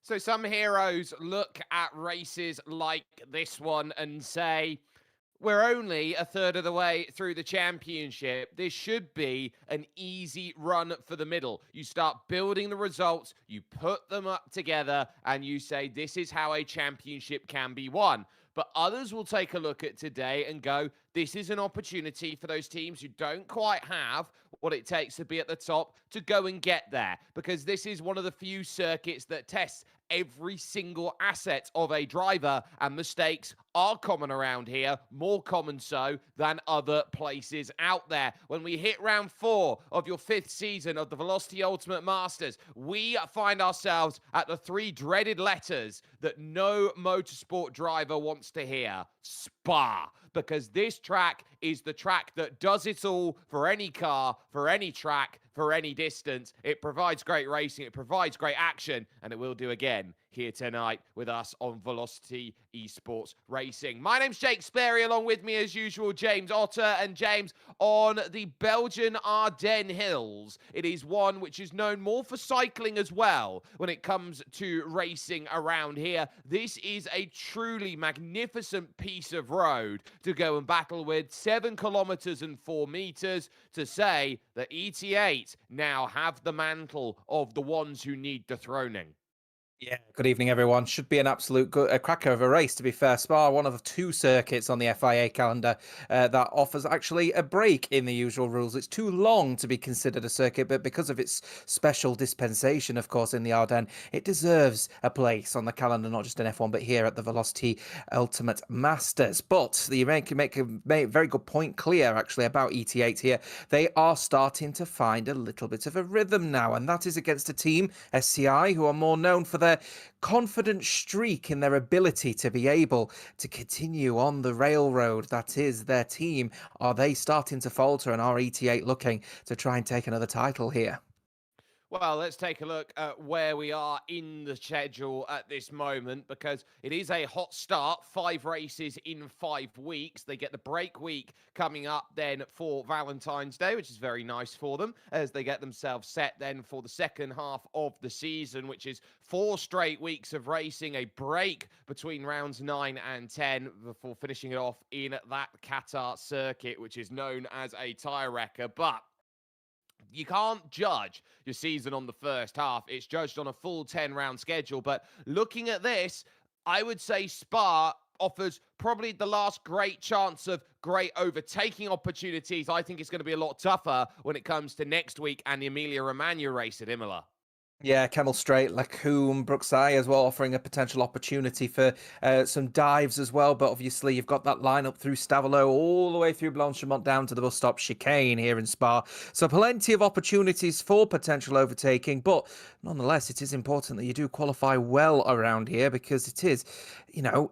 So some heroes look at races like this one and say, We're only a third of the way through the championship. This should be an easy run for the middle. You start building the results, you put them up together, and you say, this is how a championship can be won. But others will take a look at today and go, this is an opportunity for those teams who don't quite have what it takes to be at the top to go and get there. Because this is one of the few circuits that tests every single asset of a driver, and mistakes are common around here, more common so than other places out there. When we hit round 4 of your 5th season of the Velocity Ultimate Masters, we find ourselves at the 3 dreaded letters that no motorsport driver wants to hear: Spa. Because this track is the track that does it all for any car, for any track, for any distance. It provides great racing, it provides great action, and it will do again here tonight with us on Velocity Esports Racing. My name's Jake Sperry, along with me as usual, James Otter. And James, on the Belgian Ardennes Hills, it is one which is known more for cycling as well when it comes to racing around here. This is a truly magnificent piece of road to go and battle with, 7 kilometers and 4 meters, to say that ET8 now have the mantle of the ones who need dethroning. Yeah, good evening, everyone. Should be an absolute a cracker of a race, to be fair. Spa, one of the 2 circuits on the FIA calendar that offers actually a break in the usual rules. It's too long to be considered a circuit, but because of its special dispensation, of course, in the Ardennes, it deserves a place on the calendar, not just in F1, but here at the Velocity Ultimate Masters. But you make a very good point clear, actually, about ET8 here. They are starting to find a little bit of a rhythm now, and that is against a team, SCI, who are more known for their confident streak in their ability to be able to continue on the railroad that is their team. Are they starting to falter, and are ET8 looking to try and take another title here? Well, let's take a look at where we are in the schedule at this moment, because it is a hot start. 5 races in 5 weeks. They get the break week coming up then for Valentine's Day, which is very nice for them, as they get themselves set then for the second half of the season, which is 4 straight weeks of racing, a break between rounds 9 and 10 before finishing it off in that Qatar circuit, which is known as a tyre wrecker. But you can't judge your season on the first half. It's judged on a full 10-round schedule. But looking at this, I would say Spa offers probably the last great chance of great overtaking opportunities. I think it's going to be a lot tougher when it comes to next week and the Emilia-Romagna race at Imola. Yeah, Kemmel Straight, Lacombe, Brookside as well, offering a potential opportunity for some dives as well. But obviously, you've got that lineup through Stavelot all the way through Blanchimont down to the bus stop chicane here in Spa. So plenty of opportunities for potential overtaking. But nonetheless, it is important that you do qualify well around here, because it is,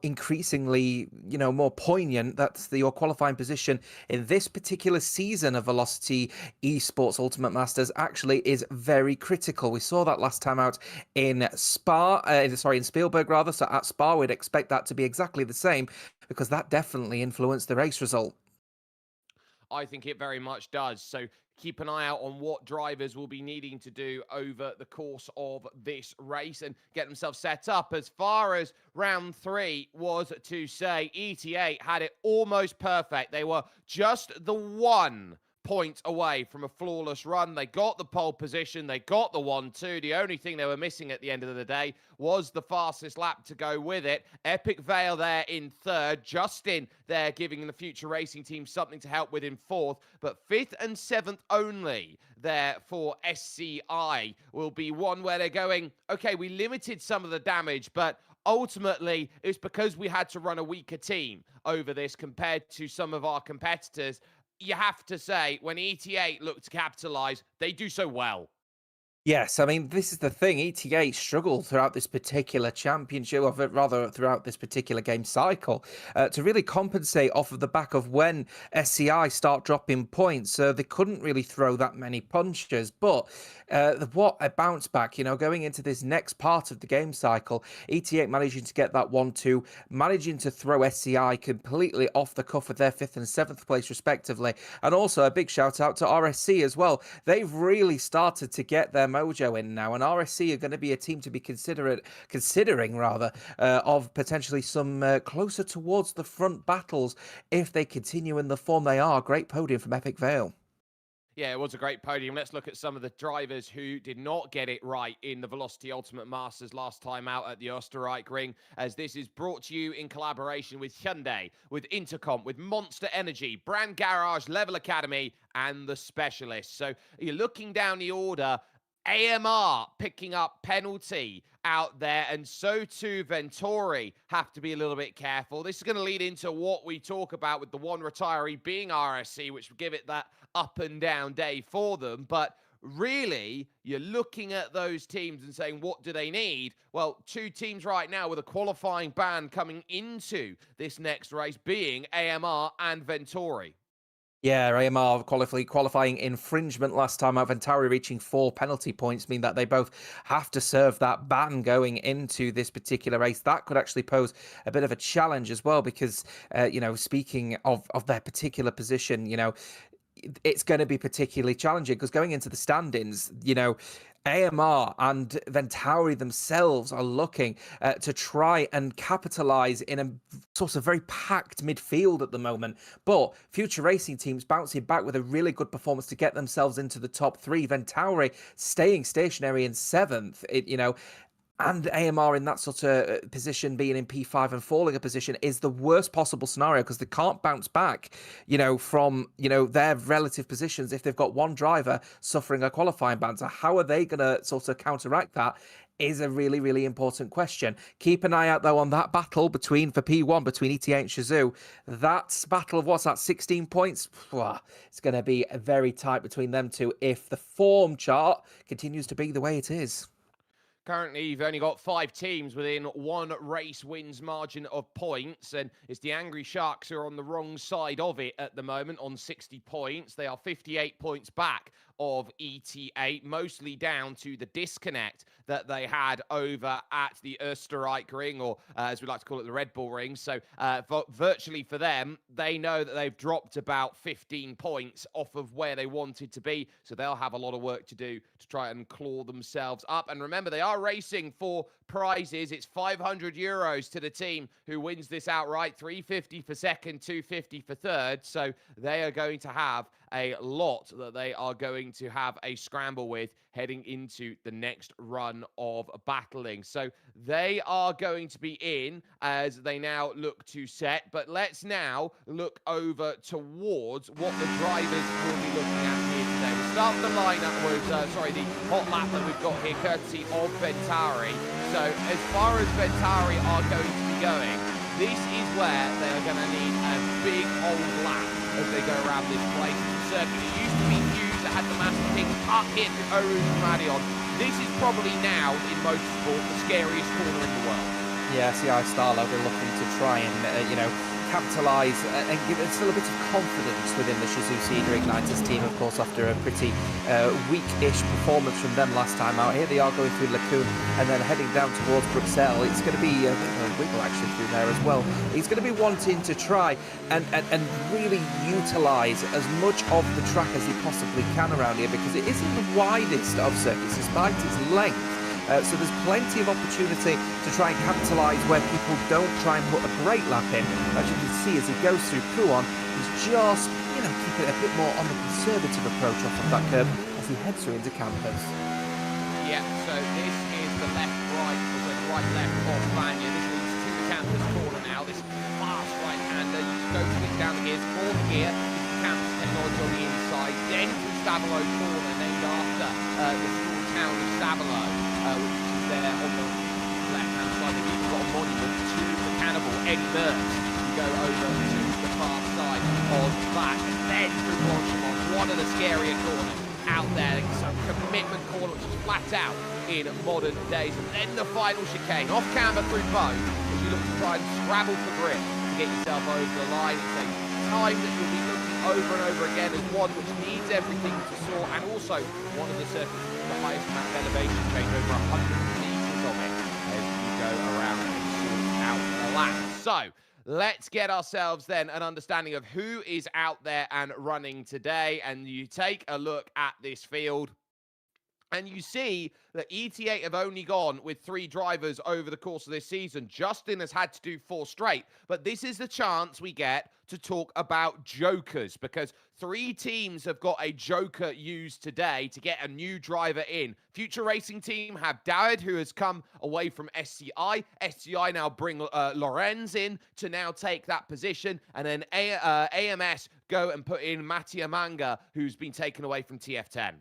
increasingly, more poignant that your qualifying position in this particular season of Velocity Esports Ultimate Masters actually is very critical. We saw that last time out in in Spielberg rather. So at Spa, we'd expect that to be exactly the same, because that definitely influenced the race result. I think it very much does. So keep an eye out on what drivers will be needing to do over the course of this race and get themselves set up. As far as round 3 was to say, ET8 had it almost perfect. They were just the 1 point away from a flawless run. They got the pole position, they got the 1-2. The only thing they were missing at the end of the day was the fastest lap to go with it. Epic Vale there in 3rd, Justin there giving the Future Racing team something to help with in 4th, but 5th and 7th only there for SCI will be one where they're going, okay, we limited some of the damage, but ultimately it's because we had to run a weaker team over this compared to some of our competitors. You have to say, when ET8 look to capitalize, they do so well. Yes, I mean, this is the thing. ETA struggled throughout this particular championship, or rather throughout this particular game cycle, to really compensate off of the back of when SCI start dropping points. So they couldn't really throw that many punches. But what a bounce back, going into this next part of the game cycle, ETA managing to get that 1-2, managing to throw SCI completely off the cuff with their 5th and 7th place, respectively. And also a big shout out to RSC as well. They've really started to get their mojo in now, and RSC are going to be a team to be considering of potentially some closer towards the front battles if they continue in the form they are. Great podium from Epic Vale. Yeah, it was a great podium. Let's look at some of the drivers who did not get it right in the Velocity Ultimate Masters last time out at the Österreich Ring, as this is brought to you in collaboration with Hyundai, with Intercomp, with Monster Energy, Brand Garage, Level Academy, and the Specialists. So you're looking down the order. AMR picking up penalty out there, and so too Venturi have to be a little bit careful. This is going to lead into what we talk about with the one retiree being RSC, which will give it that up and down day for them. But really, you're looking at those teams and saying, what do they need? Well, two teams right now with a qualifying ban coming into this next race being AMR and Venturi. Yeah, AMR qualifying infringement last time out. Venturi reaching 4 penalty points mean that they both have to serve that ban going into this particular race. That could actually pose a bit of a challenge as well because, speaking of their particular position, it's going to be particularly challenging because going into the standings, AMR and Venturi themselves are looking to try and capitalize in a sort of very packed midfield at the moment. But future racing teams bouncing back with a really good performance to get themselves into the top 3. Venturi staying stationary in 7th. And AMR in that sort of position, being in P5 and falling a position, is the worst possible scenario because they can't bounce back, from, their relative positions if they've got one driver suffering a qualifying ban. So how are they going to sort of counteract that is a really, really important question. Keep an eye out, though, on that battle for P1 between ETA and Shazoo. That battle of, 16 points? It's going to be very tight between them two if the form chart continues to be the way it is. Currently, you've only got 5 teams within one race wins margin of points, and it's the Angry Sharks who are on the wrong side of it at the moment on 60 points. They are 58 points back of ETA, mostly down to the disconnect that they had over at the Österreich Ring, or as we like to call it, the Red Bull Ring. So virtually for them, they know that they've dropped about 15 points off of where they wanted to be. So they'll have a lot of work to do to try and claw themselves up. And remember, they are racing for prizes. It's 500 euros to the team who wins this outright, 350 for second, 250 for third. So they are going to have a lot that they are going to have a scramble with heading into the next run of battling. So they are going to be in as they now look to set. But let's now look over towards what the drivers will be looking at here today. We'll start the lineup with, the hot lap that we've got here, courtesy of Venturi. So as far as Venturi are going to be going, this is where they are going to need a big old lap as they go around this place. Circuit. It used to be Hughes that had the massive thing up here to Oru Radion. This is probably now, in motorsport, the scariest corner in the world. Yeah, CI Starlo will be looking to try and, capitalise and give it still a bit of confidence within the Suzuki Igniters team, of course, after a pretty weak-ish performance from them last time out. Here they are going through Lacoon and then heading down towards Bruxelles. It's going to be a bit of a wiggle actually through there as well. He's going to be wanting to try and really utilise as much of the track as he possibly can around here because it isn't the widest of circuits despite its length. So there's plenty of opportunity to try and capitalise where people don't try and put a great lap in. As you can see, as he goes through Pouan, he's just, keeping a bit more on the conservative approach off of that curve as he heads through into campus. Yeah, so this is the left-right, or the right-left of Vanya. This leads to the campus corner now. This fast right-hander, you go switch down the gears, fourth gear, campus technology on the inside, then to Stavolo corner, named after the small town of Stavolo. Which is there on the left-hand side. They've even got a monument to the cannibal Eddie Merckx. You go over to the far side of that, and then through Blanchemont, one of the scarier corners out there. Some commitment corner, which is flat out in modern days. And then the final chicane, off camber through Bow, as you look to try and scrabble for grip to get yourself over the line. It's a time that you'll be looking over and over again as one which needs everything to soar, and also one of the circuits with the highest amount of elevation change, over 100 meters of it as you go around and sort out the lap. So let's get ourselves then an understanding of who is out there and running today. And you take a look at this field, And you see that ET8 have only gone with 3 drivers over the course of this season. Justin has had to do 4 straight. But this is the chance we get to talk about jokers, because 3 teams have got a joker used today to get a new driver in. Future Racing Team have Dawid, who has come away from SCI. SCI now bring Lorenz in to now take that position. And then AMS go and put in Mattia Manga, who's been taken away from TF10.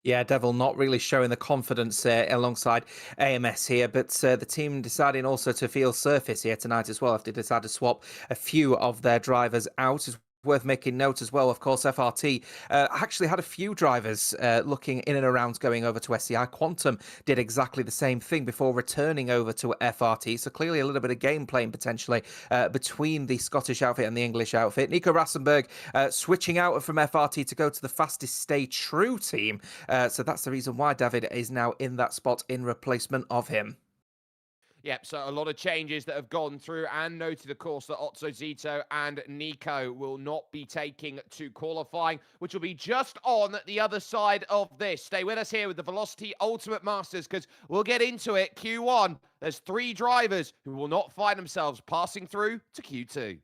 Yeah, Devil not really showing the confidence alongside AMS here, but the team deciding also to field surface here tonight as well after they decided to swap a few of their drivers out. It's worth making note as well, of course, FRT actually had a few drivers looking in and around going over to SCI. Quantum did exactly the same thing before returning over to FRT, so clearly a little bit of game playing potentially between the Scottish outfit and the English outfit. Nico Rassenberg switching out from FRT to go to the fastest stay true team, so that's the reason why David is now in that spot in replacement of him. Yep, so a lot of changes that have gone through, and noted, of course, that Otso Zito and Nico will not be taking to qualifying, which will be just on the other side of this. Stay with us here with the Velocity Ultimate Masters, because we'll get into it. Q1, there's 3 drivers who will not find themselves passing through to Q2.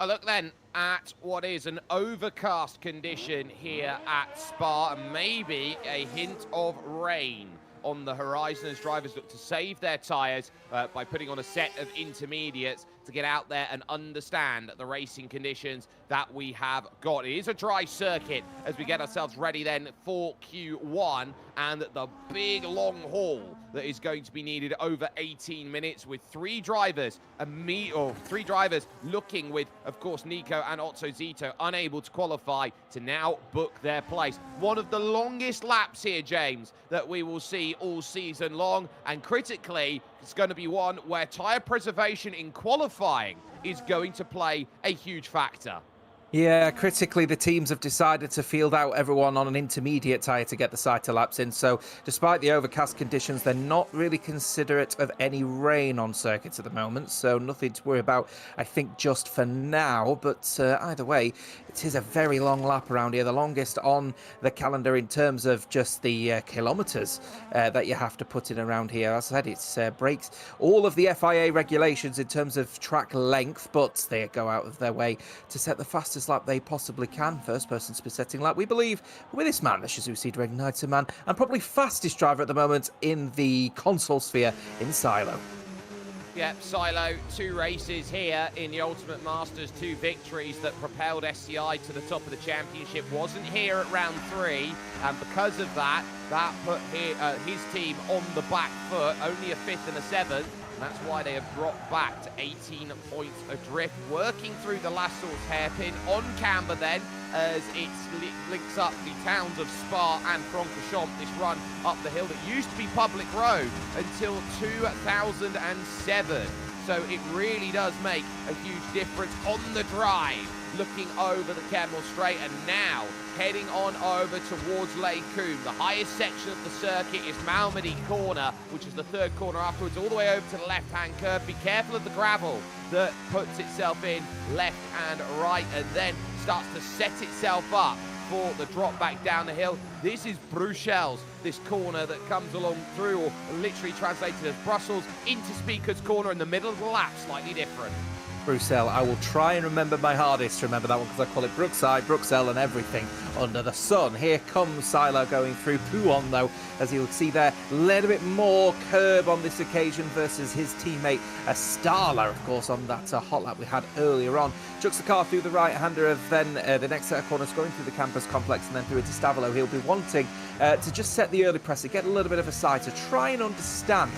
A look then at what is an overcast condition here at Spa, and maybe a hint of rain on the horizon as drivers look to save their tyres by putting on a set of intermediates to get out there and understand the racing conditions that we have got. It is a dry circuit as we get ourselves ready then for Q1 and the big long haul that is going to be needed over 18 minutes with 3 drivers looking with, of course, Nico and Otso Zito unable to qualify to now book their place. One of the longest laps here, James, that we will see all season long, and critically, it's going to be one where tyre preservation in qualifying is going to play a huge factor. Yeah, critically, the teams have decided to field out everyone on an intermediate tyre to get the cycle laps in. So despite the overcast conditions, they're not really considerate of any rain on circuits at the moment. So nothing to worry about, I think, just for now. But either way, it is a very long lap around here, the longest on the calendar in terms of just the kilometres that you have to put in around here. As I said, it breaks all of the FIA regulations in terms of track length, but they go out of their way to set the fastest fastest lap they possibly can. First person setting lap, we believe, with this man, the Suzuki Igniter man, and probably fastest driver at the moment in the console sphere in Silo. Yep, Silo, 2 races here in the Ultimate Masters, 2 victories that propelled SCI to the top of the championship. Wasn't here at round 3, and because of that, that put his team on the back foot, only a 5th and a 7th, and that's why they have dropped back to 18 points adrift, working through the last source hairpin on camber then, as it links up the towns of Spa and Francorchamps, this run up the hill that used to be public road until 2007. So it really does make a huge difference on the drive, looking over the Camel Straight, and now heading on over towards Lake Coombe. The highest section of the circuit is Malmedy Corner, which is the 3rd corner afterwards, all the way over to the left-hand curve. Be careful of the gravel that puts itself in left and right, and then starts to set itself up for the drop back down the hill. This is Bruxelles, this corner that comes along through, or literally translated as Brussels, into Speaker's Corner in the middle of the lap, slightly different. Bruxelles, I will try and remember my hardest to remember that one, because I call it Brookside, Bruxelles and everything under the sun. Here comes Silo going through Pouon though, as you'll see there, a little bit more curb on this occasion versus his teammate Starla, of course, on that hot lap we had earlier on. Chucks the car through the right-hander of then the next set of corners, going through the campus complex and then through into Stavolo. He'll be wanting to just set the early pressure, get a little bit of a side to try and understand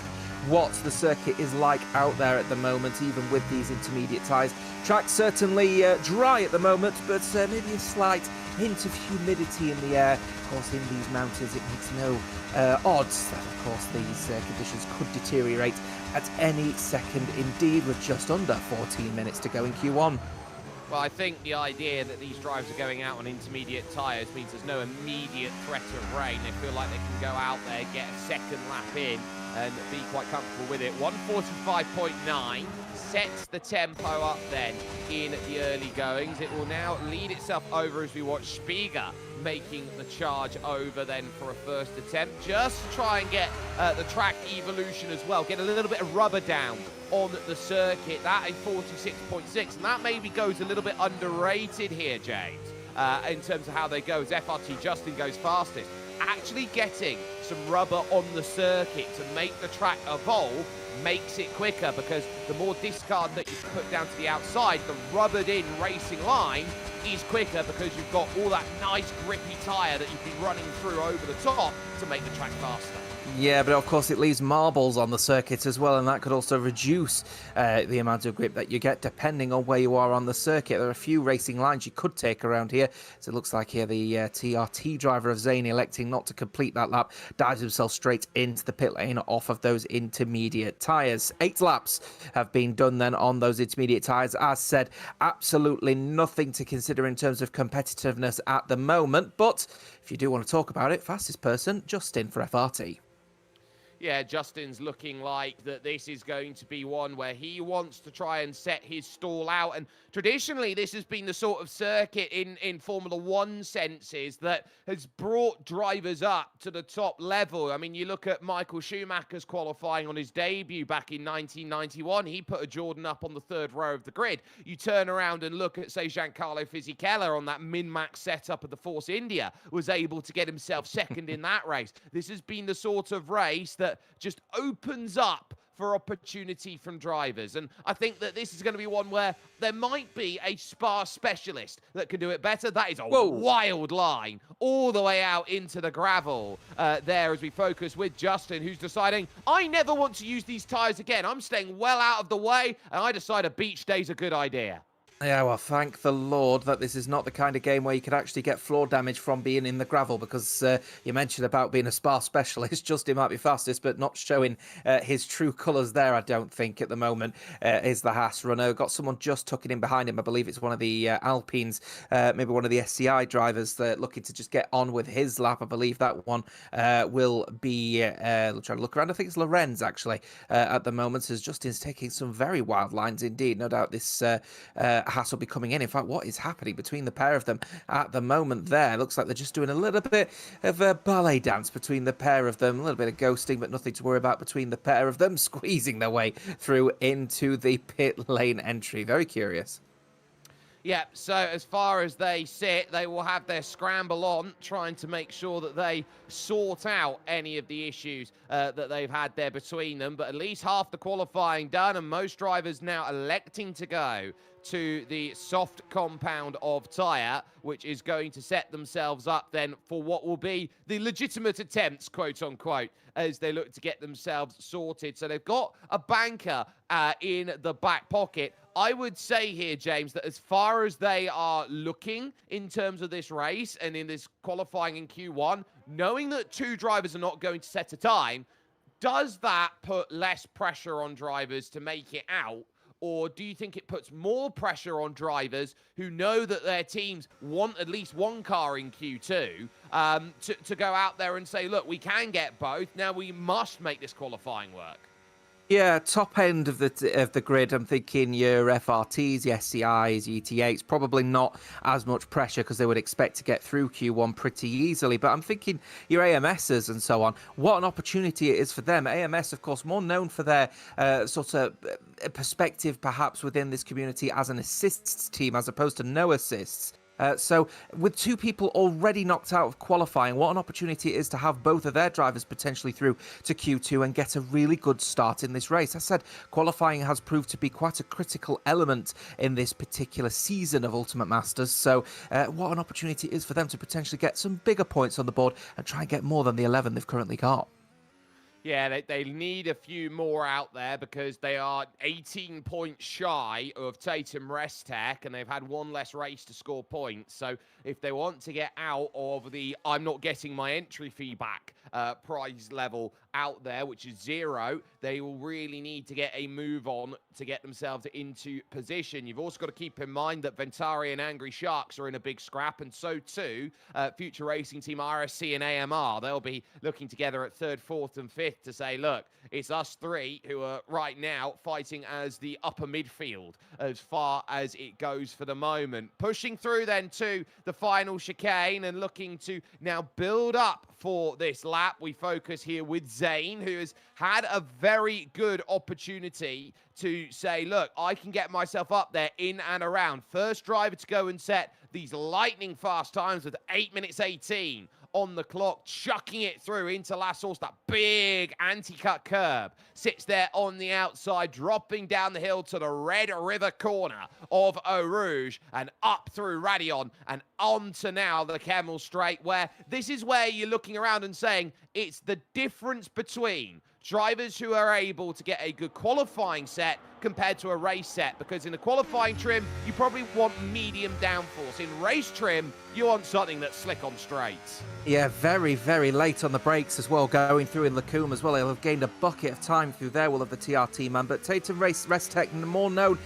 what the circuit is like out there at the moment, even with these intermediate tyres. Track certainly dry at the moment, but maybe a slight hint of humidity in the air. Of course, in these mountains, it makes no odds that, of course, these conditions could deteriorate at any second. Indeed, with just under 14 minutes to go in Q1. Well, I think the idea that these drives are going out on intermediate tyres means there's no immediate threat of rain. They feel like they can go out there, get a second lap in, and be quite comfortable with it. 1:45.9 sets the tempo up then in the early goings. It will now lead itself over as we watch Spiga making the charge over then for a first attempt, just to try and get the track evolution as well, get a little bit of rubber down on the circuit. That a 46.6, and that maybe goes a little bit underrated here, James, in terms of how they go, as FRT Justin goes fastest. Actually getting some rubber on the circuit to make the track evolve makes it quicker, because the more discard that you put down to the outside, the rubbered in racing line is quicker, because you've got all that nice grippy tyre that you've been running through over the top to make the track faster. Yeah, but of course it leaves marbles on the circuit as well, and that could also reduce the amount of grip that you get depending on where you are on the circuit. There are a few racing lines you could take around here. So it looks like here the TRT driver of Zane electing not to complete that lap, dives himself straight into the pit lane off of those intermediate tyres. 8 laps have been done then on those intermediate tyres. As said, absolutely nothing to consider in terms of competitiveness at the moment, but if you do want to talk about it, fastest person, Justin for FRT. Yeah, Justin's looking like that this is going to be one where he wants to try and set his stall out. And traditionally, this has been the sort of circuit in Formula One senses that has brought drivers up to the top level. I mean, you look at Michael Schumacher's qualifying on his debut back in 1991. He put a Jordan up on the 3rd row of the grid. You turn around and look at, say, Giancarlo Fisichella on that min-max setup of the Force India, was able to get himself second in that race. This has been the sort of race that just opens up for opportunity from drivers. And I think that this is going to be one where there might be a Spa specialist that can do it better. That is a wild line all the way out into the gravel there, as we focus with Justin, who's deciding, I never want to use these tyres again. I'm staying well out of the way, and I decide a beach day's a good idea. Yeah, well, thank the Lord that this is not the kind of game where you could actually get floor damage from being in the gravel, because you mentioned about being a Spa specialist. Justin might be fastest, but not showing his true colours there, I don't think, at the moment, is the Haas runner. Got someone just tucking in behind him. I believe it's one of the Alpines, maybe one of the SCI drivers looking to just get on with his lap. I believe that one will be, trying to look around, I think it's Lorenz, actually, at the moment, as Justin's taking some very wild lines indeed. No doubt this Haas will be coming in. In fact, what is happening between the pair of them at the moment there? Looks like they're just doing a little bit of a ballet dance between the pair of them. A little bit of ghosting, but nothing to worry about between the pair of them, squeezing their way through into the pit lane entry. Very curious. Yeah, so as far as they sit, they will have their scramble on, trying to make sure that they sort out any of the issues that they've had there between them. But at least half the qualifying done, and most drivers now electing to go to the soft compound of tyre, which is going to set themselves up then for what will be the legitimate attempts, quote unquote, as they look to get themselves sorted. So they've got a banker in the back pocket. I would say here, James, that as far as they are looking in terms of this race and in this qualifying in Q1, knowing that two drivers are not going to set a time, does that put less pressure on drivers to make it out? Or do you think it puts more pressure on drivers who know that their teams want at least one car in Q2 to go out there and say, look, we can get both. Now we must make this qualifying work? Yeah, top end of the grid. I'm thinking your FRTs, your SCIs, your ET8s. Probably not as much pressure because they would expect to get through Q1 pretty easily. But I'm thinking your AMSs and so on. What an opportunity it is for them. AMS, of course, more known for their sort of perspective, perhaps within this community as an assists team as opposed to no assists. So with two people already knocked out of qualifying, what an opportunity it is to have both of their drivers potentially through to Q2 and get a really good start in this race. I said qualifying has proved to be quite a critical element in this particular season of Ultimate Masters. So what an opportunity it is for them to potentially get some bigger points on the board and try and get more than the 11 they've currently got. Yeah, they need a few more out there because they are 18 points shy of Tatum Restech, and they've had one less race to score points. So if they want to get out of the I'm not getting my entry fee back prize level out there, which is 0, they will really need to get a move on to get themselves into position. You've also got to keep in mind that Ventari and Angry Sharks are in a big scrap, and so too Future Racing Team RSC and AMR. They'll be looking together at 3rd, 4th and 5th to say, look, it's us three who are right now fighting as the upper midfield as far as it goes for the moment. Pushing through then to the final chicane and looking to now build up for this lap. We focus here with Zane, who has had a very good opportunity to say, look, I can get myself up there in and around. First driver to go and set these lightning fast times with 8 minutes 18 on the clock, chucking it through into La Source, that big anti-cut curb. Sits there on the outside, dropping down the hill to the Red River corner of Eau Rouge and up through Radion and on to now the Kemmel Straight, where this is where you're looking around and saying it's the difference between drivers who are able to get a good qualifying set compared to a race set, because in the qualifying trim, you probably want medium downforce. In race trim, you want something that's slick on straights. Yeah, very, very late on the brakes as well, going through in Lacombe as well. He'll have gained a bucket of time through there, will have the TRT man. But Tatum Restech, more known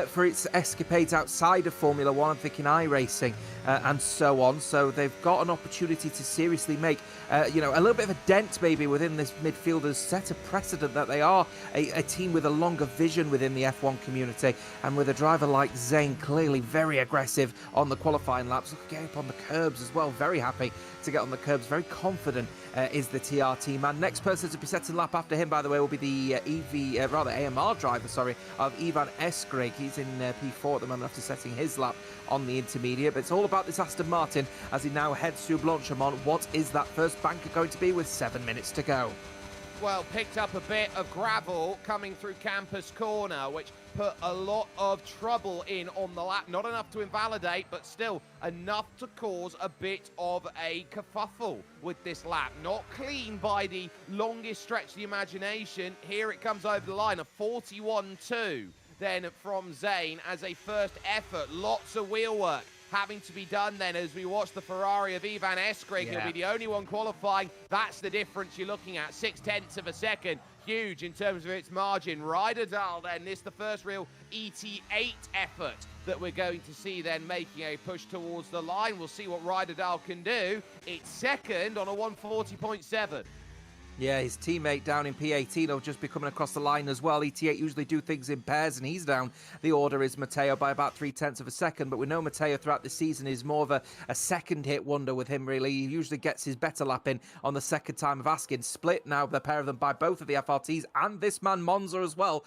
for its escapades outside of Formula One, I'm thinking iRacing and so on. So they've got an opportunity to seriously make, a little bit of a dent maybe within this midfielders, set a precedent that they are a team with a longer vision within the F1 community, and with a driver like Zane clearly very aggressive on the qualifying laps. Look, getting up on the curbs as well, very happy to get on the curbs, very confident is the TRT man. Next person to be setting lap after him, by the way, will be the AMR driver, of Ivan Eskrig. He's in P4 at the moment after setting his lap on the intermediate. But it's all about this Aston Martin as he now heads to Blanchimont. What is that first banker going to be with 7 minutes to go? Well, picked up a bit of gravel coming through Campus Corner, which put a lot of trouble in on the lap. Not enough to invalidate, but still enough to cause a bit of a kerfuffle with this lap. Not clean by the longest stretch of the imagination. Here it comes over the line, a 41-2 then from Zane as a first effort. Lots of wheel work having to be done then as we watch the Ferrari of Ivan Eskrig. He'll be the only one qualifying. That's the difference you're looking at. 0.6 of a second. Huge in terms of its margin. Ryderdal then, this the first real ET8 effort that we're going to see then making a push towards the line. We'll see what Ryderdal can do. It's second on a 140.7. Yeah, his teammate down in P18 will just be coming across the line as well. ET8 usually do things in pairs, and he's down. The order is Matteo by about 0.3 of a second, but we know Matteo throughout the season is more of a second-hit wonder with him, really. He usually gets his better lap in on the second time of asking. Split now, the pair of them by both of the FRTs, and this man Monza as well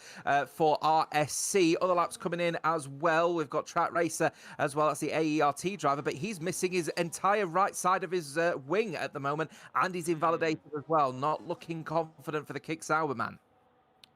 for RSC. Other laps coming in as well. We've got Track Racer as well. That's the AERT driver, but he's missing his entire right side of his wing at the moment, and he's invalidated as well. Not looking confident for the Kick Sauber man.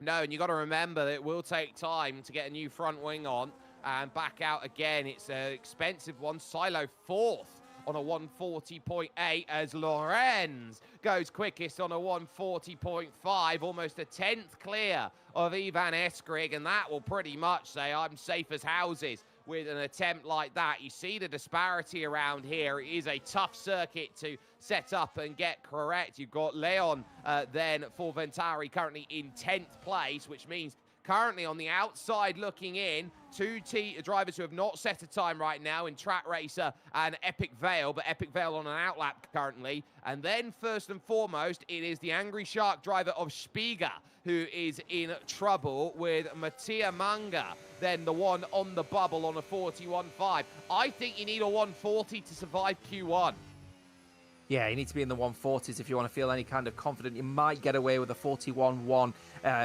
No, and you got to remember that it will take time to get a new front wing on and back out again. It's an expensive one. Silo 4th on a 140.8 as Lorenz goes quickest on a 140.5, almost a 10th clear of Ivan Eskrig, and that will pretty much say I'm safe as houses with an attempt like that. You see the disparity around here. It is a tough circuit to set up and get correct. You've got Leon then for Ventari currently in 10th place, which means currently on the outside looking in, two drivers who have not set a time right now in Track Racer and Epic Vale, but Epic Vale on an outlap currently. And then first and foremost, it is the Angry Shark driver of Spiga who is in trouble with Mattia Manga, then the one on the bubble on a 41.5. I think you need a 140 to survive Q1. Yeah, you need to be in the 140s if you want to feel any kind of confident. You might get away with a 41.1.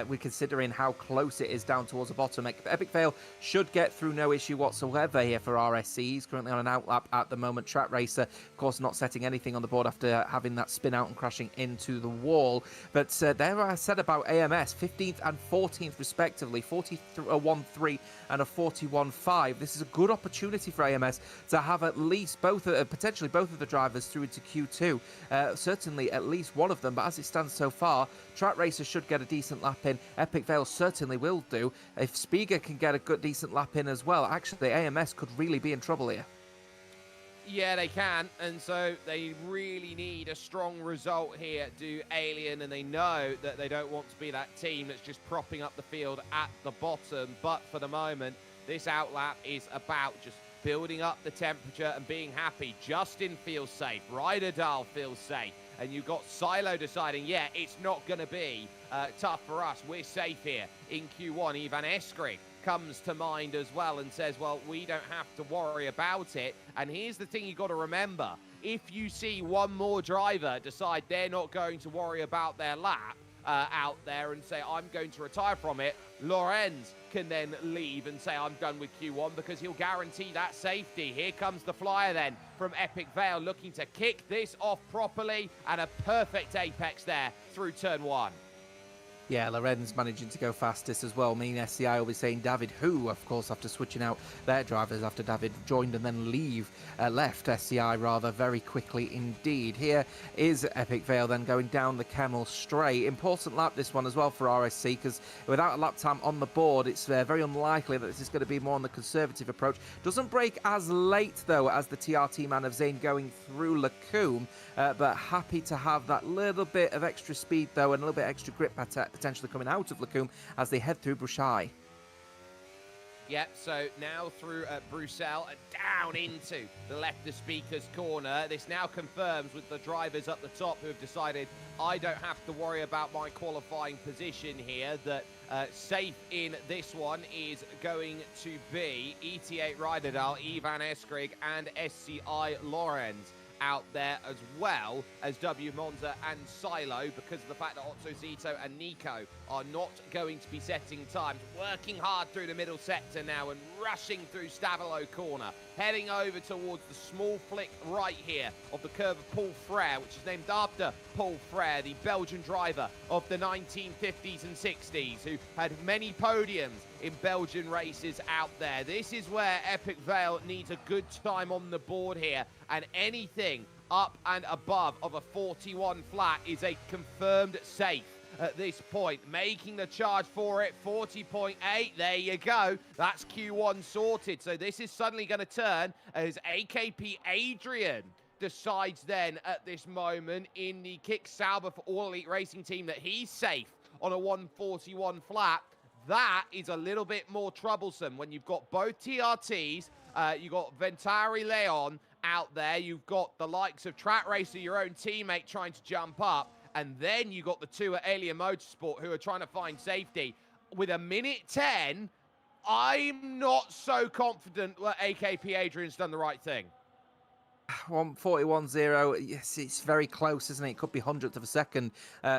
We're considering how close it is down towards the bottom. Epic Vale should get through no issue whatsoever here for RSC. He's currently on an outlap at the moment. Track Racer, of course, not setting anything on the board after having that spin out and crashing into the wall. But there I said about AMS, 15th and 14th respectively, 41.3 and a 41.5. This is a good opportunity for AMS to have at least potentially both of the drivers through into Q2. Certainly at least one of them, but as it stands so far, Track Racer should get a decent lap in. Epic Vale certainly will do. If Spiga can get a good decent lap in as well, actually AMS could really be in trouble here. Yeah, they can, and so they really need a strong result here, do Alien, and they know that they don't want to be that team that's just propping up the field at the bottom. But for the moment, this outlap is about just building up the temperature and being happy. Justin feels safe. Ryderdal feels safe. And you've got Silo deciding, yeah, it's not going to be tough for us. We're safe here in Q1. Ivan Eskrig comes to mind as well and says, well, we don't have to worry about it. And here's the thing you got to remember. If you see one more driver decide they're not going to worry about their lap out there and say, I'm going to retire from it, Lorenz can then leave and say, I'm done with Q1, because he'll guarantee that safety. Here comes the flyer then from Epic Vale, looking to kick this off properly, and a perfect apex there through turn 1. Yeah, Lorenz managing to go fastest as well. Me and SCI will be saying David, who, of course, after switching out their drivers after David joined and then left SCI rather very quickly indeed. Here is Epic Vale then going down the Camel straight. Important lap this one as well for RSC, because without a lap time on the board, it's very unlikely that this is going to be more on the conservative approach. Doesn't break as late, though, as the TRT man of Zayn going through Lacombe, but happy to have that little bit of extra speed, though, and a little bit extra grip potentially coming out of Lacombe as they head through Bruchai. Yep, so now through Bruxelles, down into the left of Speaker's corner. This now confirms with the drivers up the top who have decided, I don't have to worry about my qualifying position here, that safe in this one is going to be ET8 Ryderdal, Ivan Eskrig, and SCI Lorenz out there, as well as W Monza and Silo, because of the fact that Otto Zito and Nico are not going to be setting times. Working hard through the middle sector now and rushing through Stavilo corner, heading over towards the small flick right here of the curve of Paul Frere, which is named after Paul Frere, the Belgian driver of the 1950s and 60s, who had many podiums in Belgian races out there. This is where Epic Vale needs a good time on the board here, and anything up and above of a 41 flat is a confirmed safe at this point. Making the charge for it, 40.8, there you go. That's Q1 sorted. So this is suddenly going to turn as AKP Adrian decides then at this moment in the Kick Sauber for All Elite Racing team that he's safe on a 141 flat. That is a little bit more troublesome when you've got both TRTs, you've got Ventari Leon out there, you've got the likes of Track Racer, your own teammate, trying to jump up, and then you got the two at Alien Motorsport who are trying to find safety. With a minute 10, I'm not so confident that AKP Adrian's done the right thing. 1:41.0. Yes, it's very close, isn't it? It could be hundredth of a second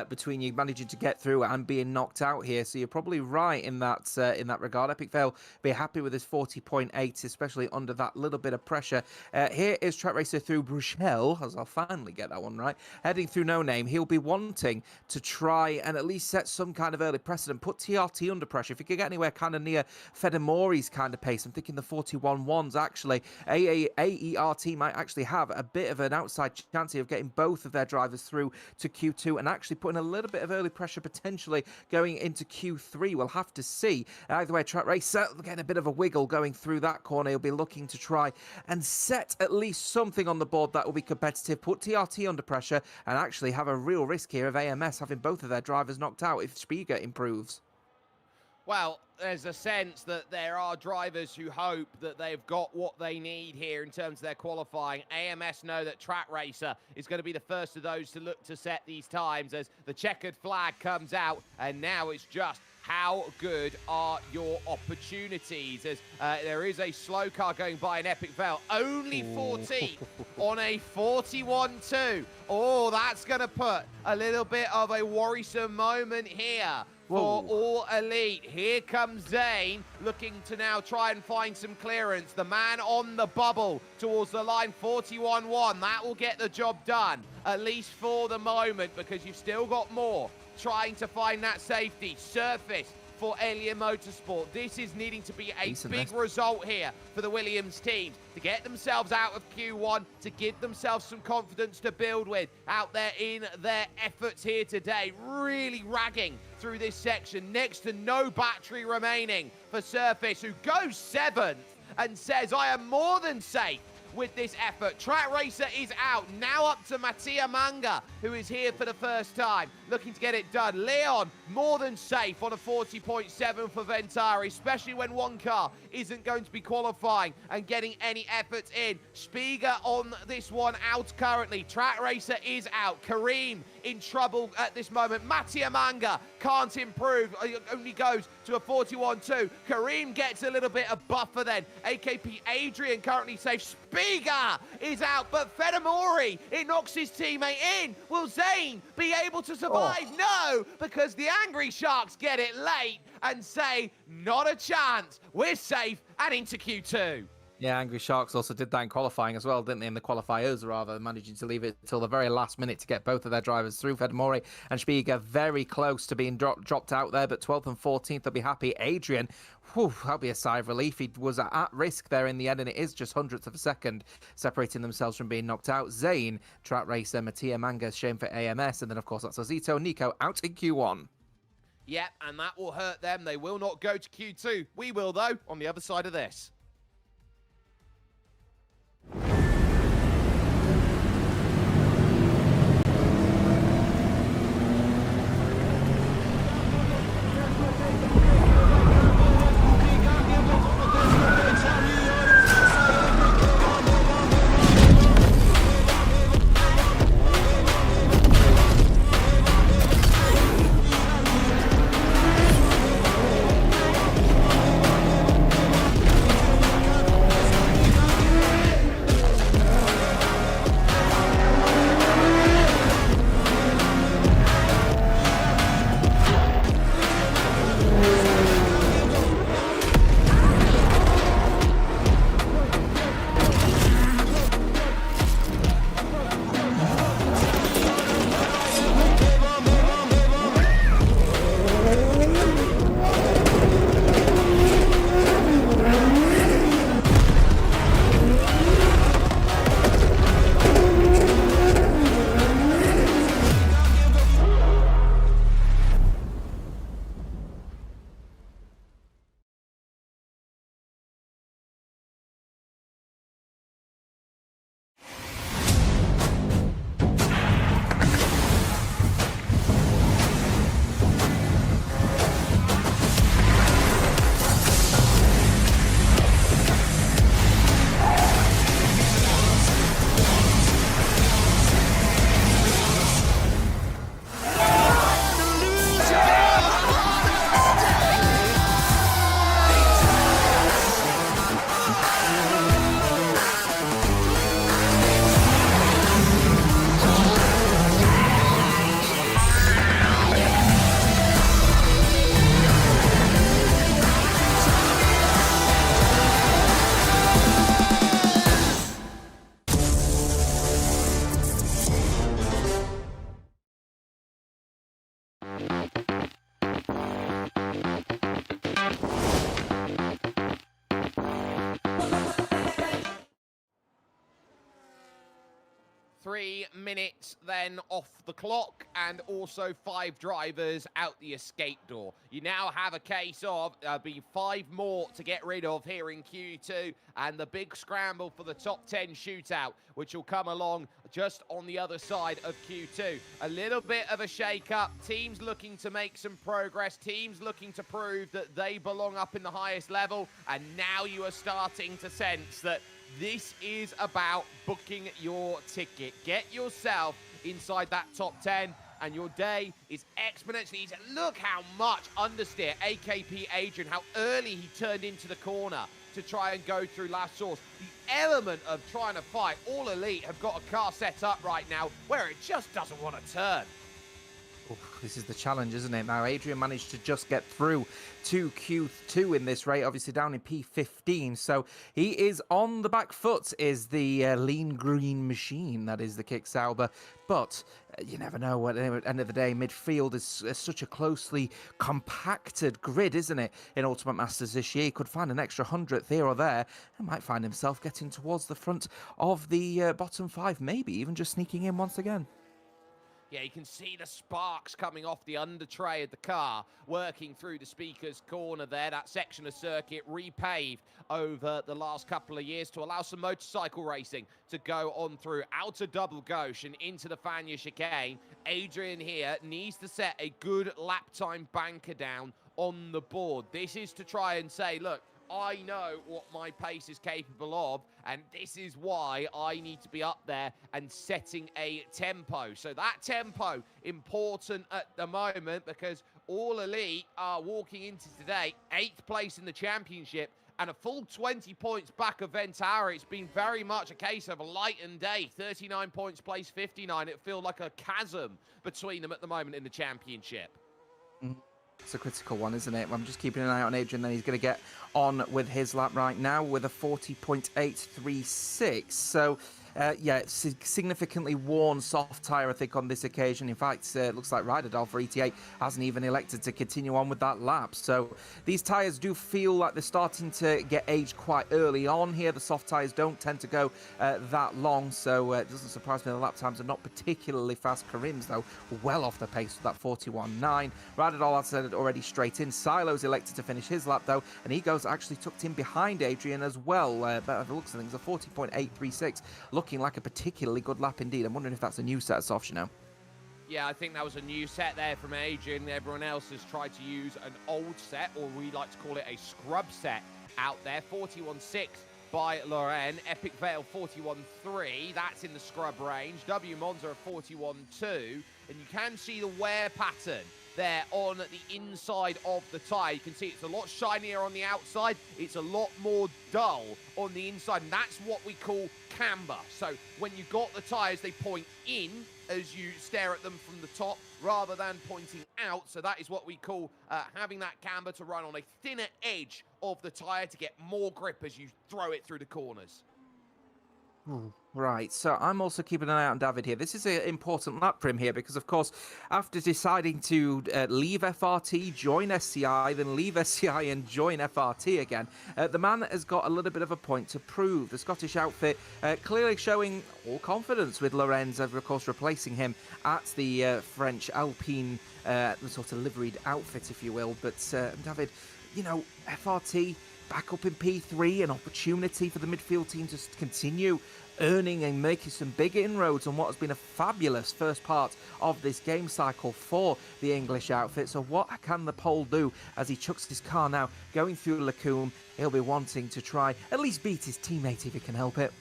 between you managing to get through and being knocked out here. So you're probably right in that regard. Epic Fail be happy with his 40.8, especially under that little bit of pressure. Here is Track Racer through Bruchel, as I'll finally get that one right. Heading through No Name, he'll be wanting to try and at least set some kind of early precedent, put TRT under pressure. If he could get anywhere kind of near Fedemori's kind of pace, I'm thinking the 41.1s actually. AERT might actually have a bit of an outside chance of getting both of their drivers through to Q2 and actually putting a little bit of early pressure potentially going into Q3. We'll have to see. Either way, Track Racer getting a bit of a wiggle going through that corner. He'll be looking to try and set at least something on the board that will be competitive, put TRT under pressure, and actually have a real risk here of AMS having both of their drivers knocked out if Spiga improves. Well, there's a sense that there are drivers who hope that they've got what they need here in terms of their qualifying. AMS know that Track Racer is going to be the first of those to look to set these times as the checkered flag comes out, and now it's just how good are your opportunities as there is a slow car going by in Epic Fail, only 14 on a 41.2. Oh, that's going to put a little bit of a worrisome moment here for All Elite. Here comes Zane, looking to now try and find some clearance. The man on the bubble towards the line, 41.1. That will get the job done, at least for the moment, because you've still got more trying to find that safety. Surface for Alien Motorsport. This is needing to be a big result here for the Williams teams to get themselves out of Q1, to give themselves some confidence to build with out there in their efforts here today. Really ragging through this section. Next to no battery remaining for Surface, who goes 7th and says, I am more than safe with this effort. Track Racer is out. Now up to Mattia Manga, who is here for the first time, looking to get it done. Leon, more than safe on a 40.7 for Ventari, especially when one car isn't going to be qualifying and getting any efforts in. Spiga on this one out currently. Track Racer is out. Kareem in trouble at this moment. Mattia Manga can't improve. Only goes to a 41.2. Kareem gets a little bit of buffer then. AKP Adrian currently safe. Spiga is out, but Fedemori, it knocks his teammate in. Will Zane be able to survive? No, because the Angry Sharks get it late and say, not a chance. We're safe and into Q2. Yeah, Angry Sharks also did that in qualifying as well, didn't they? In the qualifiers, rather, managing to leave it till the very last minute to get both of their drivers through. Fedemori and Spiga very close to being dropped out there, but 12th and 14th, they'll be happy. Adrian, that'll be a sigh of relief. He was at risk there in the end, and it is just hundredths of a second separating themselves from being knocked out. Zane, Track Racer, Mattia Manga, shame for AMS, and then, of course, that's Ozito and Nico out in Q1. Yep, and that will hurt them. They will not go to Q2. We will, though, on the other side of this. 3 minutes then off the clock, and also 5 drivers out the escape door. You now have a case of be 5 more to get rid of here in Q2, and the big scramble for the top 10 shootout, which will come along just on the other side of Q2. A little bit of a shake-up, teams looking to make some progress, teams looking to prove that they belong up in the highest level, and now you are starting to sense that this is about booking your ticket. Get yourself inside that top 10, and your day is exponentially easier. Look how much understeer AKP Adrian, how early he turned into the corner to try and go through last source. The element of trying to fight, All Elite have got a car set up right now where it just doesn't want to turn. This is the challenge, isn't it? Now, Adrian managed to just get through to Q2 in this race, obviously down in P15. So he is on the back foot, is the lean green machine, that is the Kick Sauber. But you never know. At the end of the day, midfield is such a closely compacted grid, isn't it? In Ultimate Masters this year, he could find an extra 100th here or there and might find himself getting towards the front of the bottom 5, maybe even just sneaking in once again. Yeah, you can see the sparks coming off the under tray of the car, working through the speaker's corner there. That section of circuit repaved over the last couple of years to allow some motorcycle racing to go on through. Out of Double Gauche and into the Fania chicane. Adrian here needs to set a good lap time banker down on the board. This is to try and say, look, I know what my pace is capable of, and this is why I need to be up there and setting a tempo. So that tempo, important at the moment, because All Elite are walking into today 8th place in the championship and a full 20 points back of Ventara. It's been very much a case of a light and day. 39 points, place 59. It feels like a chasm between them at the moment in the championship. It's a critical one, isn't it? I'm just keeping an eye on Adrian, then he's going to get on with his lap right now with a 40.836. So, yeah, it's a significantly worn soft tyre, I think, on this occasion. In fact, it looks like Ryderdal for ETA hasn't even elected to continue on with that lap. So these tyres do feel like they're starting to get aged quite early on here. The soft tyres don't tend to go that long, so it doesn't surprise me the lap times are not particularly fast. Karim's, though, well off the pace with that 41.9. Ryderdal, as I said, already straight in. Silo's elected to finish his lap, though, and he goes actually tucked in behind Adrian as well. But by the looks of things, a 40.836. Looking like a particularly good lap indeed. I'm wondering if that's a new set of softs, you know. Yeah, I think that was a new set there from Adrian. Everyone else has tried to use an old set, or we like to call it a scrub set out there. 41.6 by Loren. Epic Vale 41.3. That's in the scrub range. W Monza 41.2. And you can see the wear pattern there on the inside of the tyre. You can see it's a lot shinier on the outside. It's a lot more dull on the inside, and that's what we call camber. So when you got the tyres, they point in as you stare at them from the top rather than pointing out. So that is what we call having that camber to run on a thinner edge of the tyre to get more grip as you throw it through the corners. Right, so I'm also keeping an eye on David here. This is an important lap for him here because, of course, after deciding to leave FRT, join SCI, then leave SCI and join FRT again, the man has got a little bit of a point to prove. The Scottish outfit clearly showing all confidence with Lorenz, of course, replacing him at the French Alpine sort of liveried outfit, if you will. But, David, you know, FRT back up in P3, an opportunity for the midfield team to continue earning and making some big inroads on what has been a fabulous first part of this game cycle for the English outfit. So what can the pole do as he chucks his car now going through Lacombe? He'll be wanting to try at least beat his teammate if he can help it.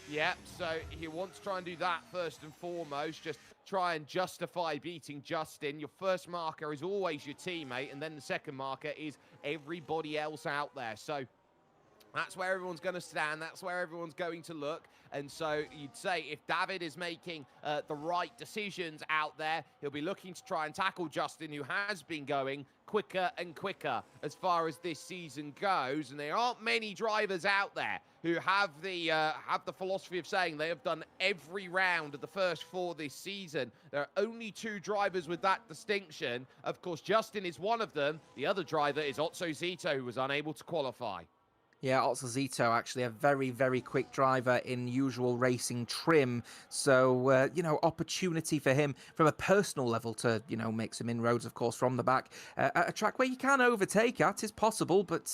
Yeah, so he wants to try and do that first and foremost, just try and justify beating Justin. Your first marker is always your teammate, and then the second marker is everybody else out there. So that's where everyone's going to stand. That's where everyone's going to look. And so you'd say if David is making the right decisions out there, he'll be looking to try and tackle Justin, who has been going quicker and quicker as far as this season goes. And there aren't many drivers out there who have the philosophy of saying they have done every round of the first 4 this season. There are only 2 drivers with that distinction. Of course, Justin is one of them. The other driver is Otso Zito, who was unable to qualify. Yeah, Zito actually a very, very quick driver in usual racing trim. So, opportunity for him from a personal level to, make some inroads, of course, from the back. At a track where you can overtake at is possible, but,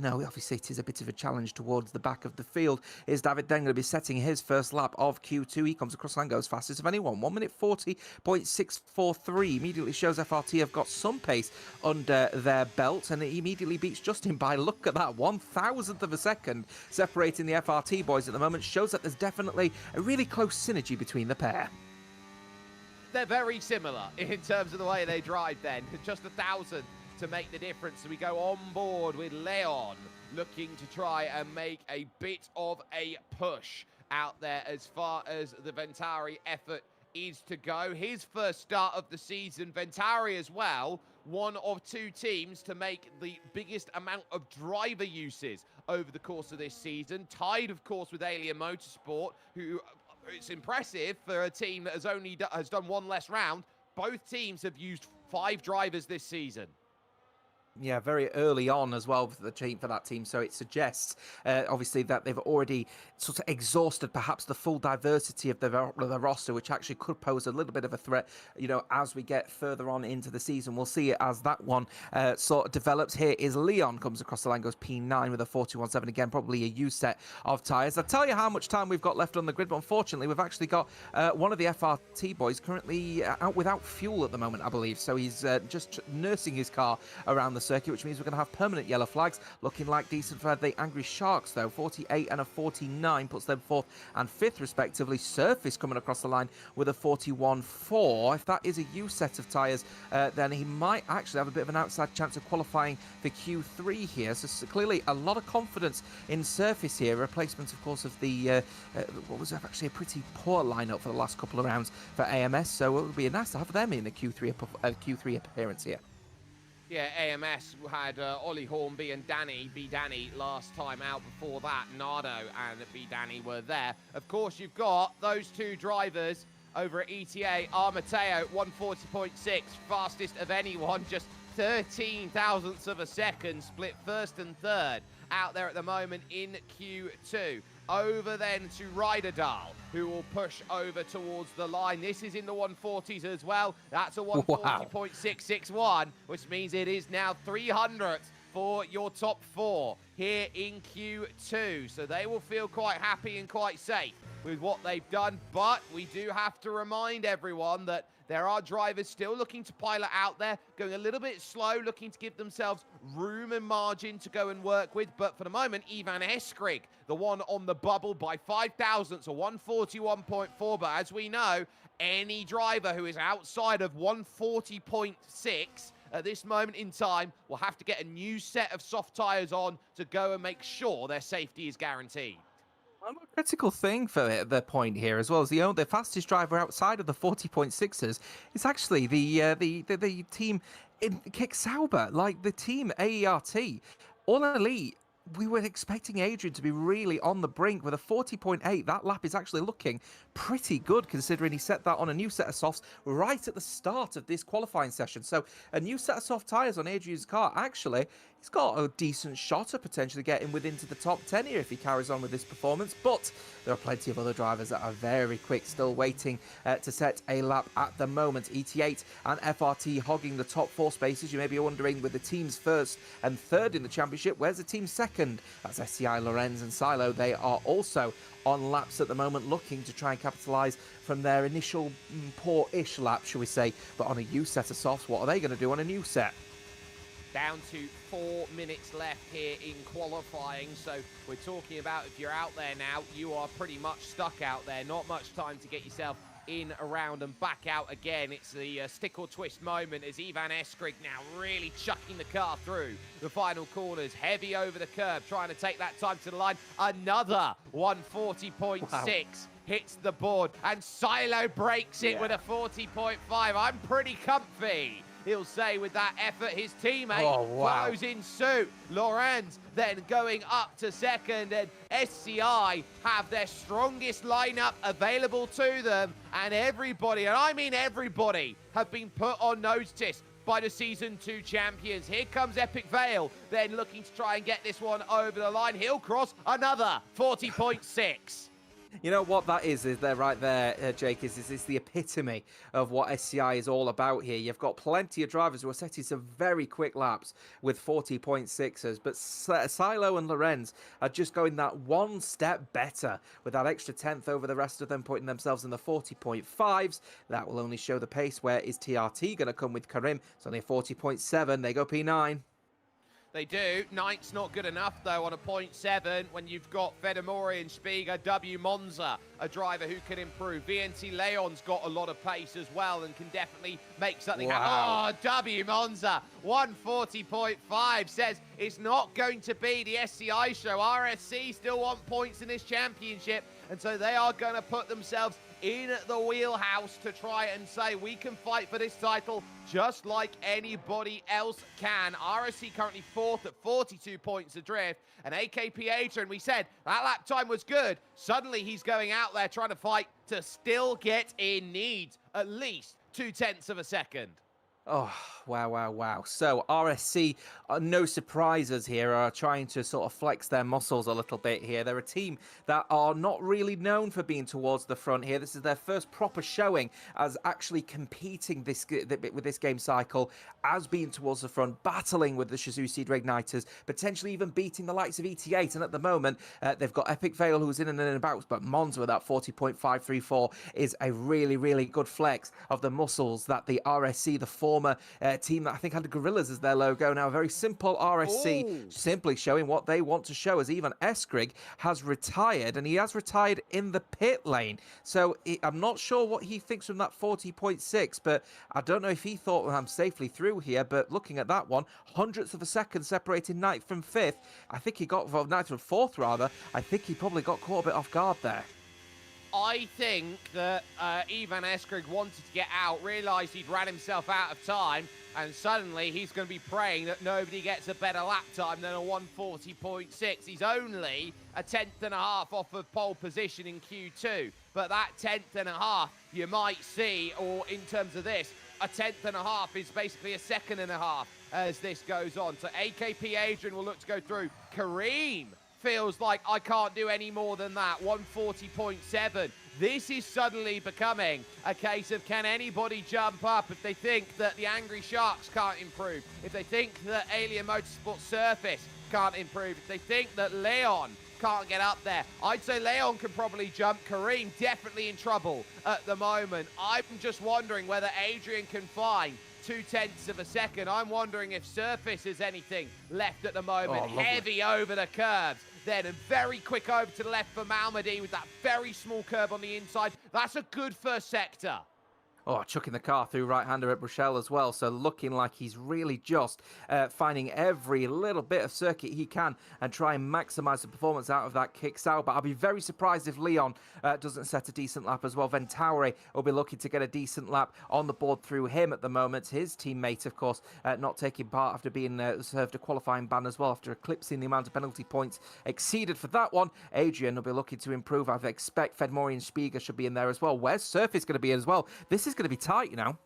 obviously it is a bit of a challenge towards the back of the field. Is David then going to be setting his first lap of Q2? He comes across the line, goes fastest of anyone. 1 minute 40.643. Immediately shows FRT have got some pace under their belt, and it immediately beats Justin by, look at that, 1,000th of a second separating the FRT boys at the moment. Shows that there's definitely a really close synergy between the pair. They're very similar in terms of the way they drive then. Just 1,000 to make the difference. So we go on board with Leon looking to try and make a bit of a push out there as far as the Ventari effort is to go. His first start of the season. Ventari as well, one of two teams to make the biggest amount of driver uses over the course of this season. Tied, of course, with Alien Motorsport, who it's impressive for a team that has done one less round. Both teams have used 5 drivers this season. Yeah, very early on as well for that team. So it suggests, obviously, that they've already sort of exhausted perhaps the full diversity of the roster, which actually could pose a little bit of a threat, as we get further on into the season. We'll see it as that one sort of develops. Here is Leon, comes across the line, goes P9 with a 41.7. Again, probably a used set of tyres. I'll tell you how much time we've got left on the grid, but unfortunately, we've actually got one of the FRT boys currently out without fuel at the moment, I believe. So he's just nursing his car around the circuit, which means we're going to have permanent yellow flags. Looking like decent for the Angry Sharks, though. 48 and a 49 puts them 4th and 5th, respectively. Surface coming across the line with a 41.4. If that is a U set of tyres, then he might actually have a bit of an outside chance of qualifying for Q3 here. So clearly a lot of confidence in Surface here. Replacement, of course, of the what was actually a pretty poor lineup for the last couple of rounds for AMS. So it would be nice to have them in the Q3 appearance here. Yeah, AMS had Ollie Hornby and B Danny last time out. Before that, Nardo and B Danny were there. Of course, you've got those two drivers over at ETA. Mateo, 140.6, fastest of anyone, just 13 thousandths of a second, split first and third out there at the moment in Q2. Over then to Ryderdal, who will push over towards the line. This is in the 140s as well. That's a 140.661, which means it is now 300th for your top 4 here in Q2. So they will feel quite happy and quite safe with what they've done. But we do have to remind everyone that there are drivers still looking to pilot out there, going a little bit slow, looking to give themselves room and margin to go and work with. But for the moment, Ivan Eskrig, the one on the bubble by 5 thousandths, a 141.4. But as we know, any driver who is outside of 140.6 at this moment in time will have to get a new set of soft tyres on to go and make sure their safety is guaranteed. A critical thing for the point here as well is the fastest driver outside of the 40.6s is actually the team in Kick Sauber, like the team AERT. All Elite, we were expecting Adrian to be really on the brink with a 40.8. That lap is actually looking pretty good considering he set that on a new set of softs right at the start of this qualifying session. So a new set of soft tyres on Adrian's car. Actually, he's got a decent shot at potentially getting within to the top 10 here if he carries on with this performance. But there are plenty of other drivers that are very quick, still waiting to set a lap at the moment. ET8 and FRT hogging the top 4 spaces. You may be wondering, with the teams first and third in the championship, where's the team second? That's SCI, Lorenz and Silo. They are also on laps at the moment, looking to try and capitalise from their initial poor-ish lap, shall we say. But on a U set of softs, what are they going to do on a new set? Down to 4 minutes left here in qualifying. So we're talking about, if you're out there now, you are pretty much stuck out there. Not much time to get yourself in, around and back out again. It's the stick or twist moment as Ivan Eskrig now really chucking the car through the final corners. Heavy over the curb, trying to take that time to the line. Another 140.6. Wow. Hits the board, and Silo breaks it with a 40.5. I'm pretty comfy, he'll say, with that effort. His teammate follows in suit. Lorenz then going up to second, and SCI have their strongest lineup available to them. And everybody, and I mean everybody, have been put on notice. by the Season 2 champions. Here comes Epic Vale, then looking to try and get this one over the line. He'll cross another 40.6. You know what that is there right there, Jake, is the epitome of what SCI is all about here. You've got plenty of drivers who are setting some very quick laps with 40.6s, but Silo and Lorenz are just going that one step better with that extra 10th over the rest of them, putting themselves in the 40.5s. That will only show the pace. Where is TRT going to come with Karim? It's only a 40.7. They go P9. They do. Ninth's not good enough, though, on a 0.7 when you've got Fedamori and Spiga. W Monza, a driver who can improve. VNC Leon's got a lot of pace as well and can definitely make something happen. Oh, W Monza, 140.5, says it's not going to be the SCI show. RSC still want points in this championship, and so they are going to put themselves in the wheelhouse to try and say we can fight for this title just like anybody else can. RSC currently 4th at 42 points adrift, and AKP Adrian, we said that lap time was good. Suddenly he's going out there trying to fight to still get in. Needs at least 0.2 of a second. Oh, wow. So RSC, no surprises here, are trying to sort of flex their muscles a little bit here. They're a team that are not really known for being towards the front here. This is their first proper showing as actually competing with this game cycle, as being towards the front, battling with the Shizou Seed Reigniters, potentially even beating the likes of ET8. And at the moment, they've got Epic Vale, who's in and about, but Monza with that 40.534 is a really, really good flex of the muscles that the RSC, the former team that I think had Gorillas as their logo. Now, a very simple RSC, simply showing what they want to show, as even Eskrig has retired, and he has retired in the pit lane. So I'm not sure what he thinks from that 40.6, but I don't know if he thought, well, I'm safely through here. But looking at that one, hundredths of a second separating ninth from fifth. I think he got, well, ninth from fourth rather. I think he probably got caught a bit off guard there. I think that Ivan Eskrig wanted to get out, realised he'd ran himself out of time, and suddenly he's going to be praying that nobody gets a better lap time than a 140.6. He's only a 10th off of pole position in Q2, but that 10th you might see, or in terms of this, a 10th is basically a 2.5 as this goes on. So AKP Adrian will look to go through. Kareem feels like I can't do any more than that. 140.7. This is suddenly becoming a case of, can anybody jump up if they think that the Angry Sharks can't improve, if they think that Alien Motorsport Surface can't improve, if they think that Leon can't get up there. I'd say Leon can probably jump. Kareem definitely in trouble at the moment. I'm just wondering whether Adrian can find 0.2 of a second. I'm wondering if Surface has anything left at the moment. Oh, heavy over the curves. Then a very quick over to the left for Malmedy with that very small curve on the inside. That's a good first sector. Oh, chucking the car through right-hander at Bruchel as well. So looking like he's really just finding every little bit of circuit he can and try and maximise the performance out of that kick-out. But I'll be very surprised if Leon doesn't set a decent lap as well. Ventauri will be looking to get a decent lap on the board through him at the moment. His teammate, of course, not taking part after being served a qualifying ban as well, after eclipsing the amount of penalty points exceeded for that one. Adrian will be looking to improve. I expect Fedmori and Spiga should be in there as well. Where's Surface going to be as well? This is going to be tight, you know.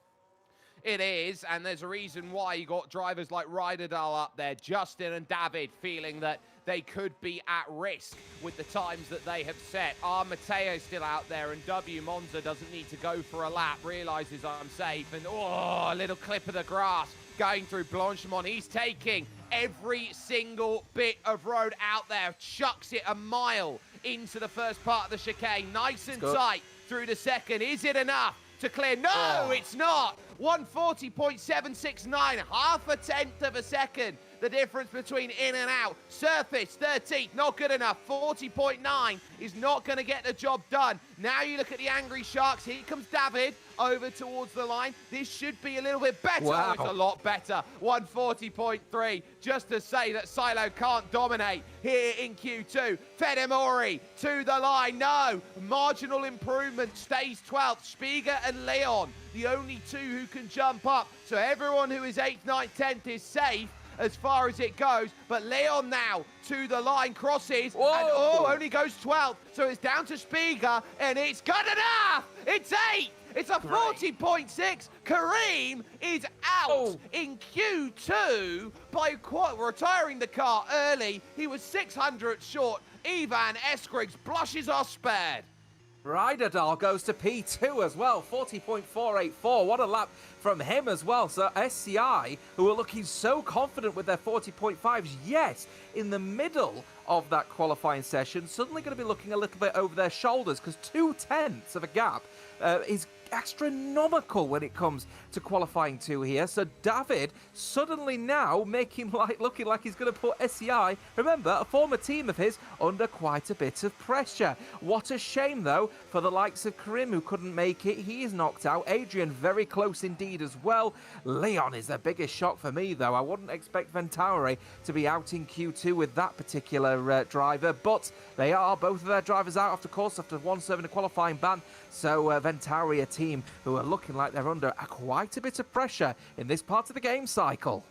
It is, and there's a reason why you got drivers like Ryderdal up there, Justin and David feeling that they could be at risk with the times that they have set. Mateo's still out there, and W Monza doesn't need to go for a lap, realises I'm safe, and a little clip of the grass going through Blanchimont. He's taking every single bit of road out there, chucks it a mile into the first part of the chicane, nice and tight through the second. Is it enough to clear? No, it's not. 140.769, half a 10th of a second. The difference between in and out. Surface, 13th, not good enough. 40.9 is not going to get the job done. Now you look at the Angry Sharks. Here comes David over towards the line. This should be a little bit better. Wow. Oh, it's a lot better. 140.3, just to say that Silo can't dominate here in Q2. Fedemori to the line. No, marginal improvement, stays 12th. Spiga and Leon, the only two who can jump up. So everyone who is 8th, 9th, 10th is safe as far as it goes, but Leon now to the line, crosses, and only goes 12th, so it's down to Spiga, and it's good enough! It's 8th! It's a 40.6. Kareem is out in Q2 by retiring the car early. He was 600 short. Ivan Eskrig's blushes are spared. Ryderdal goes to P2 as well, 40.484. What a lap from him as well. So SCI, who are looking so confident with their 40.5s, yet in the middle of that qualifying session, suddenly going to be looking a little bit over their shoulders because 0.2 of a gap is astronomical when it comes to qualifying two here. So David suddenly now looking like he's going to put SCI, remember, a former team of his, under quite a bit of pressure. What a shame, though, for the likes of Karim, who couldn't make it. He is knocked out. Adrian very close indeed as well. Leon is the biggest shock for me, though. I wouldn't expect Venturi to be out in Q2 with that particular driver, but they are both of their drivers out after course after one serving a qualifying ban. So Venturi, a team who are looking like they're under quite a bit of pressure in this part of the game cycle.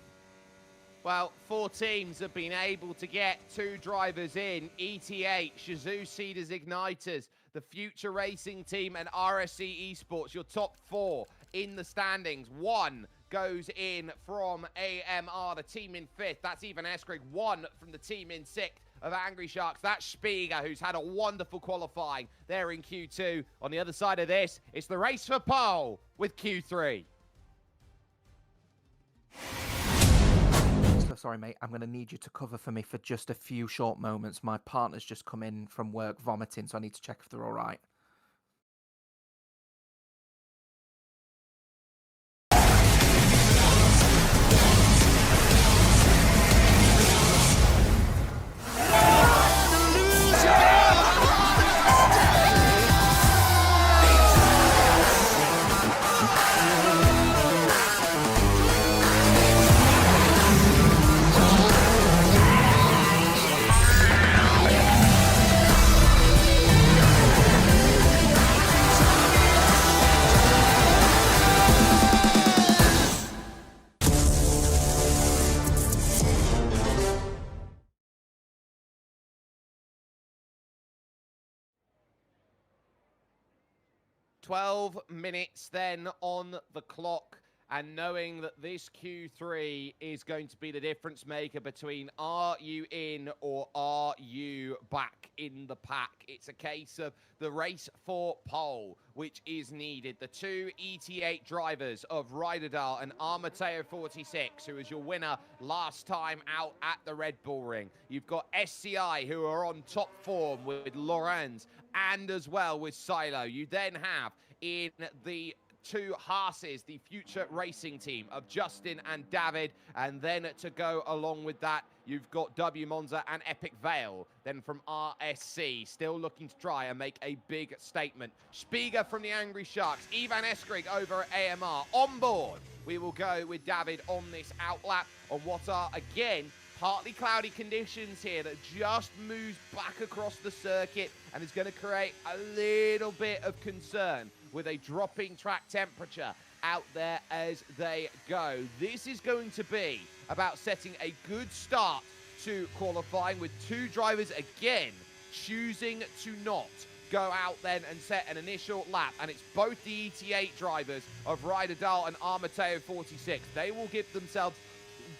Well, 4 teams have been able to get 2 drivers in. ET8, Shazoo Cedars Igniters, the Future Racing Team, and RSC Esports, your top 4 in the standings. 1 goes in from AMR, the team in 5th. That's Ivan Eskrig. 1 from the team in 6th of Angry Sharks. That's Spiga, who's had a wonderful qualifying there in Q2. On the other side of this, it's the race for pole with Q3. So sorry, mate. I'm going to need you to cover for me for just a few short moments. My partner's just come in from work vomiting, so I need to check if they're all right. Minutes then on the clock, and knowing that this Q3 is going to be the difference maker between are you in or are you back in the pack. It's a case of the race for pole, which is needed. The 2 ET8 drivers of Ryderdal and Armateo 46, who was your winner last time out at the Red Bull Ring. You've got SCI, who are on top form with Lorenz and as well with Silo. You then have in the 2 Haas's, the Future Racing Team of Justin and David, and then to go along with that, you've got W Monza and Epic Vale. Then from RSC, still looking to try and make a big statement. Spiga from the Angry Sharks, Ivan Eskrig over at AMR on board. We will go with David on this outlap on what are, again, partly cloudy conditions here that just moves back across the circuit and is going to create a little bit of concern with a dropping track temperature out there as they go. This is going to be about setting a good start to qualifying, with 2 drivers again choosing to not go out then and set an initial lap, and it's both the ET8 drivers of Ryderdal and Armateo 46. They will give themselves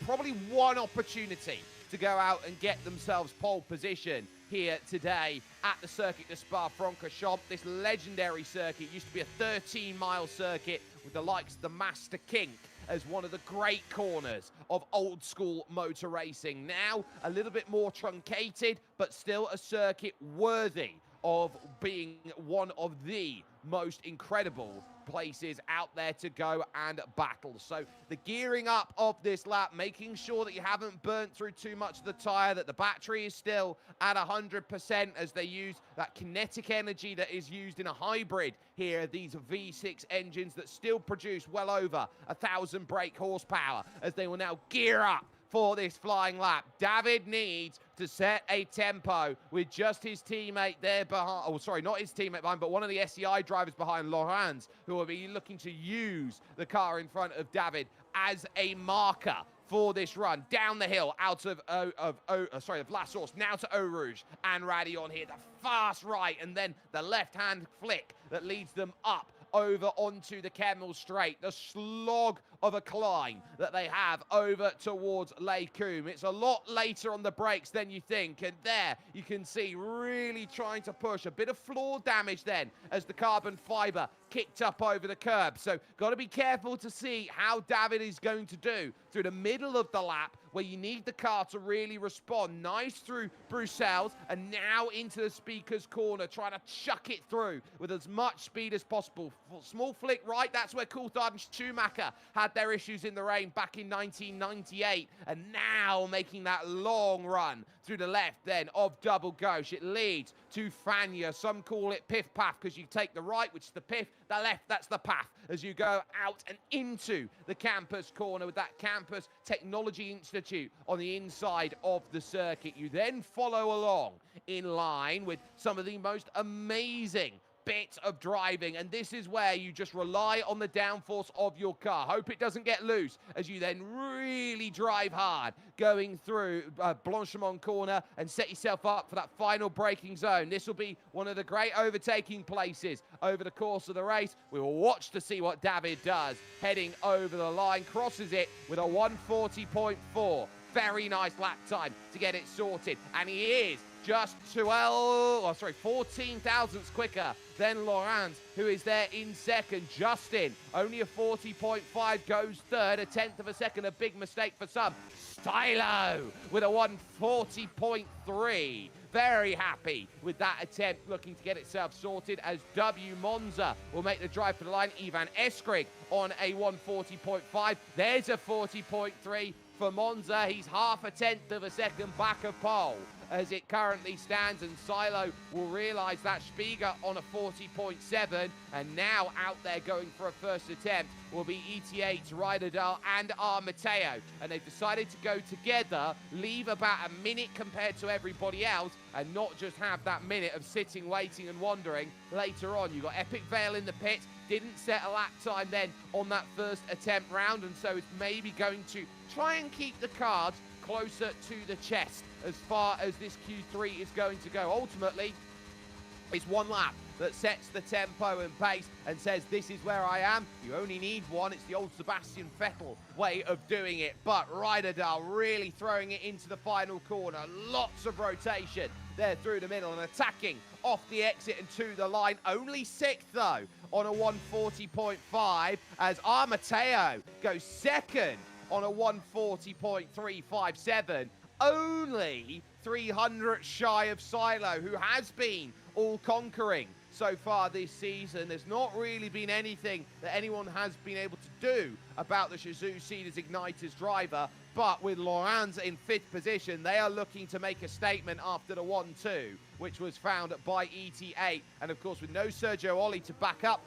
probably one opportunity to go out and get themselves pole position here today at the Circuit de Spa-Francorchamps. This legendary circuit used to be a 13-mile circuit with the likes of the Master Kink as one of the great corners of old-school motor racing. Now a little bit more truncated, but still a circuit worthy of being one of the most incredible places out there to go and battle. So the gearing up of this lap, making sure that you haven't burnt through too much of the tire, that the battery is still at 100% as they use that kinetic energy that is used in a hybrid here, these V6 engines that still produce well over 1,000 brake horsepower, as they will now gear up for this flying lap. David needs to set a tempo with just his teammate there behind. Oh, sorry, not his teammate behind, but one of the SCI drivers behind, Lorenz, who will be looking to use the car in front of David as a marker for this run down the hill out of La Source, now to Eau Rouge and Radion here. The fast right and then the left-hand flick that leads them up over onto the Kemmel Straight, the slog of a climb that they have over towards Lake Coombe. It's a lot later on the brakes than you think, and there you can see really trying to push. A bit of floor damage then as the carbon fibre kicked up over the curb. So got to be careful to see how David is going to do through the middle of the lap, where you need the car to really respond. Nice through Bruxelles, and now into the speaker's corner, trying to chuck it through with as much speed as possible. Small flick right, that's where Coulthard and Schumacher had their issues in the rain back in 1998, and now making that long run through the left then of Double Gauche. It leads to Fania. Some call it Piff Paff because you take the right, which is the Piff, the left, that's the Paff, as you go out and into the campus corner with that Campus Technology Institute on the inside of the circuit. You then follow along in line with some of the most amazing bit of driving, and this is where you just rely on the downforce of your car. Hope it doesn't get loose as you then really drive hard going through Blanchemont corner and set yourself up for that final braking zone. This will be one of the great overtaking places over the course of the race. We will watch to see what David does. Heading over the line, crosses it with a 1:40.4. Very nice lap time to get it sorted, and he is just 14 thousandths quicker than Laurent, who is there in second. Justin, only a 40.5, goes third, a tenth of a second, a big mistake for some. Stylo with a 1:40.3. Very happy with that attempt, looking to get itself sorted as W Monza will make the drive for the line. Ivan Eskrig on a 1:40.5. There's a 40.3 for Monza. He's half a tenth of a second back of pole as it currently stands, and Silo will realise that Spiga on a 40.7, and now out there going for a first attempt will be ETH, Ryderdal and Mateo, and they've decided to go together, leave about a minute compared to everybody else, and not just have that minute of sitting, waiting and wondering later on. You've got Epic Vale in the pits, didn't set a lap time then on that first attempt round, and so it's maybe going to try and keep the cards closer to the chest as far as this Q3 is going to go. Ultimately, it's one lap that sets the tempo and pace and says, this is where I am. You only need one. It's the old Sebastian Vettel way of doing it. But Ryderdal really throwing it into the final corner. Lots of rotation there through the middle and attacking off the exit and to the line. Only sixth, though, on a 1:40.5 as Mateo goes second on a 1:40.357. Only 300 shy of Silo, who has been all-conquering so far this season. There's not really been anything that anyone has been able to do about the Shizou Cedars Igniters driver, but with Laurent in fifth position, they are looking to make a statement after the 1-2, which was found by ET8, and of course with no Sergio Olli to back up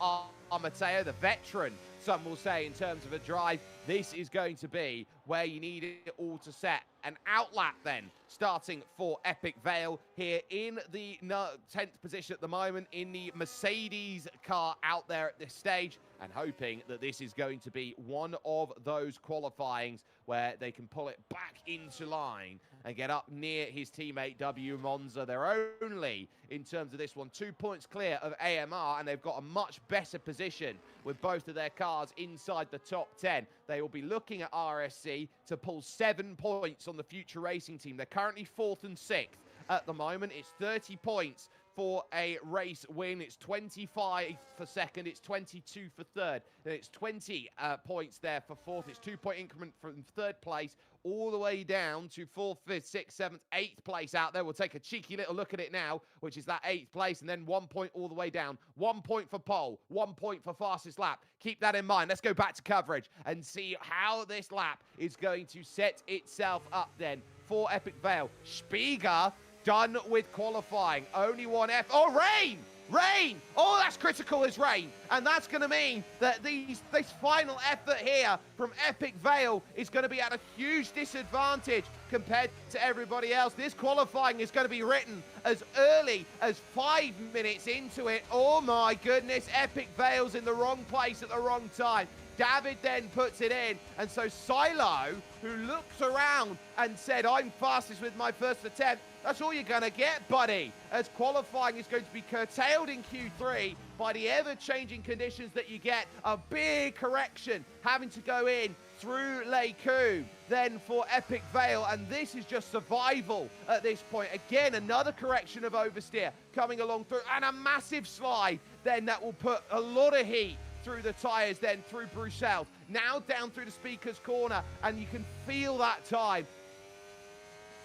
Mateo, the veteran, some will say, in terms of a drive, this is going to be where you need it all to set. An outlap then, starting for Epic Vale here in the 10th position at the moment in the Mercedes car out there at this stage, and hoping that this is going to be one of those qualifyings where they can pull it back into line and get up near his teammate W Monza. They're only, in terms of this one, 2 points clear of AMR, and they've got a much better position with both of their cars inside the top 10. They will be looking at RSC to pull 7 points on the Future Racing team. They're currently 4th and 6th at the moment. It's 30 points for a race win. It's 25 for second. It's 22 for third. And it's 20 points there for fourth. It's 2 point increment from third place all the way down to 4th, 5th, 6th, 7th, 8th place out there. We'll take a cheeky little look at it now, which is that 8th place, and then 1 point all the way down. 1 point for pole, 1 point for fastest lap. Keep that in mind. Let's go back to coverage and see how this lap is going to set itself up then for Epic Vale. Spiga done with qualifying. Only one F. Oh, rain! Rain! Oh, that's critical as rain. And that's going to mean that this final effort here from Epic Vale is going to be at a huge disadvantage compared to everybody else. This qualifying is going to be written as early as 5 minutes into it. Oh my goodness, Epic Vale's in the wrong place at the wrong time. David then puts it in, and so Silo, who looks around and said, I'm fastest with my first attempt, That's all you're going to get, buddy, as qualifying is going to be curtailed in Q3 by the ever-changing conditions that you get. A big correction having to go in through Leiku, then for Epic Vale, and this is just survival at this point. Again, another correction of oversteer coming along through, and a massive slide then that will put a lot of heat through the tyres, then through Bruxelles. Now down through the speaker's corner, and you can feel that time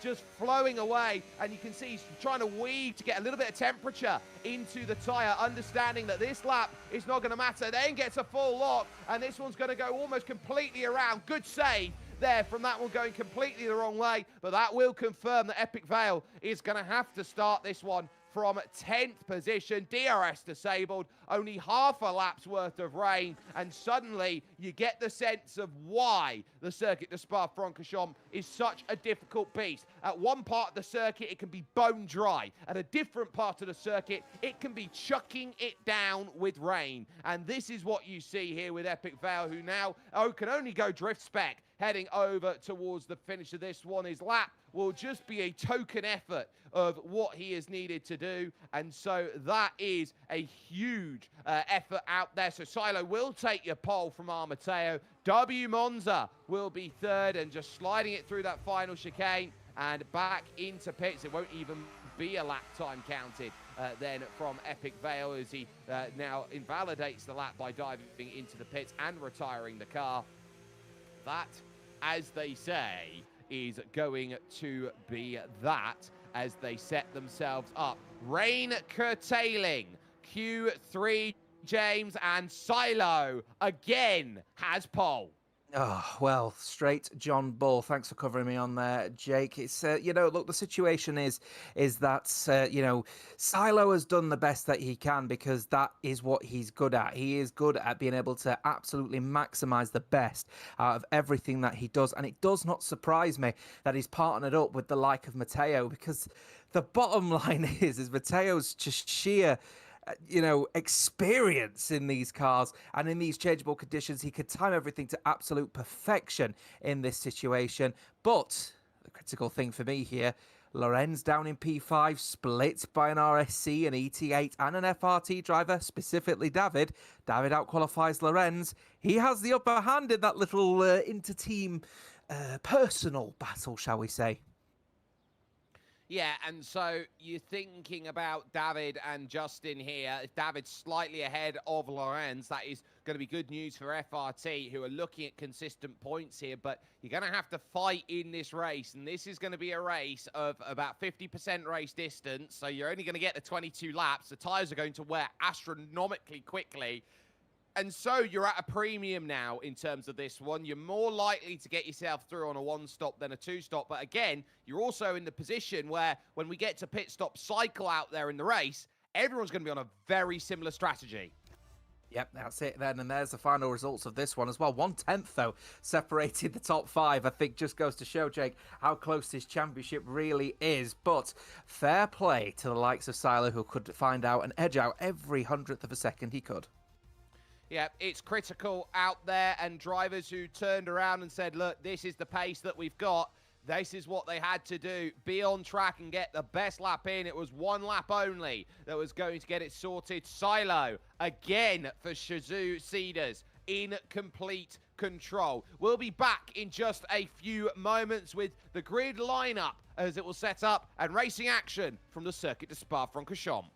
just flowing away, and you can see he's trying to weave to get a little bit of temperature into the tyre, understanding that this lap is not going to matter. Then gets a full lock, and this one's going to go almost completely around. Good save there from that one going completely the wrong way, but that will confirm that Epic Vale is going to have to start this one from 10th position. DRS disabled, only half a lap's worth of rain, and suddenly you get the sense of why the Circuit de Spa-Francorchamps is such a difficult beast. At one part of the circuit, it can be bone dry. At a different part of the circuit, it can be chucking it down with rain. And this is what you see here with Epic Vale, who now can only go drift spec heading over towards the finish of this one. His lap will just be a token effort of what he is needed to do, and so that is a huge effort out there. So Silo will take your pole from Armateo. W Monza will be third, and just sliding it through that final chicane and back into pits. It won't even be a lap time counted then from Epic Vale, as he now invalidates the lap by diving into the pits and retiring the car. That, as they say, is going to be that as they set themselves up. Rain curtailing Q3, James, and Silo again has pole. Oh, well, straight John Bull. Thanks for covering me on there, Jake. It's, look, the situation is that, Silo has done the best that he can because that is what he's good at. He is good at being able to absolutely maximize the best out of everything that he does. And it does not surprise me that he's partnered up with the like of Matteo, because the bottom line is Matteo's just sheer experience in these cars and in these changeable conditions. He could time everything to absolute perfection in this situation. But the critical thing for me here, Lorenz down in P5, split by an RSC, an ET8 and an FRT driver, specifically David. David outqualifies Lorenz. He has the upper hand in that little inter-team personal battle, shall we say. Yeah, and so you're thinking about David and Justin here. If David's slightly ahead of Lorenz, that is going to be good news for FRT, who are looking at consistent points here. But you're going to have to fight in this race, and this is going to be a race of about 50% race distance. So you're only going to get the 22 laps. The tyres are going to wear astronomically quickly. And so you're at a premium now in terms of this one. You're more likely to get yourself through on a one-stop than a two-stop. But again, you're also in the position where when we get to pit stop cycle out there in the race, everyone's going to be on a very similar strategy. Yep, that's it then, and there's the final results of this one as well. 1/10, though, separated the top five. I think just goes to show, Jake, how close this championship really is. But fair play to the likes of Silo, who could find out and edge out every 100th of a second he could. Yeah, it's critical out there, and drivers who turned around and said, look, this is the pace that we've got. This is what they had to do. Be on track and get the best lap in. It was one lap only that was going to get it sorted. Silo, again for Shazoo Cedars, in complete control. We'll be back in just a few moments with the grid lineup as it will set up and racing action from the Circuit de Spa-Francorchamps.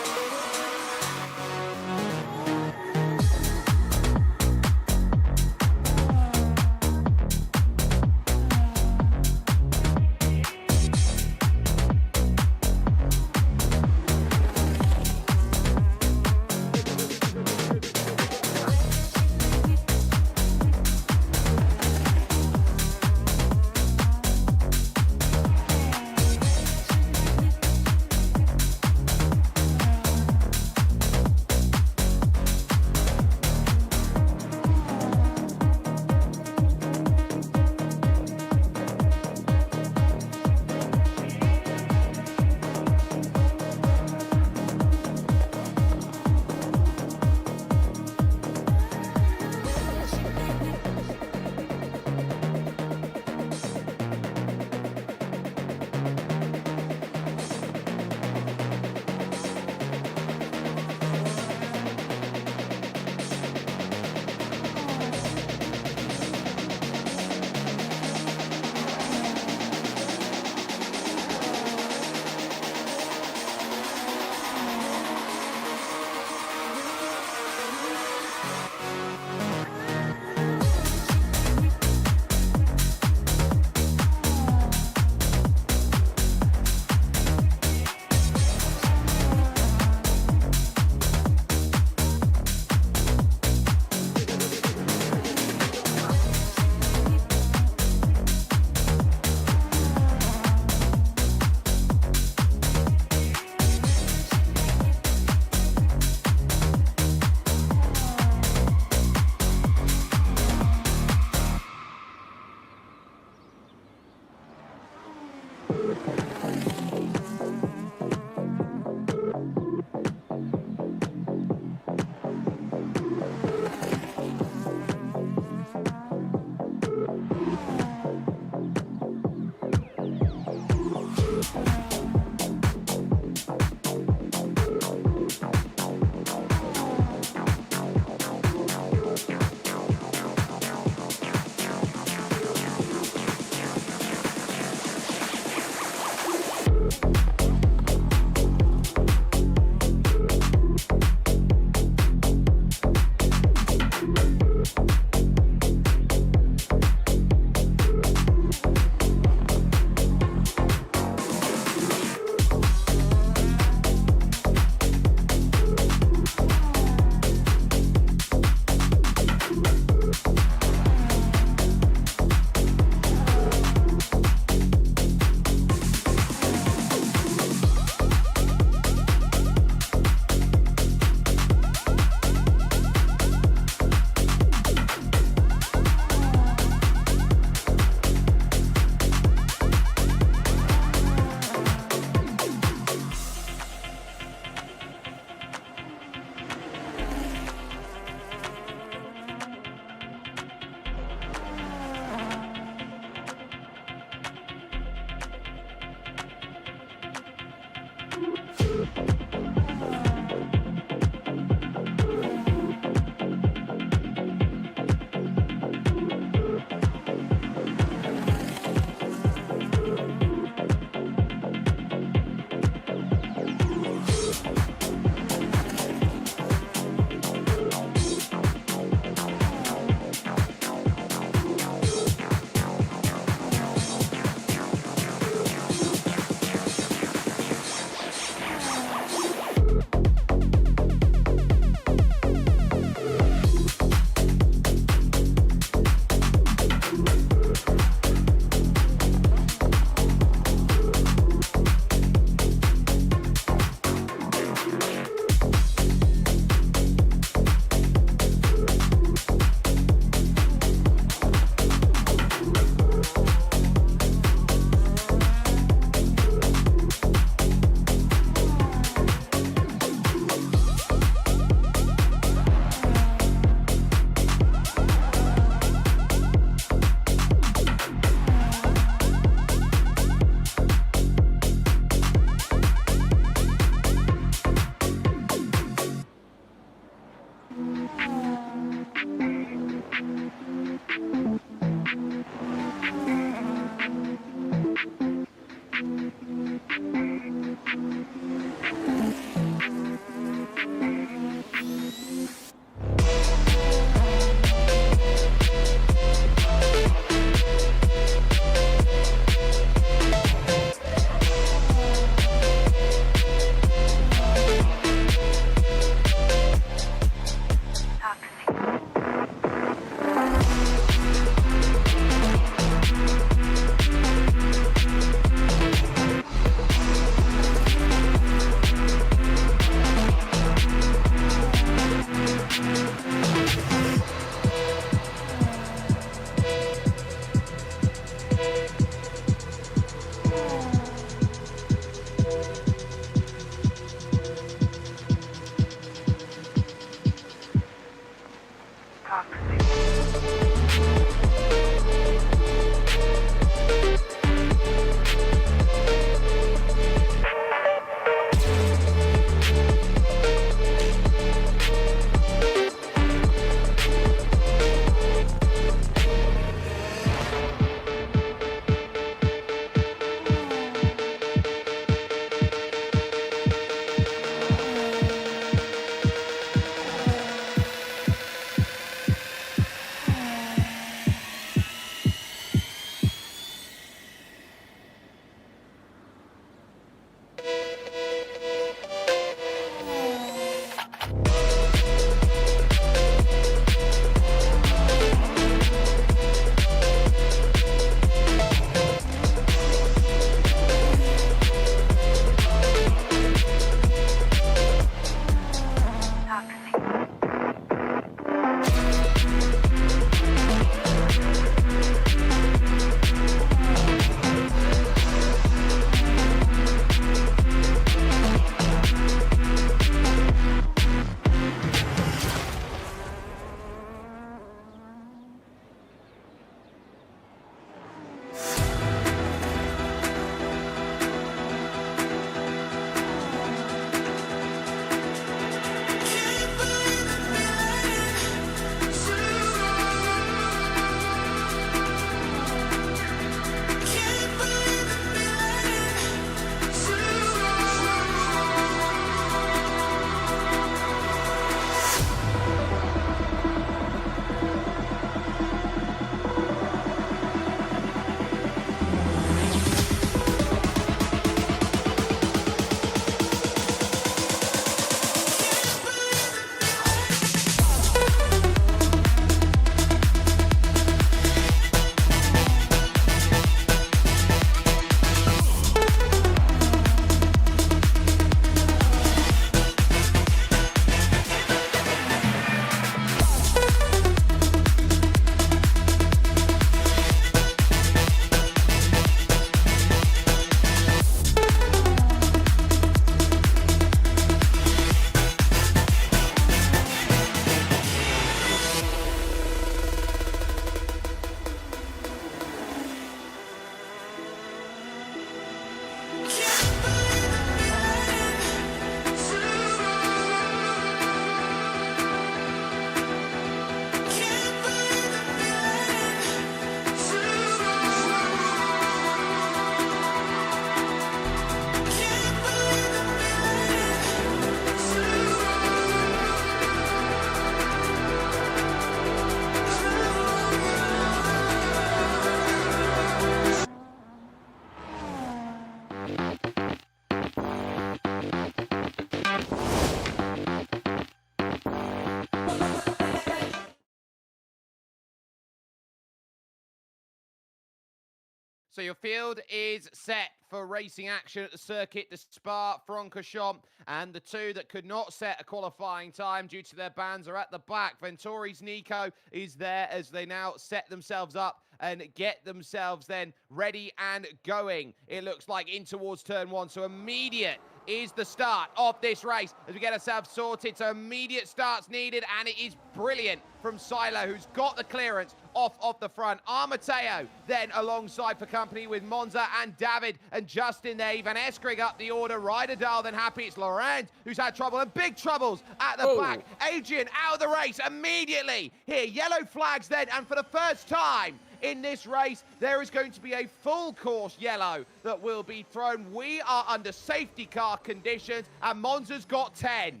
So your field is set for racing action at the circuit, the Spa, Francorchamps, and the two that could not set a qualifying time due to their bans are at the back. Venturi's Nico is there as they now set themselves up and get themselves then ready and going. It looks like in towards turn one, so immediate is the start of this race as we get ourselves sorted. So immediate starts needed, and it is brilliant from Silo, who's got the clearance off of the front. Armateo then alongside for company with Monza and David and Justin there. Ivan Eskrig up the order. Ryderdal then happy. It's Laurent who's had trouble and big troubles at the back. Adrian out of the race immediately. Here, yellow flags then, and for the first time in this race, there is going to be a full course yellow that will be thrown. We are under safety car conditions, and Monza's got 10.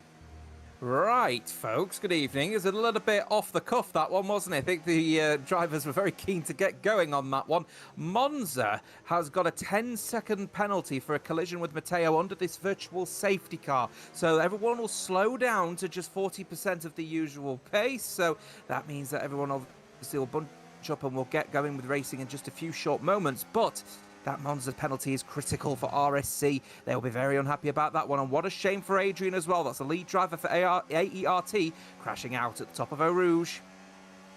Right, folks, good evening. It was a little bit off the cuff, that one, wasn't it? I think the drivers were very keen to get going on that one. Monza has got a 10-second penalty for a collision with Matteo under this virtual safety car. So everyone will slow down to just 40% of the usual pace. So that means that everyone obviously will bunch up and we'll get going with racing in just a few short moments. But that Monza penalty is critical for RSC. They'll be very unhappy about that one. And what a shame for Adrian as well. That's the lead driver for AERT, crashing out at the top of Eau Rouge.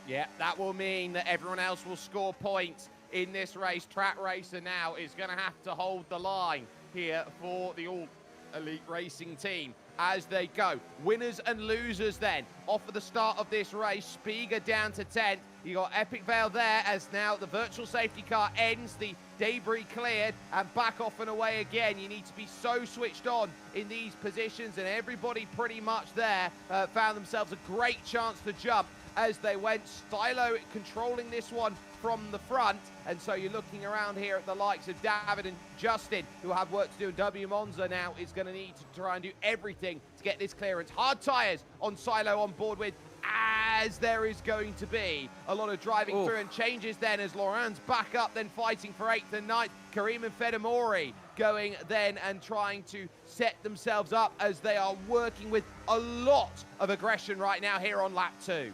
Yeah, that will mean that everyone else will score points in this race. Track Racer now is going to have to hold the line here for the All Elite Racing team as they go. Winners and losers then off at the start of this race. Spiga down to 10th. You got Epic Vale there as now the virtual safety car ends. The debris cleared and back off and away again. You need to be so switched on in these positions, and everybody pretty much there found themselves a great chance to jump as they went. Stylo controlling this one from the front, and so you're looking around here at the likes of David and Justin, who have work to do, and W Monza now is going to need to try and do everything to get this clearance. Hard tyres on Silo on board with, as there is going to be a lot of driving through and changes then as Laurent's back up, then fighting for 8th and 9th. Karim and Fedamori going then and trying to set themselves up as they are working with a lot of aggression right now here on lap 2.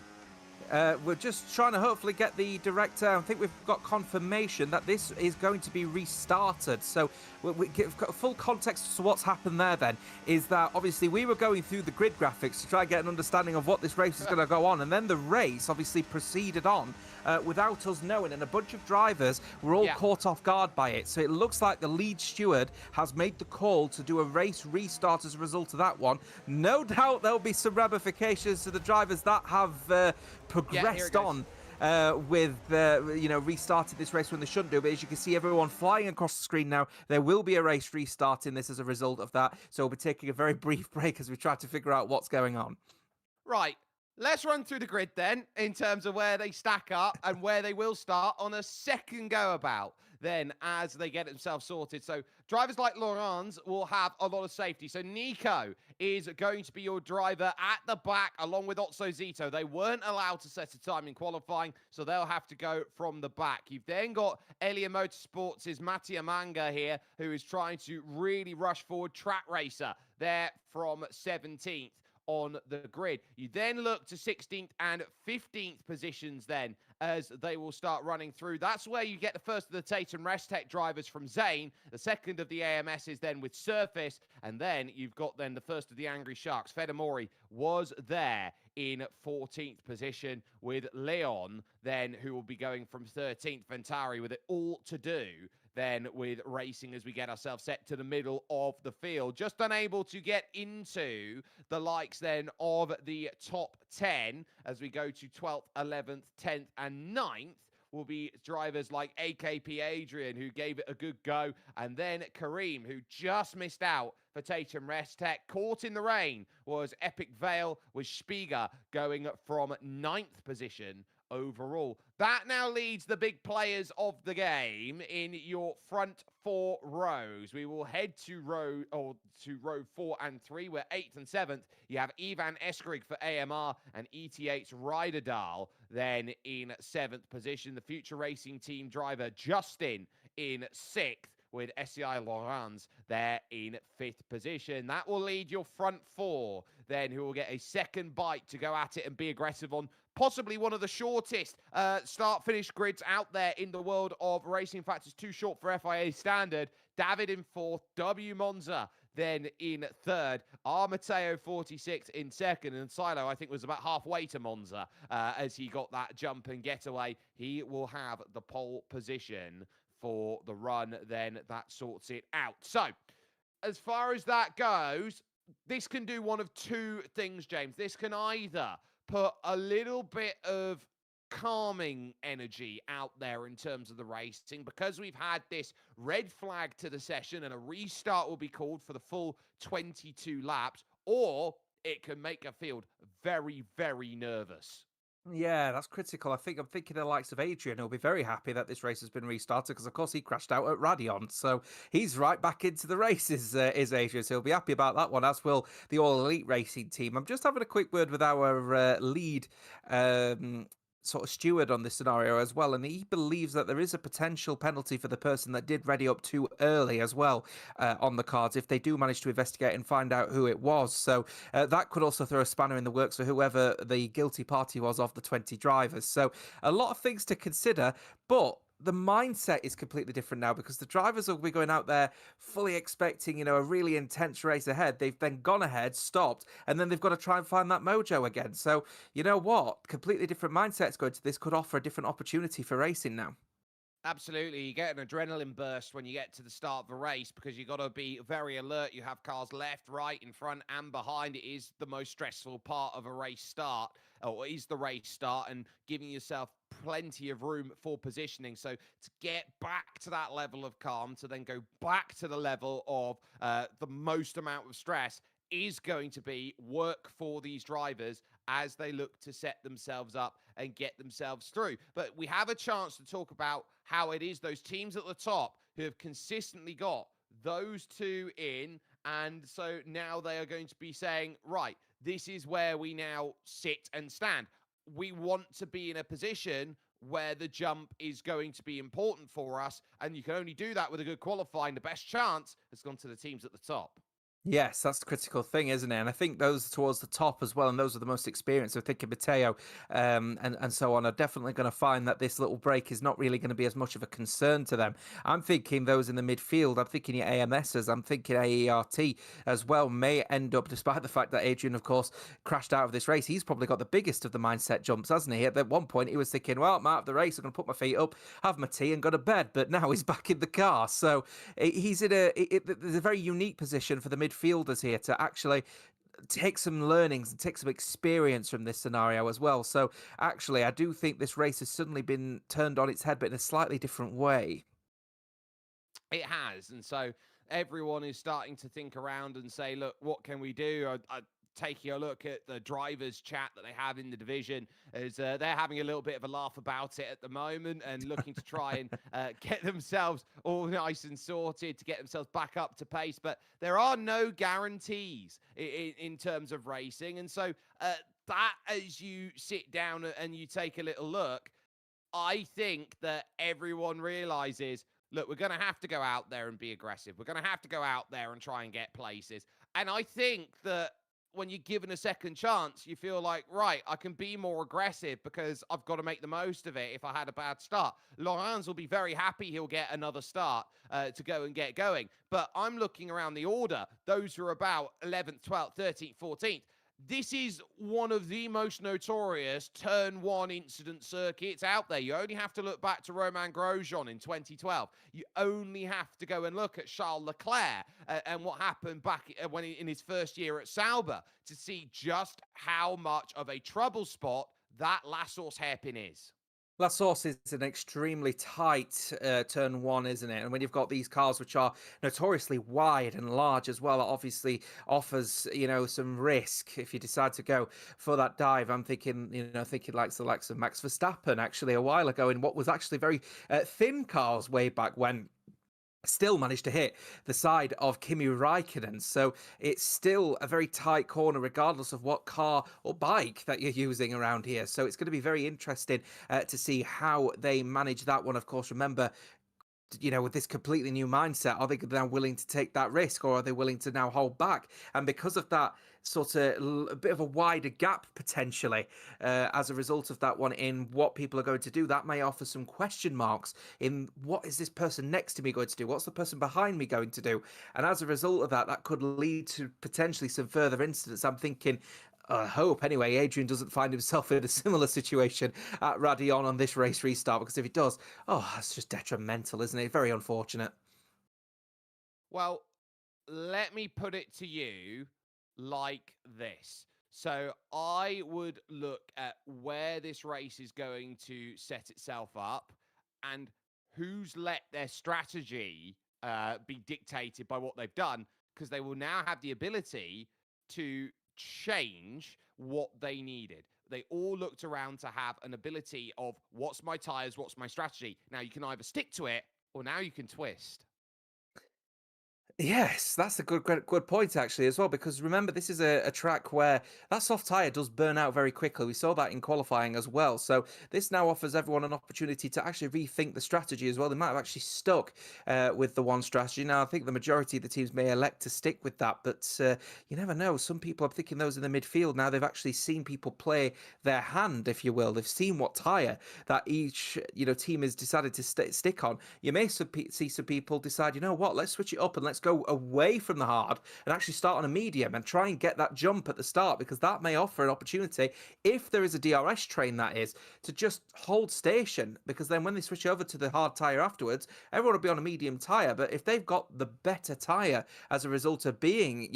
We're just trying to hopefully get the director. I think we've got confirmation that this is going to be restarted. So we give full context to what's happened there then is that obviously we were going through the grid graphics to try and get an understanding of what this race is going to go on. And then the race obviously proceeded on without us knowing. And a bunch of drivers were all caught off guard by it. So it looks like the lead steward has made the call to do a race restart as a result of that one. No doubt there'll be some ramifications to the drivers that have progressed on with restarted this race when they shouldn't do. But as you can see, everyone flying across the screen now, there will be a race restart in this as a result of that. So we'll be taking a very brief break as we try to figure out what's going on. Right. Let's run through the grid then in terms of where they stack up and where they will start on a second go about then as they get themselves sorted. So drivers like Laurent will have a lot of safety. So Nico is going to be your driver at the back along with Otso Zito. They weren't allowed to set a time in qualifying, so they'll have to go from the back. You've then got Elia Motorsports' Mattia Manga here, who is trying to really rush forward. Track Racer there from 17th. On the grid. You then look to 16th and 15th positions then as they will start running through. That's where you get the first of the Tate and Restec drivers from Zane. The second of the AMS is then with Surface, and then you've got then the first of the Angry Sharks. Fedamori was there in 14th position with Leon then, who will be going from 13th. Ventari with it all to do then with racing as we get ourselves set to the middle of the field. Just unable to get into the likes then of the top 10 as we go to 12th, 11th, 10th and 9th. Will be drivers like AKP Adrian, who gave it a good go, and then Kareem, who just missed out for Tatum Restec. Caught in the rain was Epic Vale, with Spiga going from 9th position overall. That now leads the big players of the game in your front 4 rows. We will head to row 4 and 3, where 8th and 7th you have Ivan Eskrig for AMR and ETH's Ryderdal. Then in 7th position, the Future Racing Team driver Justin in 6th, with SCI Laurens there in 5th position. That will lead your front four then, who will get a second bite to go at it and be aggressive on possibly one of the shortest start-finish grids out there in the world of racing. In fact, it's too short for FIA standard. David in 4th, W Monza then in 3rd, R Matteo 46 in 2nd, and Silo, I think, was about halfway to Monza as he got that jump and getaway. He will have the pole position for the run then. That sorts it out. So, as far as that goes, this can do one of two things, James. This can either put a little bit of calming energy out there in terms of the racing, because we've had this red flag to the session and a restart will be called for the full 22 laps, or it can make a field very, very nervous. Yeah, that's critical. I'm thinking the likes of Adrian who'll be very happy that this race has been restarted because, of course, he crashed out at Radion. So he's right back into the races, is Adrian. So he'll be happy about that one, as will the All Elite Racing team. I'm just having a quick word with our lead sort of steward on this scenario as well, and he believes that there is a potential penalty for the person that did ready up too early as well on the cards if they do manage to investigate and find out who it was. So that could also throw a spanner in the works for whoever the guilty party was of the 20 drivers. So a lot of things to consider, but the mindset is completely different now because the drivers will be going out there fully expecting, a really intense race ahead. They've then gone ahead, stopped, and then they've got to try and find that mojo again. So, you know what? Completely different mindsets going to this could offer a different opportunity for racing now. Absolutely. You get an adrenaline burst when you get to the start of a race because you've got to be very alert. You have cars left, right, in front, and behind. It is the most stressful part of a race start, or is the race start, and giving yourself plenty of room for positioning. So to get back to that level of calm, to then go back to the level of the most amount of stress, is going to be work for these drivers as they look to set themselves up and get themselves through. But we have a chance to talk about how it is those teams at the top who have consistently got those two in. And so now they are going to be saying, right, this is where we now sit and stand. We want to be in a position where the jump is going to be important for us. And you can only do that with a good qualifying. The best chance has gone to the teams at the top. Yes, that's the critical thing, isn't it? And I think those towards the top as well, and those are the most experienced. So thinking Mateo and so on, are definitely going to find that this little break is not really going to be as much of a concern to them. I'm thinking those in the midfield. I'm thinking your AMSs. I'm thinking AERT as well may end up, despite the fact that Adrian, of course, crashed out of this race. He's probably got the biggest of the mindset jumps, hasn't he? At one point, he was thinking, well, I'm out of the race. I'm going to put my feet up, have my tea, and go to bed. But now he's back in the car. So he's in there's a very unique position for the midfielders here to actually take some learnings and take some experience from this scenario as well. So actually, I do think this race has suddenly been turned on its head, but in a slightly different way. It has. And so everyone is starting to think around and say, look, what can we do? Taking a look at the drivers chat that they have in the division, as they're having a little bit of a laugh about it at the moment and looking to try and get themselves all nice and sorted to get themselves back up to pace. But there are no guarantees in terms of racing. And so that, as you sit down and you take a little look, I think that everyone realizes, look, we're going to have to go out there and be aggressive. We're going to have to go out there and try and get places. And I think that when you're given a second chance, you feel like, right, I can be more aggressive because I've got to make the most of it if I had a bad start. Laurens will be very happy he'll get another start to go and get going. But I'm looking around the order, those who are about 11th, 12th, 13th, 14th. This is one of the most notorious turn one incident circuits out there. You only have to look back to Romain Grosjean in 2012. You only have to go and look at Charles Leclerc and what happened back when in his first year at Sauber to see just how much of a trouble spot that last source hairpin is. La Source is an extremely tight turn one, isn't it? And when you've got these cars which are notoriously wide and large as well, it obviously offers, some risk if you decide to go for that dive. I'm thinking, thinking like the likes of Max Verstappen actually a while ago in what was actually very thin cars way back when. Still managed to hit the side of Kimi Raikkonen. So it's still a very tight corner, regardless of what car or bike that you're using around here. So it's going to be very interesting to see how they manage that one. Of course, remember, with this completely new mindset, are they now willing to take that risk, or are they willing to now hold back? And because of that sort of a bit of a wider gap potentially, as a result of that one in what people are going to do, that may offer some question marks in what is this person next to me going to do? What's the person behind me going to do? And as a result of that, that could lead to potentially some further incidents. I'm thinking, I hope anyway, Adrian doesn't find himself in a similar situation at Radion on this race restart, because if he does, oh, that's just detrimental, isn't it? Very unfortunate. Well, let me put it to you like this. So I would look at where this race is going to set itself up and who's let their strategy be dictated by what they've done, because they will now have the ability to change what they needed. They all looked around to have an ability of what's my tires, what's my strategy. Now you can either stick to it or now you can twist. Yes, that's a good point actually as well. Because remember, this is a track where that soft tire does burn out very quickly. We saw that in qualifying as well. So this now offers everyone an opportunity to actually rethink the strategy as well. They might have actually stuck with the one strategy. Now I think the majority of the teams may elect to stick with that, but you never know. Some people, I'm thinking those in the midfield, now they've actually seen people play their hand, if you will. They've seen what tire that each team has decided to stick on. You may see some people decide, you know what, let's switch it up and let's go away from the hard and actually start on a medium and try and get that jump at the start, because that may offer an opportunity, if there is a DRS train that is, to just hold station, because then when they switch over to the hard tyre afterwards, everyone will be on a medium tyre. But if they've got the better tyre as a result of being,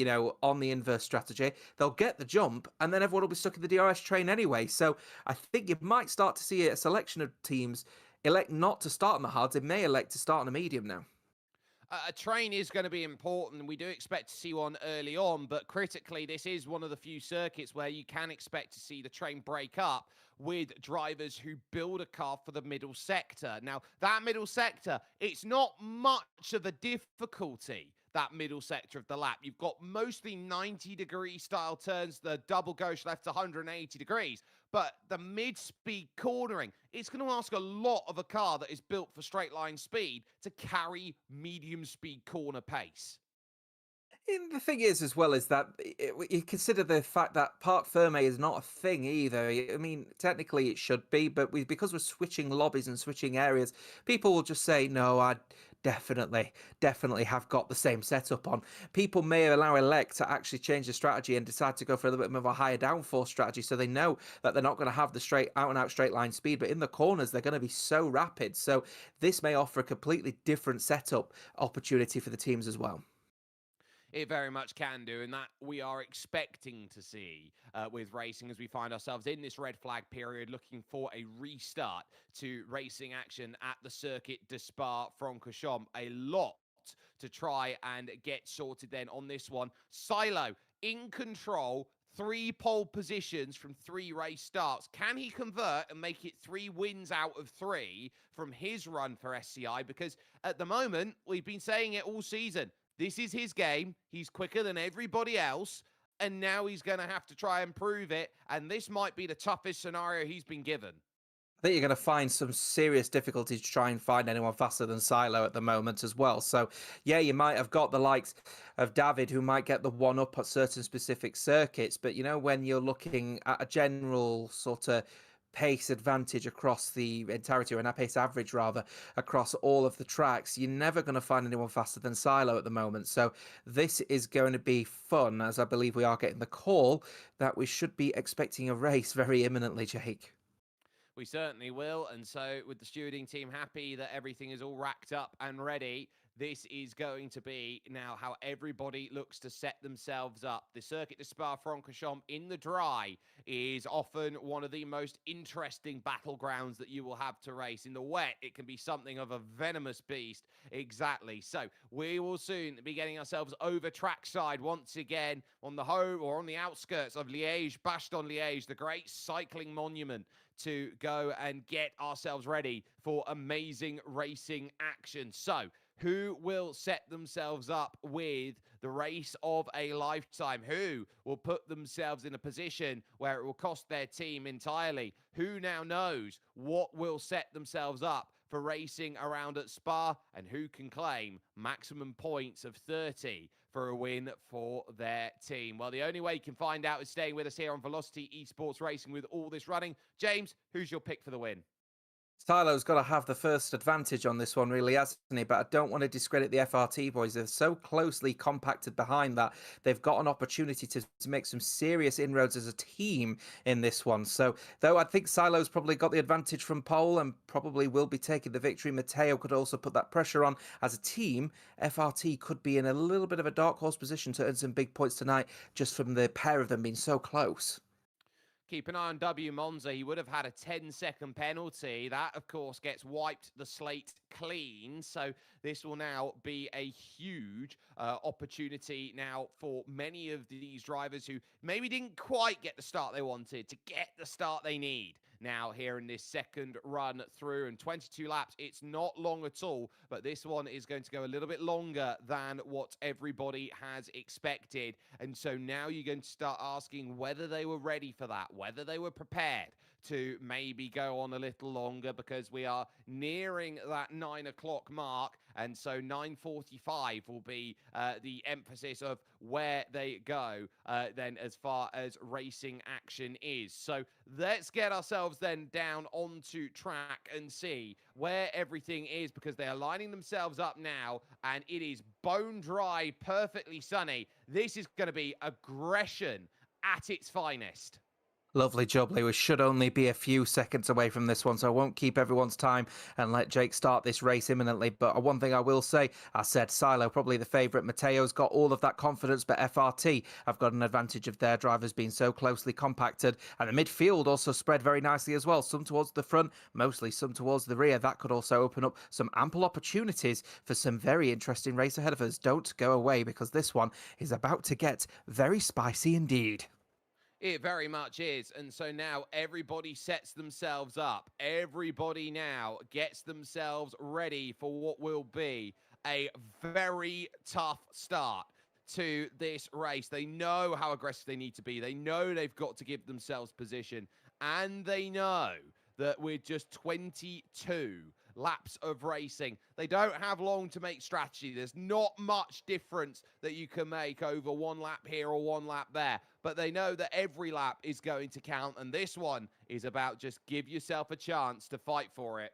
on the inverse strategy, they'll get the jump and then everyone will be stuck in the DRS train anyway. So I think you might start to see a selection of teams elect not to start on the hards. They may elect to start on a medium now. A train is going to be important. We do expect to see one early on, but critically, this is one of the few circuits where you can expect to see the train break up with drivers who build a car for the middle sector. Now, that middle sector, it's not much of a difficulty, that middle sector of the lap. You've got mostly 90-degree style turns, the double gauche left 180 degrees. But the mid-speed cornering, it's going to ask a lot of a car that is built for straight line speed to carry medium speed corner pace. And the thing is, as well, is that you consider the fact that parc ferme is not a thing either. I mean, technically it should be, but because we're switching lobbies and switching areas, people will just say, no, I definitely have got the same setup on. People may elect to actually change the strategy and decide to go for a little bit more of a higher downforce strategy, so they know that they're not going to have the out and out straight line speed, but in the corners they're going to be so rapid. So this may offer a completely different setup opportunity for the teams as well. It very much can do, and that we are expecting to see with racing as we find ourselves in this red flag period, looking for a restart to racing action at the Circuit de Spa-Francorchamps. A lot to try and get sorted then on this one. Silo in control, 3 pole positions from 3 race starts. Can he convert and make it 3 wins out of 3 from his run for SCI? Because at the moment, we've been saying it all season, this is his game. He's quicker than everybody else, and now he's going to have to try and prove it, and this might be the toughest scenario he's been given. I think you're going to find some serious difficulty to try and find anyone faster than Silo at the moment as well. So, yeah, you might have got the likes of David who might get the one up at certain specific circuits. But, when you're looking at a general sort of pace advantage across the entirety, or a pace average rather, across all of the tracks, you're never going to find anyone faster than Silo at the moment. So this is going to be fun, as I believe we are getting the call that we should be expecting a race very imminently, Jake. We certainly will. And so, with the stewarding team happy that everything is all racked up and ready, this is going to be now how everybody looks to set themselves up. The Circuit de Spa-Francorchamps in the dry is often one of the most interesting battlegrounds that you will have to race. In the wet, it can be something of a venomous beast. Exactly. So we will soon be getting ourselves over trackside once again on the home or on the outskirts of Liège, Bastogne-Liège, the great cycling monument, to go and get ourselves ready for amazing racing action. So, who will set themselves up with the race of a lifetime? Who will put themselves in a position where it will cost their team entirely? Who now knows what will set themselves up for racing around at Spa, and who can claim maximum points of 30 for a win for their team? Well, the only way you can find out is staying with us here on Velocity Esports Racing with all this running. James, who's your pick for the win? Silo's got to have the first advantage on this one, really, hasn't he? But I don't want to discredit the FRT boys. They're so closely compacted behind that. They've got an opportunity to make some serious inroads as a team in this one. So, though I think Silo's probably got the advantage from pole and probably will be taking the victory, Matteo could also put that pressure on. As a team, FRT could be in a little bit of a dark horse position to earn some big points tonight just from the pair of them being so close. Keep an eye on W Monza. He would have had a 10-second penalty. That, of course, gets wiped the slate clean. So this will now be a huge opportunity now for many of these drivers who maybe didn't quite get the start they wanted to get the start they need. Now here in this second run through, and 22 laps, it's not long at all, but this one is going to go a little bit longer than what everybody has expected. And so now you're going to start asking whether they were ready for that, whether they were prepared to maybe go on a little longer, because we are nearing that 9 o'clock mark. And so 9:45 will be the emphasis of where they go then as far as racing action is. So let's get ourselves then down onto track and see where everything is, because they are lining themselves up now and it is bone dry, perfectly sunny. This is going to be aggression at its finest. Lovely jubbly. We should only be a few seconds away from this one, so I won't keep everyone's time and let Jake start this race imminently. But one thing I will say, I said Silo probably the favourite. Matteo's got all of that confidence, but FRT have got an advantage of their drivers being so closely compacted. And the midfield also spread very nicely as well. Some towards the front, mostly some towards the rear. That could also open up some ample opportunities for some very interesting race ahead of us. Don't go away, because this one is about to get very spicy indeed. It very much is. And so now everybody sets themselves up. Everybody now gets themselves ready for what will be a very tough start to this race. They know how aggressive they need to be. They know they've got to give themselves position. And they know that with just 22 laps of racing, they don't have long to make strategy. There's not much difference that you can make over one lap here or one lap there, but they know that every lap is going to count, and this one is about just give yourself a chance to fight for it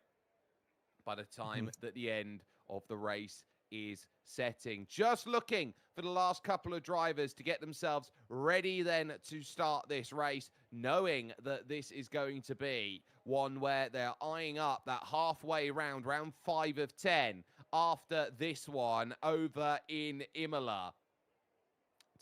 by the time that the end of the race is setting. Just looking for the last couple of drivers to get themselves ready then to start this race, knowing that this is going to be one where they're eyeing up that halfway round, round 5 of 10, after this one over in Imola.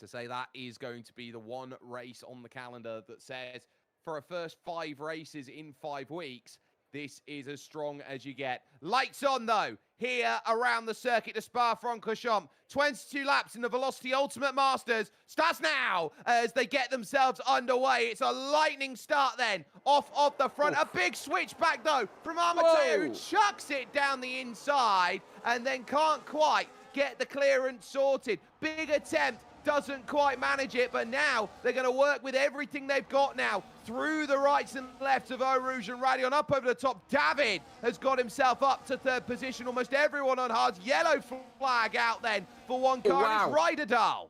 To say that is going to be the one race on the calendar that says for a first 5 races in 5 weeks, this is as strong as you get. Lights on, though, here around the circuit to Spa-Francorchamps. 22 laps in the Velocity Ultimate Masters starts now as they get themselves underway. It's a lightning start then, off of the front. A big switch back, though, from Matteo, who chucks it down the inside and then can't quite get the clearance sorted. Big attempt. Doesn't quite manage it, but now they're going to work with everything they've got now through the rights and lefts of Eau Rouge and Radion up over the top. David has got himself up to 3rd position. Almost everyone on hard. Yellow flag out then for one car. Wow. It's Riederdal.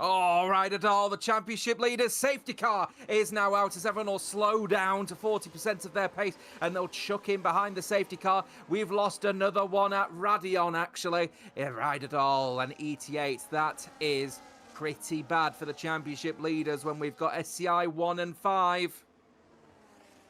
Oh, Riederdal, the championship leaders. Safety car is now out as everyone will slow down to 40% of their pace and they'll chuck in behind the safety car. We've lost another one at Radion, actually. Riederdal and ET8. That is pretty bad for the championship leaders when we've got SCI 1 and 5.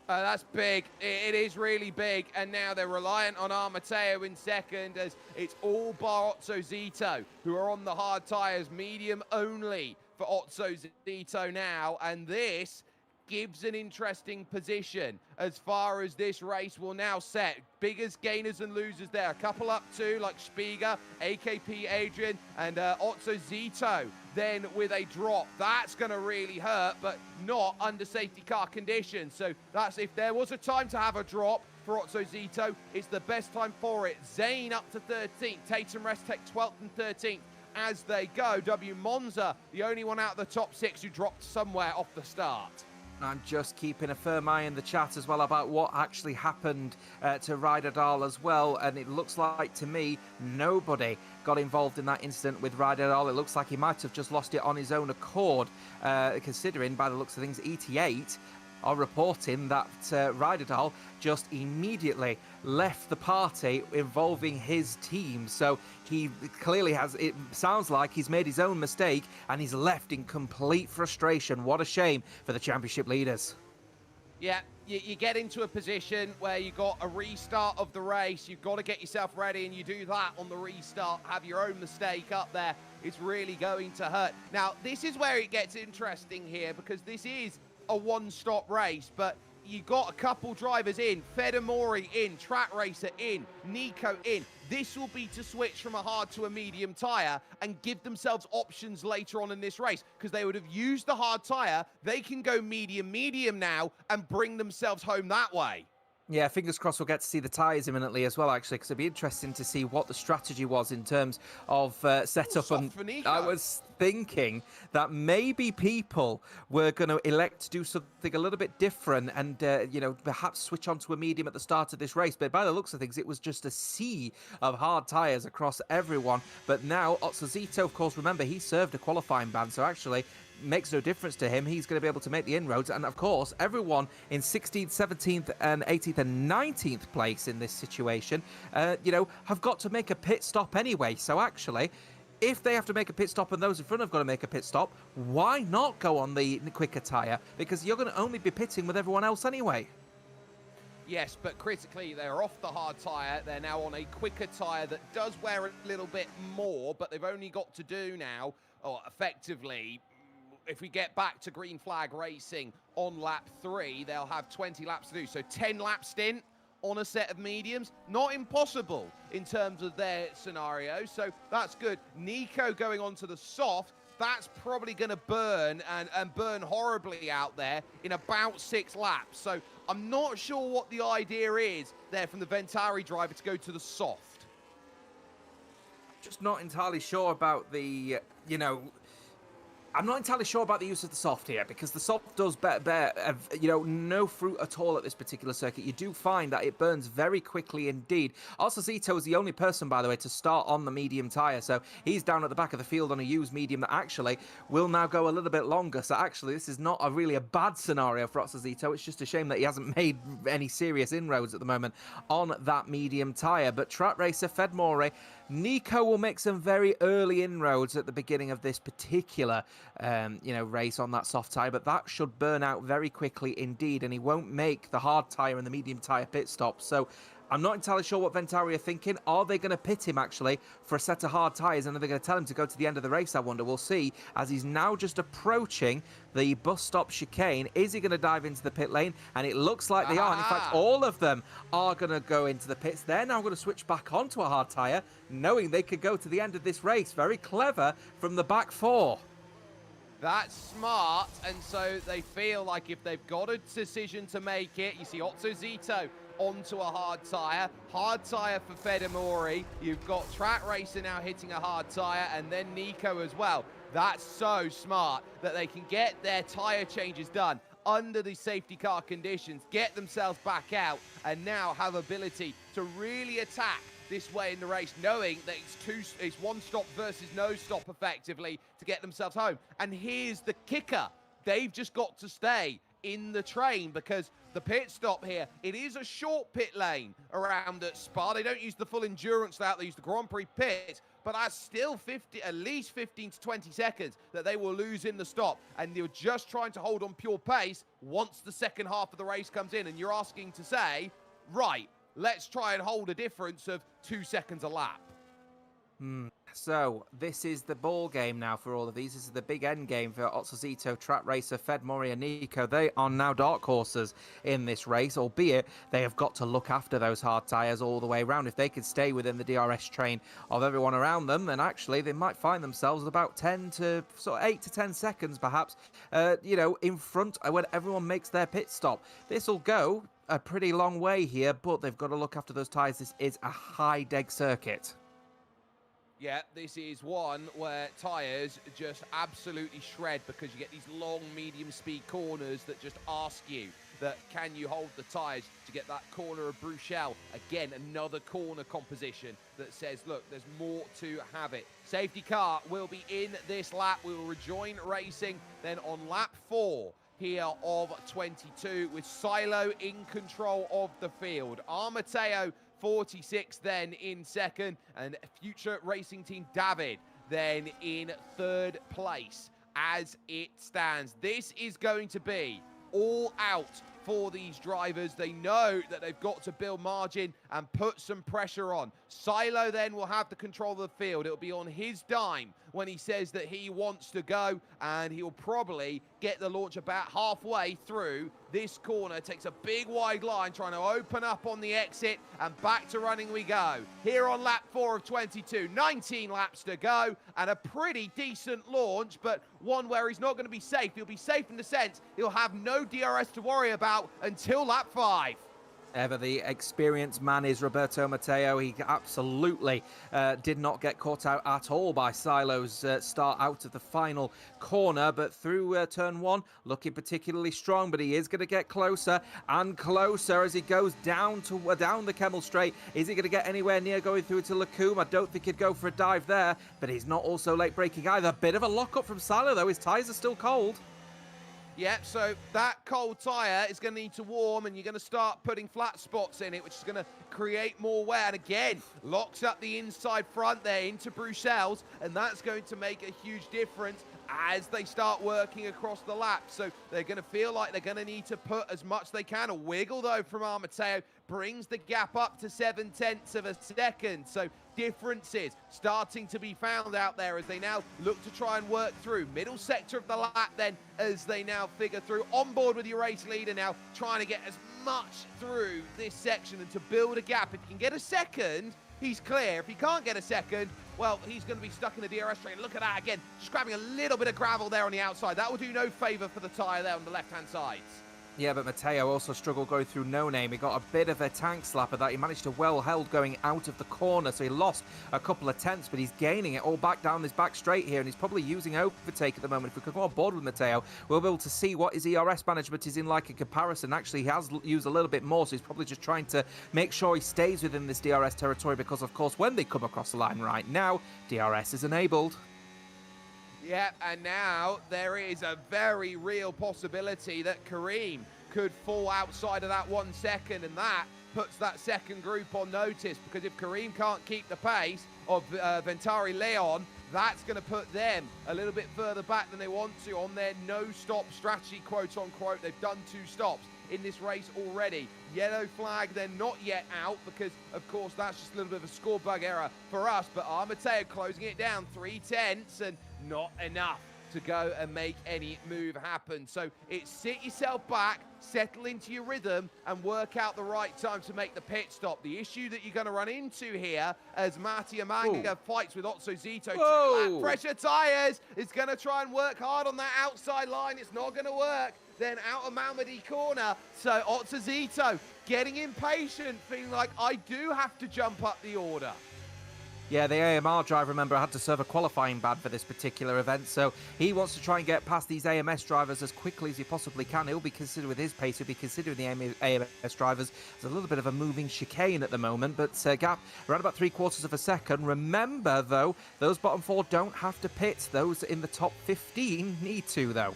That's big. It is really big. And now they're reliant on Matteo in second, as it's all bar Otso Zito, who are on the hard tyres, medium only for Otso Zito now. And this gives an interesting position as far as this race will now set. Biggest gainers and losers there. A couple up too, like Spiga, AKP Adrian, and Otso Zito then with a drop. That's going to really hurt, but not under safety car conditions. So that's, if there was a time to have a drop for Otso Zito, it's the best time for it. Zane up to 13th, Tatum Restek 12th and 13th as they go. W Monza, the only one out of the top 6 who dropped somewhere off the start. I'm just keeping a firm eye in the chat as well about what actually happened to Ryder Dahl as well. And it looks like, to me, nobody got involved in that incident with Ryder Dahl. It looks like he might have just lost it on his own accord, considering, by the looks of things, ET8 are reporting that Ryder Dahl just immediately left the party involving his team. So he clearly has, it sounds like he's made his own mistake and he's left in complete frustration. What a shame for the championship leaders. Yeah, you get into a position where you got a restart of the race. You've got to get yourself ready, and you do that on the restart, have your own mistake up there. It's really going to hurt. Now, this is where it gets interesting here, because this is a one-stop race, but you got a couple drivers in, Fedamori in, Track Racer in, Nico in. This will be to switch from a hard to a medium tyre and give themselves options later on in this race, because they would have used the hard tyre. They can go medium now and bring themselves home that way. Yeah, fingers crossed we'll get to see the tyres imminently as well, actually, because it'd be interesting to see what the strategy was in terms of setup. And I was thinking that maybe people were going to elect to do something a little bit different and, you know, perhaps switch onto a medium at the start of this race. But by the looks of things, it was just a sea of hard tyres across everyone. But now, Otsuzito, of course, remember, he served a qualifying ban, so actually makes no difference to him. He's going to be able to make the inroads. And of course, everyone in 16th, 17th and 18th and 19th place in this situation, you know, have got to make a pit stop anyway. So actually, if they have to make a pit stop and those in front have got to make a pit stop, why not go on the quicker tyre? Because you're going to only be pitting with everyone else anyway. Yes, but critically, they're off the hard tyre. They're now on a quicker tyre that does wear a little bit more, but they've only got to do now, or effectively, if we get back to green flag racing on lap 3, they'll have 20 laps to do. So 10 lap stint on a set of mediums, not impossible in terms of their scenario. So that's good. Nico going on to the soft, that's probably going to burn and burn horribly out there in about 6 laps. So I'm not sure what the idea is there from the Ventari driver to go to the soft. Just not entirely sure about the, you know, I'm not entirely sure about the use of the soft here, because the soft does bear you know, no fruit at all at this particular circuit. You do find that it burns very quickly indeed. Otsuzito is the only person, by the way, to start on the medium tyre, so he's down at the back of the field on a used medium that actually will now go a little bit longer. So actually, this is not really a bad scenario for Otsuzito. It's just a shame that he hasn't made any serious inroads at the moment on that medium tyre. But Track Racer, Fedmore, Nico will make some very early inroads at the beginning of this particular you know, race on that soft tyre, but that should burn out very quickly indeed, and he won't make the hard tyre and the medium tyre pit stop. So I'm not entirely sure what Ventari are thinking. Are they going to pit him, actually, for a set of hard tyres, and are they going to tell him to go to the end of the race, I wonder? We'll see, as he's now just approaching the bus stop chicane. Is he going to dive into the pit lane? And it looks like they are. And in fact, all of them are going to go into the pits. They're now going to switch back onto a hard tyre, knowing they could go to the end of this race. Very clever from the back four. That's smart, and so they feel like if they've got a decision to make it, you see Otsuzito onto a hard tyre for Fedamori. You've got Track Racer now hitting a hard tyre, and then Nico as well. That's so smart that they can get their tyre changes done under the safety car conditions, get themselves back out, and now have ability to really attack this way in the race, knowing that it's one stop versus no stop effectively to get themselves home. And here's the kicker. They've just got to stay in the train, because the pit stop here, it is a short pit lane around at Spa. They don't use the full endurance route, they use the Grand Prix pit, but that's still at least 15 to 20 seconds that they will lose in the stop. And they're just trying to hold on pure pace once the second half of the race comes in. And you're asking to say, right, let's try and hold a difference of 2 seconds a lap. So this is the ball game now for all of these. This is the big end game for Otsuzito, Track Racer, Fedmore and Nico. They are now dark horses in this race, albeit they have got to look after those hard tyres all the way around. If they could stay within the DRS train of everyone around them, then actually they might find themselves about 8 to 10 seconds perhaps, you know, in front when everyone makes their pit stop. This will go a pretty long way here, but they've got to look after those tyres. This is a high deg circuit. Yeah, this is one where tyres just absolutely shred because you get these long, medium-speed corners that just ask you that can you hold the tyres to get that corner of Bruxelles. Again, another corner composition that says, look, there's more to have it. Safety car will be in this lap. We will rejoin racing then on lap 4 here of 22 with Silo in control of the field. Armateo 46 then in second, and future racing team David then in third place as it stands. This is going to be all out for these drivers. They know that they've got to build margin and put some pressure on. Silo then will have the control of the field. It'll be on his dime when he says that he wants to go, and he'll probably get the launch about halfway through this corner. Takes a big wide line, trying to open up on the exit, and back to running we go. Here on lap 4 of 22, 19 laps to go, and a pretty decent launch, but one where he's not going to be safe. He'll be safe in the sense he'll have no DRS to worry about until lap 5. Ever the experienced man is Roberto Matteo. He absolutely did not get caught out at all by Silo's start out of the final corner, but through turn 1, looking particularly strong, but he is going to get closer and closer as he goes down to down the Kemmel Straight. Is he going to get anywhere near going through to Lacombe? I don't think he'd go for a dive there, but he's not also late braking either. Bit of a lock-up from Silo, though. His tyres are still cold. Yep, so that cold tyre is going to need to warm, and you're going to start putting flat spots in it, which is going to create more wear. And again, locks up the inside front there into Bruxelles, and that's going to make a huge difference as they start working across the lap. So they're going to feel like they're going to need to put as much they can. A wiggle, though, from Armateo brings the gap up to 0.7 of a second. So differences starting to be found out there as they now look to try and work through middle sector of the lap then as they now figure through on board with your race leader now trying to get as much through this section and to build a gap. If you can get a second, he's clear. If he can't get a second, well, he's going to be stuck in the DRS train. Look at that again, just grabbing a little bit of gravel there on the outside. That will do no favour for the tyre there on the left-hand side. Yeah, but Matteo also struggled going through No Name. He got a bit of a tank slap at that. He managed to well held going out of the corner, so he lost a couple of tenths, but he's gaining it all back down this back straight here, and he's probably using overtake at the moment. If we could go on board with Matteo, we'll be able to see what his ERS management is in like in comparison. Actually, he has used a little bit more, so he's probably just trying to make sure he stays within this DRS territory because, of course, when they come across the line right now, DRS is enabled. Yeah, and now there is a very real possibility that Kareem could fall outside of that 1 second, and that puts that second group on notice, because if Kareem can't keep the pace of Ventari Leon, that's going to put them a little bit further back than they want to on their no-stop strategy, quote-unquote. They've done 2 stops in this race already. Yellow flag, they're not yet out because, of course, that's just a little bit of a score bug error for us, but Armateo closing it down 0.3 and not enough to go and make any move happen. So it's sit yourself back, settle into your rhythm, and work out the right time to make the pit stop. The issue that you're going to run into here as Mattia Manga fights with Otso Zito, pressure tyres, is going to try and work hard on that outside line. It's not going to work. Then out of Malmedy corner, so Otso Zito getting impatient, feeling like I do have to jump up the order. Yeah, the AMR driver, remember, had to serve a qualifying ban for this particular event, so he wants to try and get past these AMS drivers as quickly as he possibly can. He'll be considered, with his pace, he'll be considering the AMS drivers as a little bit of a moving chicane at the moment, but gap around about 0.75 of a second. Remember, though, those bottom 4 don't have to pit. Those in the top 15 need to, though.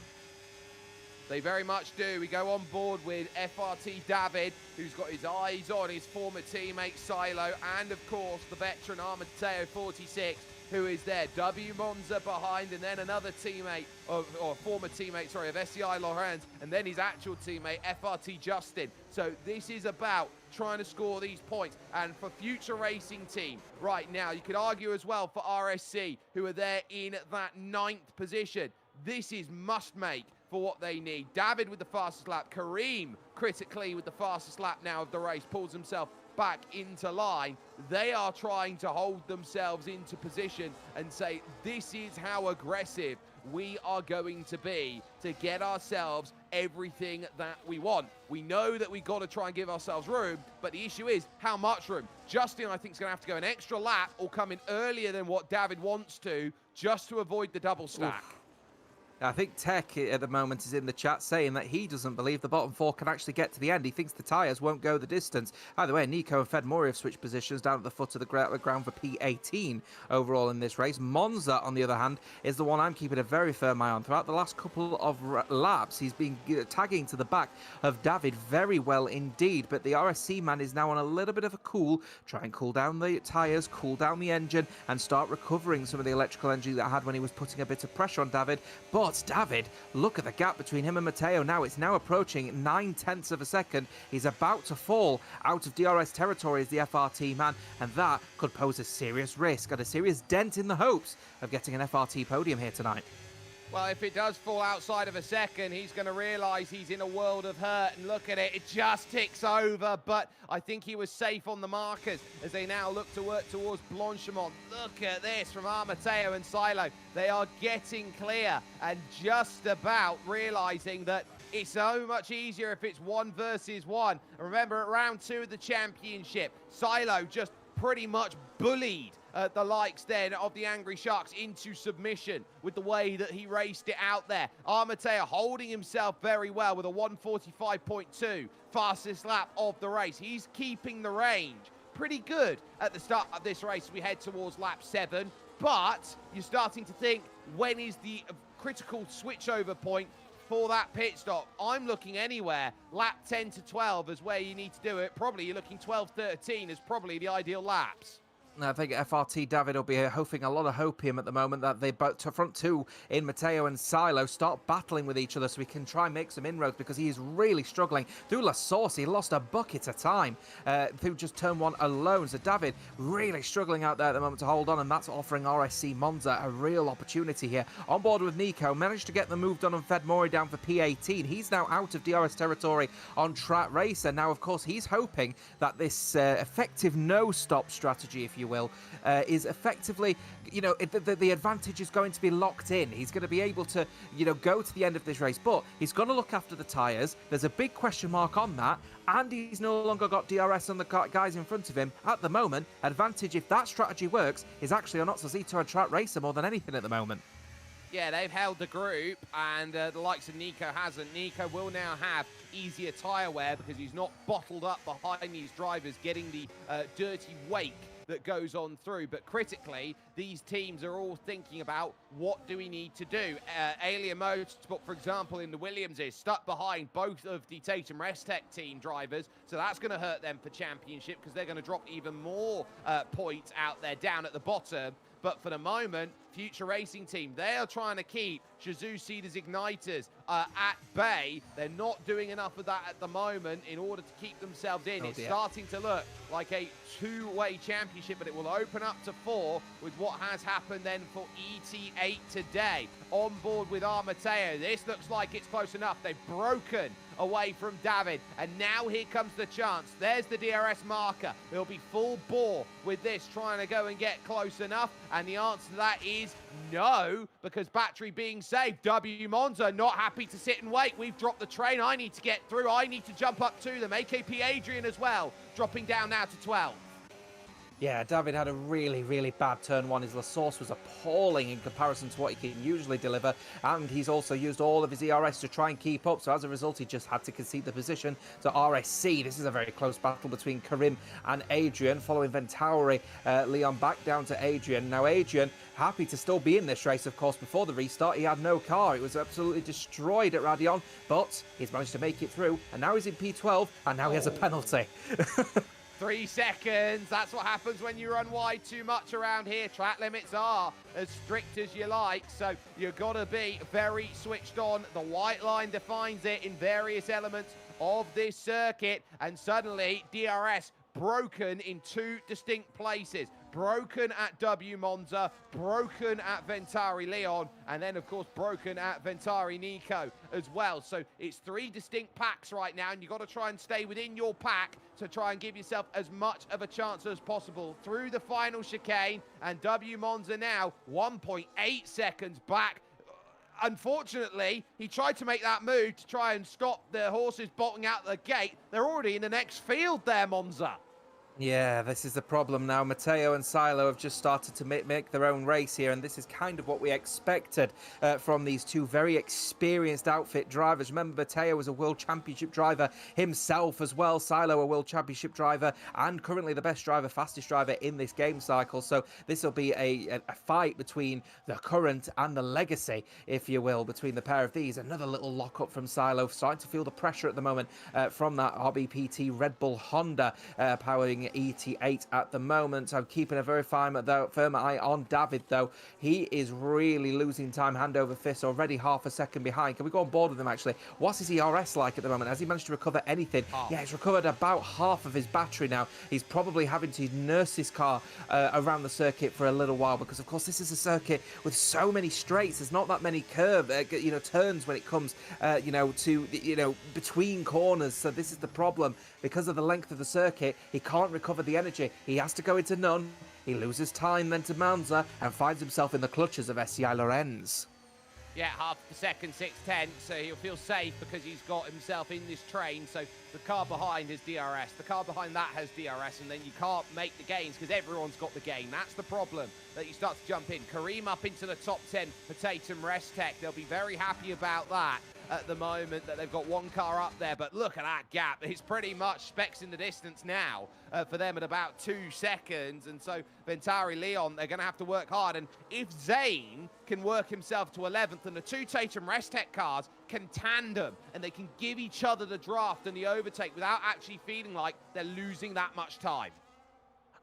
They very much do. We go on board with FRT David, who's got his eyes on his former teammate Silo, and of course the veteran Armateo 46, who is there. W Monza behind, and then another teammate, or former teammate, sorry, of SCI Lorenz, and then his actual teammate FRT Justin. So this is about trying to score these points, and for future racing team right now, you could argue as well for RSC, who are there in that 9th position. This is must make for what they need. David with the fastest lap. Kareem critically with the fastest lap now of the race. Pulls himself back into line. They are trying to hold themselves into position and say, this is how aggressive we are going to be to get ourselves everything that we want. We know that we've got to try and give ourselves room, but the issue is how much room. Justin, I think, is going to have to go an extra lap or come in earlier than what David wants to, just to avoid the double stack. Oof. I think Tech at the moment is in the chat saying that he doesn't believe the bottom four can actually get to the end. He thinks the tyres won't go the distance. Either way, Nico and Fed Mori have switched positions down at the foot of the ground for P18 overall in this race. Monza, on the other hand, is the one I'm keeping a very firm eye on. Throughout the last couple of laps, he's been tagging to the back of David very well indeed. But the RSC man is now on a little bit of a cool. Try and cool down the tyres, cool down the engine, and start recovering some of the electrical energy that I had when he was putting a bit of pressure on David. But David, look at the gap between him and Matteo now. It's now approaching 9/10 of a second. He's about to fall out of DRS territory as the FRT man, and that could pose a serious risk and a serious dent in the hopes of getting an FRT podium here tonight. Well, if it does fall outside of a second, he's going to realise he's in a world of hurt. And look at it, it just ticks over. But I think he was safe on the markers as they now look to work towards Blanchimont. Look at this from Matteo and Silo. They are getting clear and just about realising that it's so much easier if it's 1 versus 1. And remember, at round 2 of the championship, Silo just pretty much bullied the likes then of the Angry Sharks into submission with the way that he raced it out there. Matteo holding himself very well with a 1:45.2, fastest lap of the race. He's keeping the range pretty good at the start of this race. We head towards lap 7, but you're starting to think, when is the critical switchover point for that pit stop? I'm looking anywhere. Lap 10 to 12 is where you need to do it. Probably you're looking 12-13 is probably the ideal laps. I think FRT David will be hoping a lot of hopium at the moment that they both front two in Matteo and Silo start battling with each other so we can try and make some inroads, because he is really struggling. Through La Source, he lost a bucket of time through just turn 1 alone. So David really struggling out there at the moment to hold on, and that's offering RSC Monza a real opportunity here. On board with Nico, managed to get the move done on Fed Mori down for P18. He's now out of DRS territory on Track Racer. Now, of course, he's hoping that this effective no-stop strategy, if you will, is effectively, the advantage is going to be locked in. He's going to be able to, go to the end of this race, but he's got to look after the tyres. There's a big question mark on that, and he's no longer got DRS on the guys in front of him. At the moment, advantage, if that strategy works, is actually on Otsazito and Track Racer more than anything at the moment. Yeah, they've held the group, and the likes of Nico hasn't. Nico will now have easier tyre wear because he's not bottled up behind these drivers, getting the dirty wake that goes on through. But critically, these teams are all thinking about, what do we need to do? Alien Motorsport, for example, in the Williams is stuck behind both of the Tatum Restec team drivers, so that's going to hurt them for championship because they're going to drop even more points out there down at the bottom. But for the moment, Future Racing Team, they are trying to keep Shazoo Cedars Igniters at bay. They're not doing enough of that at the moment in order to keep themselves in. It's starting to look like a two-way championship, but it will open up to 4 with what has happened then for ET8 today. On board with Matteo. This looks like it's close enough. They've broken away from David, and now here comes the chance. There's the DRS marker. It'll be full bore with this, trying to go and get close enough, and the answer to that is no, because battery being saved. W Monza not happy to sit and wait. We've dropped the train. I need to get through. I need to jump up to them. AKP Adrian as well, dropping down now to 12. Yeah, David had a really, really bad turn 1. His La Source was appalling in comparison to what he can usually deliver, and he's also used all of his ERS to try and keep up, so as a result, he just had to concede the position to RSC. This is a very close battle between Karim and Adrian, following Ventauri, Leon back down to Adrian. Now, Adrian, happy to still be in this race, of course. Before the restart, he had no car. It was absolutely destroyed at Radion, but he's managed to make it through, and now he's in P12, and now he has a penalty. 3 seconds. That's what happens when you run wide too much around here. Track limits are as strict as you like, so you've got to be very switched on. The white line defines it in various elements of this circuit, and suddenly DRS broken in 2 distinct places. Broken at W Monza, broken at Ventari Leon, and then, of course, broken at Ventari Nico as well. So it's 3 distinct packs right now, and you've got to try and stay within your pack to try and give yourself as much of a chance as possible through the final chicane. And W Monza now 1.8 seconds back. unfortunately, he tried to make that move to try and stop the horses bolting out the gate. They're already in the next field there, Monza. Yeah, this is the problem now. Matteo and Silo have just started to make their own race here, and this is kind of what we expected from these two very experienced outfit drivers. Remember, Matteo was a World Championship driver himself as well. Silo, a World Championship driver, and currently the best driver, fastest driver in this game cycle. So this will be a fight between the current and the legacy, if you will, between the pair of these. Another little lock-up from Silo, starting to feel the pressure at the moment from that RBPT Red Bull Honda powering ET8 at the moment. I'm keeping a very firm eye on David, though. He is really losing time hand over fist, already half a second behind. Can we go on board with him, actually? What's his ERS like at the moment? Has he managed to recover anything? Yeah, he's recovered about half of his battery now. He's probably having to nurse his car around the circuit for a little while, because, of course, this is a circuit with so many straights. There's not that many turns when it comes, between corners. So this is the problem. Because of the length of the circuit, he can't recover the energy. He has to go into none. He loses time then to Monza and finds himself in the clutches of SCI Lorenz. Yeah, half a second, 6:10, so he'll feel safe because he's got himself in this train. So the car behind has DRS, the car behind that has DRS, and then you can't make the gains because everyone's got the gain. That's the problem, that you start to jump in. Kareem up into the top 10 for Tatum Restec. They'll be very happy about that at the moment, that they've got one car up there. But look at that gap. It's pretty much specks in the distance now for them at about 2 seconds. And so Ventari Leon, they're going to have to work hard. And if Zane can work himself to 11th and the two Tatum Restec cars can tandem and they can give each other the draft and the overtake without actually feeling like they're losing that much time.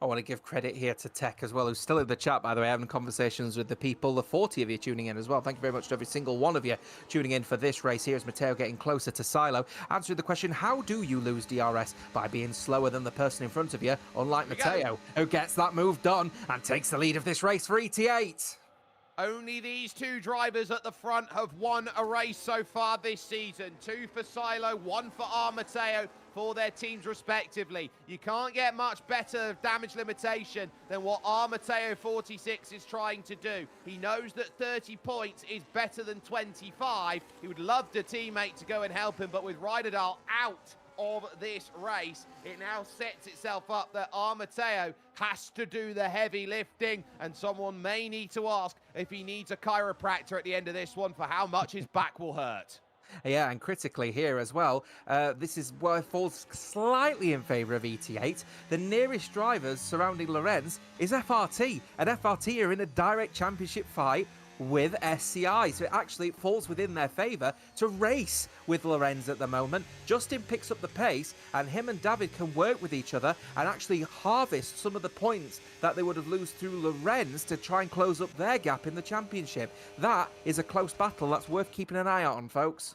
I want to give credit here to Tech as well, who's still in the chat, by the way, having conversations with the people, the 40 of you tuning in as well. Thank you very much to every single one of you tuning in for this race. Here's Matteo getting closer to Silo, answering the question, how do you lose DRS? By being slower than the person in front of you, unlike Matteo, who gets that move done and takes the lead of this race for ET8. Only these two drivers at the front have won a race so far this season. 2 for Silo, 1 for Matteo for their teams respectively. You can't get much better damage limitation than what Matteo 46 is trying to do. He knows that 30 points is better than 25. He would love the teammate to go and help him, but with Ryderdal out of this race, it now sets itself up that Matteo has to do the heavy lifting, and someone may need to ask if he needs a chiropractor at the end of this one for how much his back will hurt. Yeah, and critically here as well, this is where it falls slightly in favour of ET8. The nearest drivers surrounding Lorenz is FRT, and FRT are in a direct championship fight with SCI, so it falls within their favour to race with Lorenz at the moment. Justin picks up the pace, and him and David can work with each other and actually harvest some of the points that they would have lost through Lorenz to try and close up their gap in the championship. That is a close battle that's worth keeping an eye out on, folks.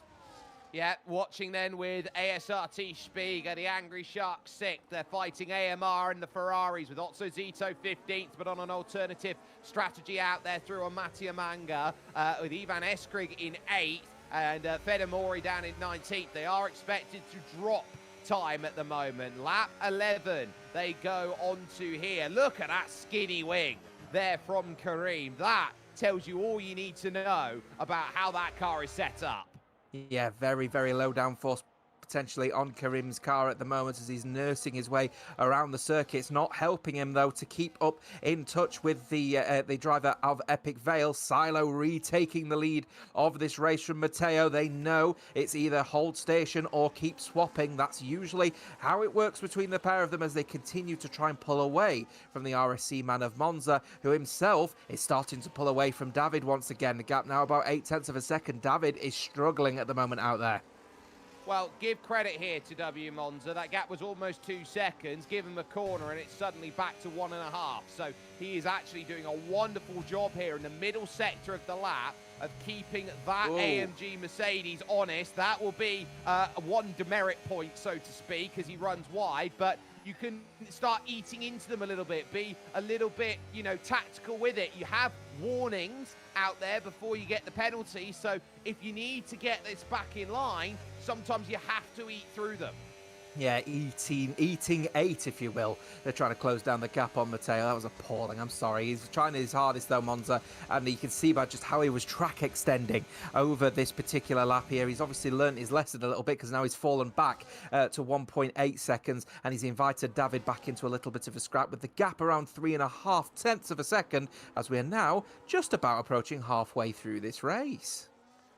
Yeah, watching then with ASRT Spiega, the Angry Shark 6th. They're fighting AMR and the Ferraris with Otso Zito 15th, but on an alternative strategy out there through a Mattia Manga with Ivan Eskrig in 8th and Fedamori down in 19th. They are expected to drop time at the moment. Lap 11 they go on to here. Look at that skinny wing there from Kareem. That tells you all you need to know about how that car is set up. Yeah, very, very low downforce potentially on Karim's car at the moment as he's nursing his way around the circuit. It's not helping him, though, to keep up in touch with the driver of Epic Vale. Silo retaking the lead of this race from Matteo. They know it's either hold station or keep swapping. That's usually how it works between the pair of them as they continue to try and pull away from the RSC man of Monza, who himself is starting to pull away from David once again. The gap now about 0.8 of a second. David is struggling at the moment out there. Well, give credit here to W Monza. That gap was almost 2 seconds. Give him a corner and it's suddenly back to 1.5. So he is actually doing a wonderful job here in the middle sector of the lap of keeping that AMG Mercedes honest. That will be one demerit point, so to speak, as he runs wide. But you can start eating into them a little bit, be a little bit, tactical with it. You have warnings out there before you get the penalty. So if you need to get this back in line, sometimes you have to eat through them. Yeah, eating eight, if you will. They're trying to close down the gap on Matteo. That was appalling. I'm sorry. He's trying his hardest, though, Monza. And you can see by just how he was track extending over this particular lap here. He's obviously learnt his lesson a little bit because now he's fallen back to 1.8 seconds. And he's invited David back into a little bit of a scrap with the gap around 3.5 tenths of a second as we are now just about approaching halfway through this race.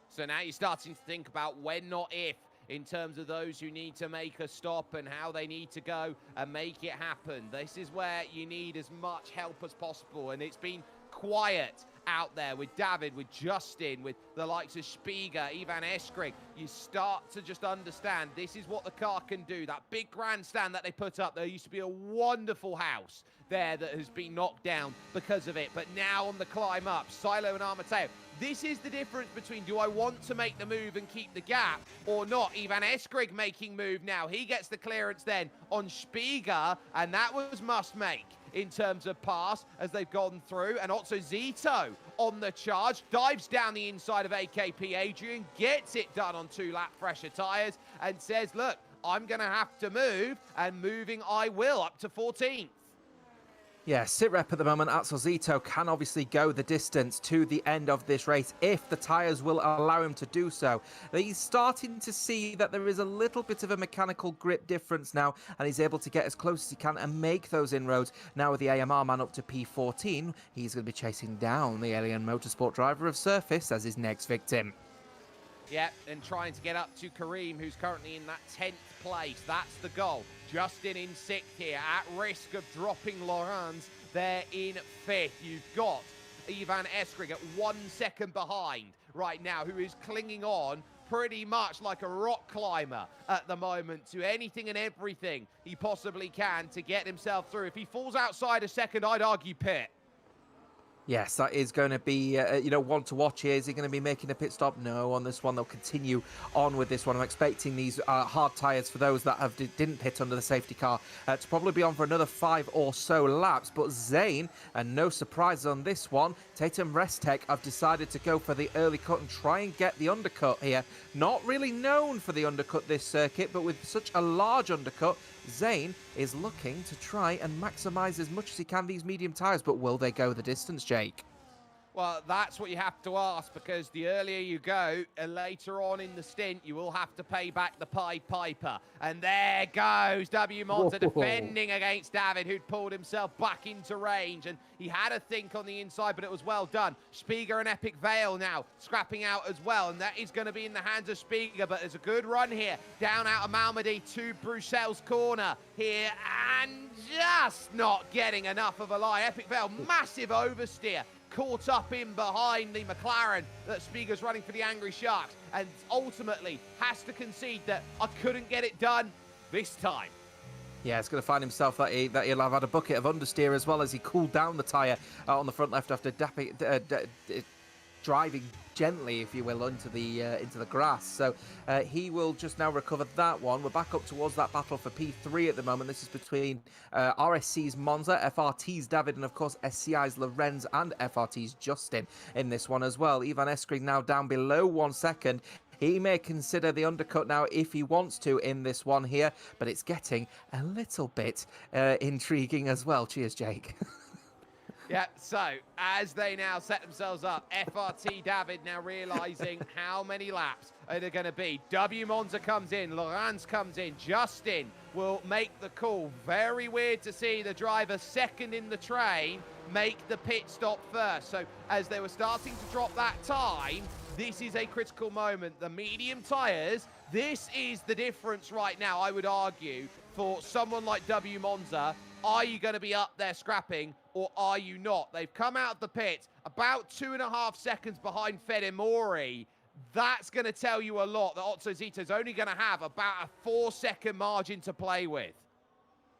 So now you're starting to think about when, not if, in terms of those who need to make a stop and how they need to go and make it happen. This is where you need as much help as possible, and it's been quiet out there with David, with Justin, with the likes of Spiga, Ivan Eskrig. You start to just understand this is what the car can do. That big grandstand that they put up, there used to be a wonderful house there that has been knocked down because of it, but now on the climb up, Silo and Armateo, this is the difference between do I want to make the move and keep the gap or not. Ivan Eskrig making move now. He gets the clearance then on Spiga, and that was must make in terms of pass as they've gone through. And also Zito on the charge, dives down the inside of AKP. Adrian gets it done on 2-lap fresher tyres and says, look, I'm going to have to move, and moving I will up to 14th. Yeah, sit rep at the moment. Axel Zito can obviously go the distance to the end of this race if the tyres will allow him to do so. He's starting to see that there is a little bit of a mechanical grip difference now, and he's able to get as close as he can and make those inroads. Now with the AMR man up to P14, he's going to be chasing down the Alien Motorsport driver of Surface as his next victim. Yeah, and trying to get up to Kareem, who's currently in that 10th place. That's the goal. Justin in 6th here, at risk of dropping Laurens there in 5th. You've got Ivan Eskrig at 1 second behind right now, who is clinging on pretty much like a rock climber at the moment to anything and everything he possibly can to get himself through. If he falls outside a second, I'd argue pit. Yes, that is going to be, one to watch here. Is he going to be making a pit stop? No, on this one, they'll continue on with this one. I'm expecting these hard tyres for those that didn't pit under the safety car to probably be on for another 5 or so laps. But Zane, and no surprises on this one, Tatum Restek have decided to go for the early cut and try and get the undercut here. Not really known for the undercut this circuit, but with such a large undercut, Zane is looking to try and maximise as much as he can these medium tyres, but will they go the distance, Jake? Well, that's what you have to ask, because the earlier you go, later on in the stint, you will have to pay back the Pied Piper. And there goes W. Monza defending against David, who'd pulled himself back into range. And he had a think on the inside, but it was well done. Spiga and Epic Vale now scrapping out as well. And that is going to be in the hands of Spiga, but there's a good run here. Down out of Malmedy to Bruxelles corner here, and just not getting enough of a lie. Epic Vale, massive oversteer. Caught up in behind the McLaren that Spiga's running for the Angry Sharks, and ultimately has to concede that I couldn't get it done this time. Yeah, it's going to find himself that he'll have had a bucket of understeer as well as he cooled down the tyre on the front left after driving gently, if you will, into the grass. So he will just now recover that one. We're back up towards that battle for P3 at the moment. This is between RSC's Monza, FRT's David, and of course SCI's Lorenz and FRT's Justin in this one as well. Ivan Eskrig now down below 1 second. He may consider the undercut now if he wants to in this one here, but it's getting a little bit intriguing as well. Cheers, Jake. Yeah, so as they now set themselves up, FRT David now realising how many laps are there going to be. W Monza comes in, Lorenz comes in, Justin will make the call. Very weird to see the driver second in the train make the pit stop first. So as they were starting to drop that time, this is a critical moment. The medium tyres, this is the difference right now, I would argue, for someone like W Monza. Are you going to be up there scrapping, or are you not? They've come out of the pit about 2.5 seconds behind Fede Mori. That's going to tell you a lot, that Otto Zito's only going to have about a 4-second margin to play with.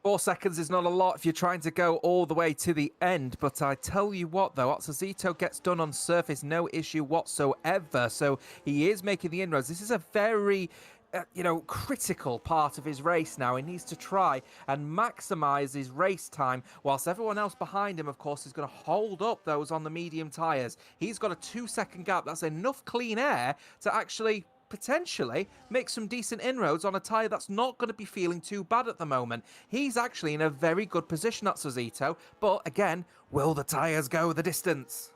4 seconds is not a lot if you're trying to go all the way to the end, but I tell you what though, Otto Zito gets done on surface, no issue whatsoever, so he is making the inroads. This is a very critical part of his race now. He needs to try and maximise his race time, whilst everyone else behind him, of course, is going to hold up those on the medium tyres. He's got a 2-second gap. That's enough clean air to actually potentially make some decent inroads on a tyre that's not going to be feeling too bad at the moment. He's actually in a very good position at Zito, but again, will the tyres go the distance?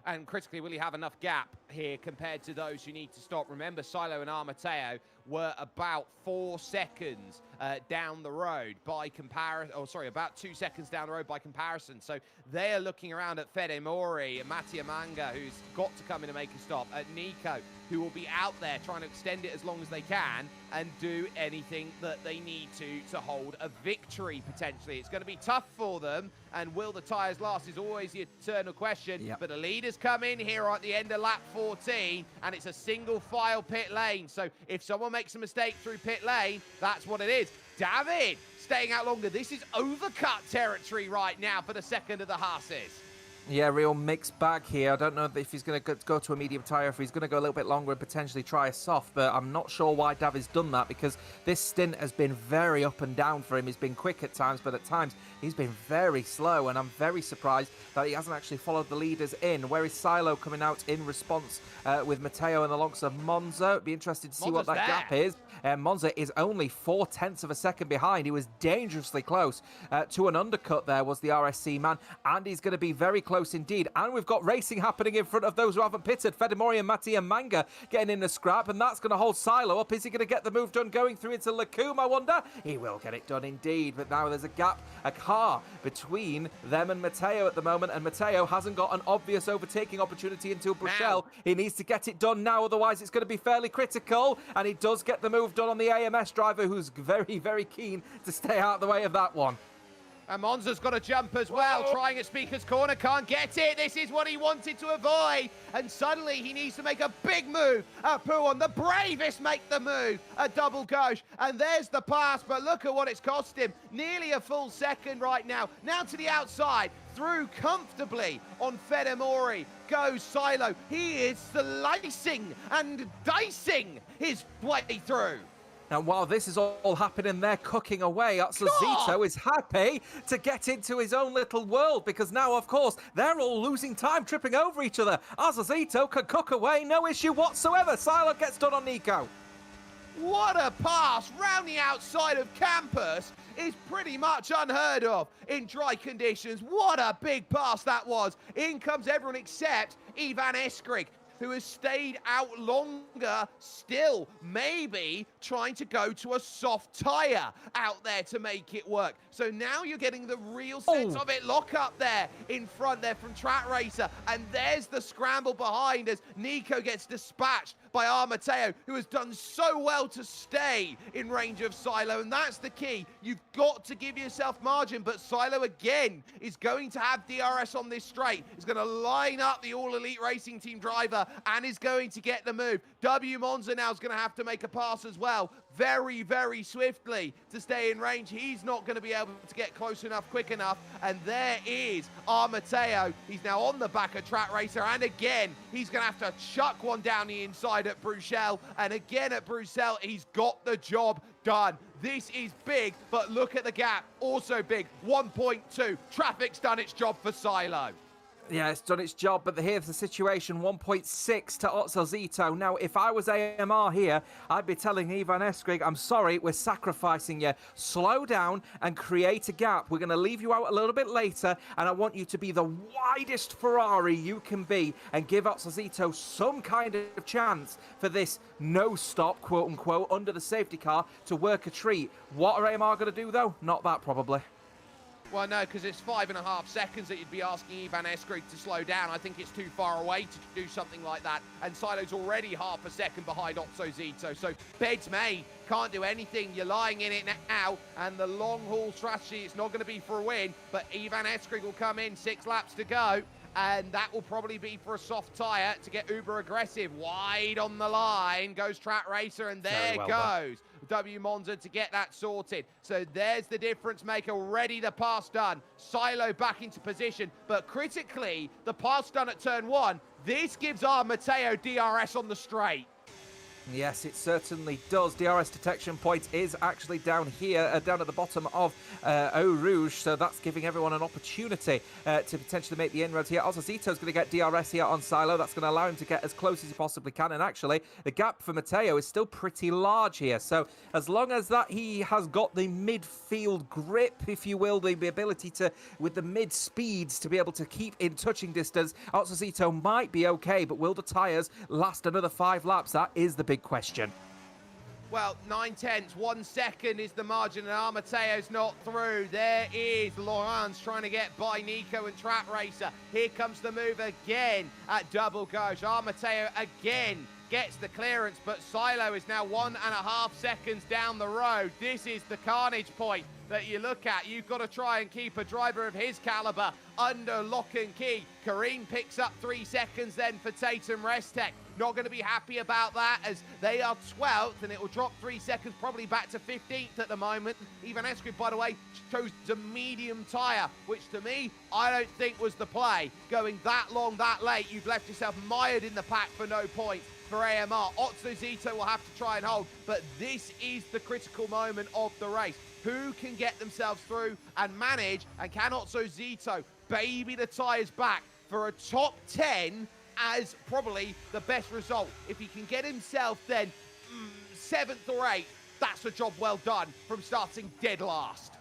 And critically, will he have enough gap here compared to those who need to stop? Remember, Silo and Armateo were about 4 seconds down the road by comparison. Oh, sorry, about 2 seconds down the road by comparison. So they are looking around at Fede Mori, Mattia Manga, who's got to come in and make a stop, at Nico, who will be out there trying to extend it as long as they can and do anything that they need to hold a victory, potentially. It's going to be tough for them, and will the tyres last is always the eternal question. Yep. But the leaders come in here at the end of lap 14, and it's a single file pit lane. So if someone makes a mistake through pit lane, that's what it is. David staying out longer. This is overcut territory right now for the second of the Haas's. Yeah, real mixed bag here. I don't know if he's going to go to a medium tyre, if he's going to go a little bit longer and potentially try a soft, but I'm not sure why David's done that, because this stint has been very up and down for him. He's been quick at times, but at times he's been very slow, and I'm very surprised that he hasn't actually followed the leaders in. Where is Silo coming out in response with Matteo and the likes of Monza? It'd be interesting to see what that gap is. Monza is only 0.4 of a second behind. He was dangerously close to an undercut there, was the RSC man, and he's going to be very close indeed. And we've got racing happening in front of those who haven't pitted. Fedemori and Mattia Manga getting in a scrap, and that's going to hold Silo up. Is he going to get the move done going through into Lacombe, I wonder? He will get it done indeed, but now there's a gap, a car between them and Matteo at the moment, and Matteo hasn't got an obvious overtaking opportunity until Bruchel. He needs to get it done now, otherwise it's going to be fairly critical, and he does get the move done on the AMS driver, who's very, very keen to stay out of the way of that one. And Monza's got a jump as well, trying at Speaker's Corner, can't get it. This is what he wanted to avoid. And suddenly he needs to make a big move. Pouon, the bravest, make the move. A double gauche. And there's the pass, but look at what it's cost him. Nearly a full second right now. Now to the outside, through comfortably on Fedemori. Goes Silo. He is slicing and dicing his way through. And while this is all happening, they're cooking away. Zito is happy to get into his own little world, because now, of course, they're all losing time, tripping over each other. Zito can cook away, no issue whatsoever. Silo gets done on Nico. What a pass round the outside of campus is pretty much unheard of in dry conditions. What a big pass that was. In comes everyone except Ivan Eskrig, who has stayed out longer, still maybe trying to go to a soft tyre out there to make it work. So now you're getting the real sense of it. Lock up there in front there from Track Racer, and there's the scramble behind as Nico gets dispatched by Armateo, who has done so well to stay in range of Silo, and that's the key. You've got to give yourself margin, but Silo again is going to have DRS on this straight. He's going to line up the All Elite Racing Team driver and is going to get the move. W Monza now is going to have to make a pass as well, very, very swiftly to stay in range. He's not going to be able to get close enough, quick enough, and there is Armateo. He's now on the back of Track Racer, and again, he's going to have to chuck one down the inside at Bruchel, and again at Bruchel, he's got the job done. This is big, but look at the gap, also big, 1.2. Traffic's done its job for Silo. Yeah, it's done its job, but here's the situation, 1.6 to Zito. Now, if I was AMR here, I'd be telling Ivan Eskrig, I'm sorry, we're sacrificing you. Slow down and create a gap. We're going to leave you out a little bit later, and I want you to be the widest Ferrari you can be and give Zito some kind of chance for this no-stop, quote-unquote, under the safety car to work a treat. What are AMR going to do, though? Not that, probably. Well, no, because it's 5.5 seconds that you'd be asking Ivan Eskrig to slow down. I think it's too far away to do something like that. And Silo's already half a second behind Zito. So beds made, can't do anything. You're lying in it now. And the long-haul strategy, it's not going to be for a win. But Ivan Eskrig will come in, 6 laps to go. And that will probably be for a soft tyre to get uber aggressive. Wide on the line goes Track Racer, and there goes W Monza to get that sorted. So there's the difference maker. Already the pass done. Silo back into position, but critically, the pass done at turn 1. This gives our Matteo DRS on the straight. Yes, it certainly does. DRS detection point is actually down here, down at the bottom of Eau Rouge, so that's giving everyone an opportunity to potentially make the inroads here. Also, Zito's going to get DRS here on Silo. That's going to allow him to get as close as he possibly can, and actually, the gap for Matteo is still pretty large here, so as long as that he has got the midfield grip, if you will, the ability to, with the mid speeds, to be able to keep in touching distance, also Zito might be okay, but will the tyres last another 5 laps? That is the big question. Well, 9/10, 1 second is the margin, and Armateo's not through. There is Laurens trying to get by Nico and Trap Racer. Here comes the move again at double gauge. Armateo again gets the clearance, but Silo is now 1.5 seconds down the road. This is the carnage point that you look at. You've got to try and keep a driver of his caliber under lock and key. Kareem picks up 3 seconds then for Tatum Restek. Not going to be happy about that, as they are 12th, and it will drop 3 seconds, probably back to 15th at the moment. Even Esquid, by the way, chose a medium tyre, which to me, I don't think was the play. Going that long, that late, you've left yourself mired in the pack for no points. For AMR, Otso Zito will have to try and hold, but this is the critical moment of the race. Who can get themselves through and manage, and can Otso Zito baby the tyres back for a top 10 as probably the best result? If he can get himself then 7th or 8th, that's a job well done from starting dead last.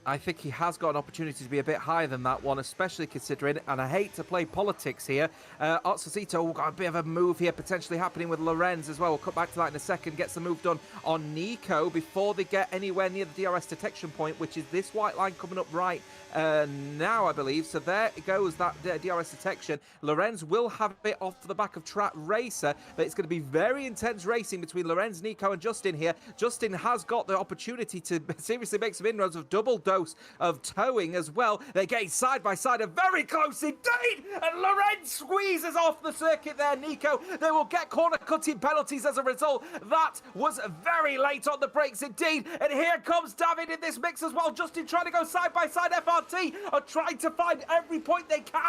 I think he has got an opportunity to be a bit higher than that one, especially considering, and I hate to play politics here, Otsuzito got a bit of a move here potentially happening with Lorenz as well. We'll come back to that in a second. Gets the move done on Nico before they get anywhere near the DRS detection point, which is this white line coming up right now, I believe. So there goes that DRS detection. Lorenz will have it off the back of Trap Racer, but it's going to be very intense racing between Lorenz, Nico, and Justin here. Justin has got the opportunity to seriously make some inroads of double dose of towing as well. They're getting side by side, and very close indeed, and Lorenz squeezes off the circuit there. Nico, they will get corner cutting penalties as a result. That was very late on the brakes indeed, and here comes David in this mix as well. Justin trying to go side by side. FRT are trying to find every point they can.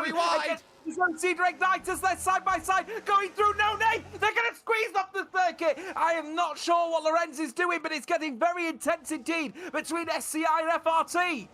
Cedar Igniters, they're side by side, going through no name. They're going to squeeze off the circuit. I am not sure what Lorenz is doing, but it's getting very intense indeed between SCI and FRT.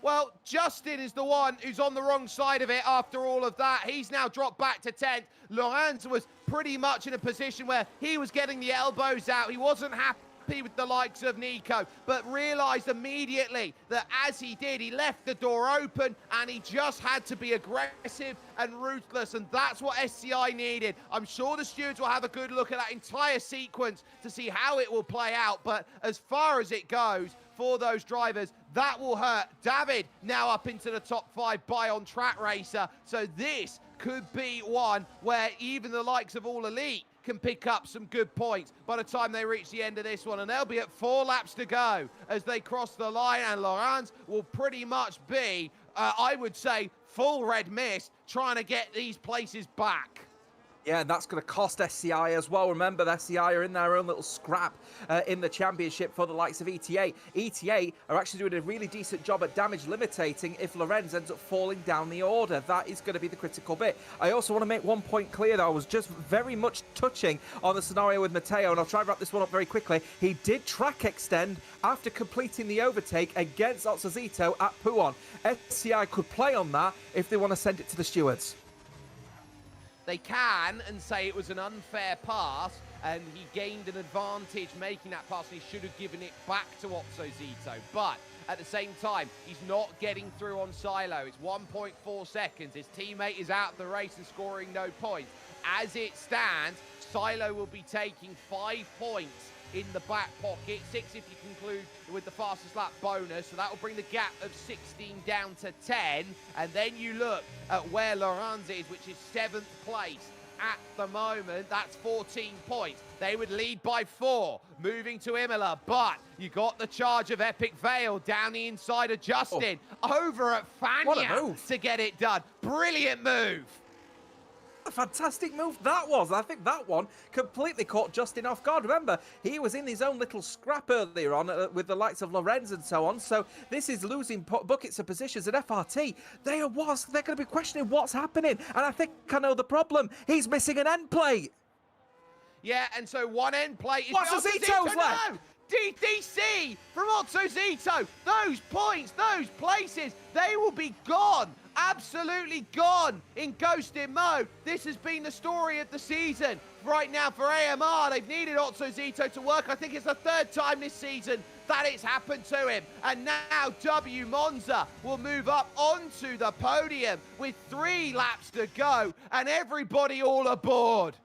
Well, Justin is the one who's on the wrong side of it after all of that. He's now dropped back to 10th. Lorenz was pretty much in a position where he was getting the elbows out. He wasn't happy with the likes of Nico, but realised immediately that as he did, he left the door open and he just had to be aggressive and ruthless, and that's what SCI needed. I'm sure the stewards will have a good look at that entire sequence to see how it will play out, but as far as it goes for those drivers, that will hurt. David now up into the top 5 by on Track Racer, so this could be one where even the likes of All Elite can pick up some good points by the time they reach the end of this one, and they'll be at 4 laps to go as they cross the line, and Lorenz will pretty much be, I would say, full red mist trying to get these places back. Yeah, and that's going to cost SCI as well. Remember, the SCI are in their own little scrap in the championship for the likes of ETA. ETA are actually doing a really decent job at damage limiting if Lorenz ends up falling down the order. That is going to be the critical bit. I also want to make one point clear, though. I was just very much touching on the scenario with Matteo, and I'll try and wrap this one up very quickly. He did track extend after completing the overtake against Otsuzito at Puon. SCI could play on that if they want to send it to the stewards. They can and say it was an unfair pass and he gained an advantage making that pass and he should have given it back to Otsuzito. But at the same time, he's not getting through on Silo. It's 1.4 seconds. His teammate is out of the race and scoring no points. As it stands, Silo will be taking 5 points in the back pocket, 6 if you conclude with the fastest lap bonus, so that will bring the gap of 16 down to 10, and then you look at where Lorenz is, which is 7th place at the moment. That's 14 points. They would lead by 4, moving to Imola, but you got the charge of Epic Vale down the inside of Justin, over at Fania to get it done. Brilliant move. A fantastic move that was. I think that one completely caught Justin off guard. Remember, he was in his own little scrap earlier on with the likes of Lorenz and so on. So this is losing buckets of positions at FRT. They're going to be questioning what's happening. And I think I know the problem. He's missing an end plate. Yeah, and so one end plate is... What's Zito's left? No! DDC from Zito. Those points, those places, they will be gone. Absolutely gone in ghosting mode. This has been the story of the season. Right now for AMR, they've needed Zito to work. I think it's the third time this season that it's happened to him. And now W Monza will move up onto the podium with 3 laps to go and everybody all aboard.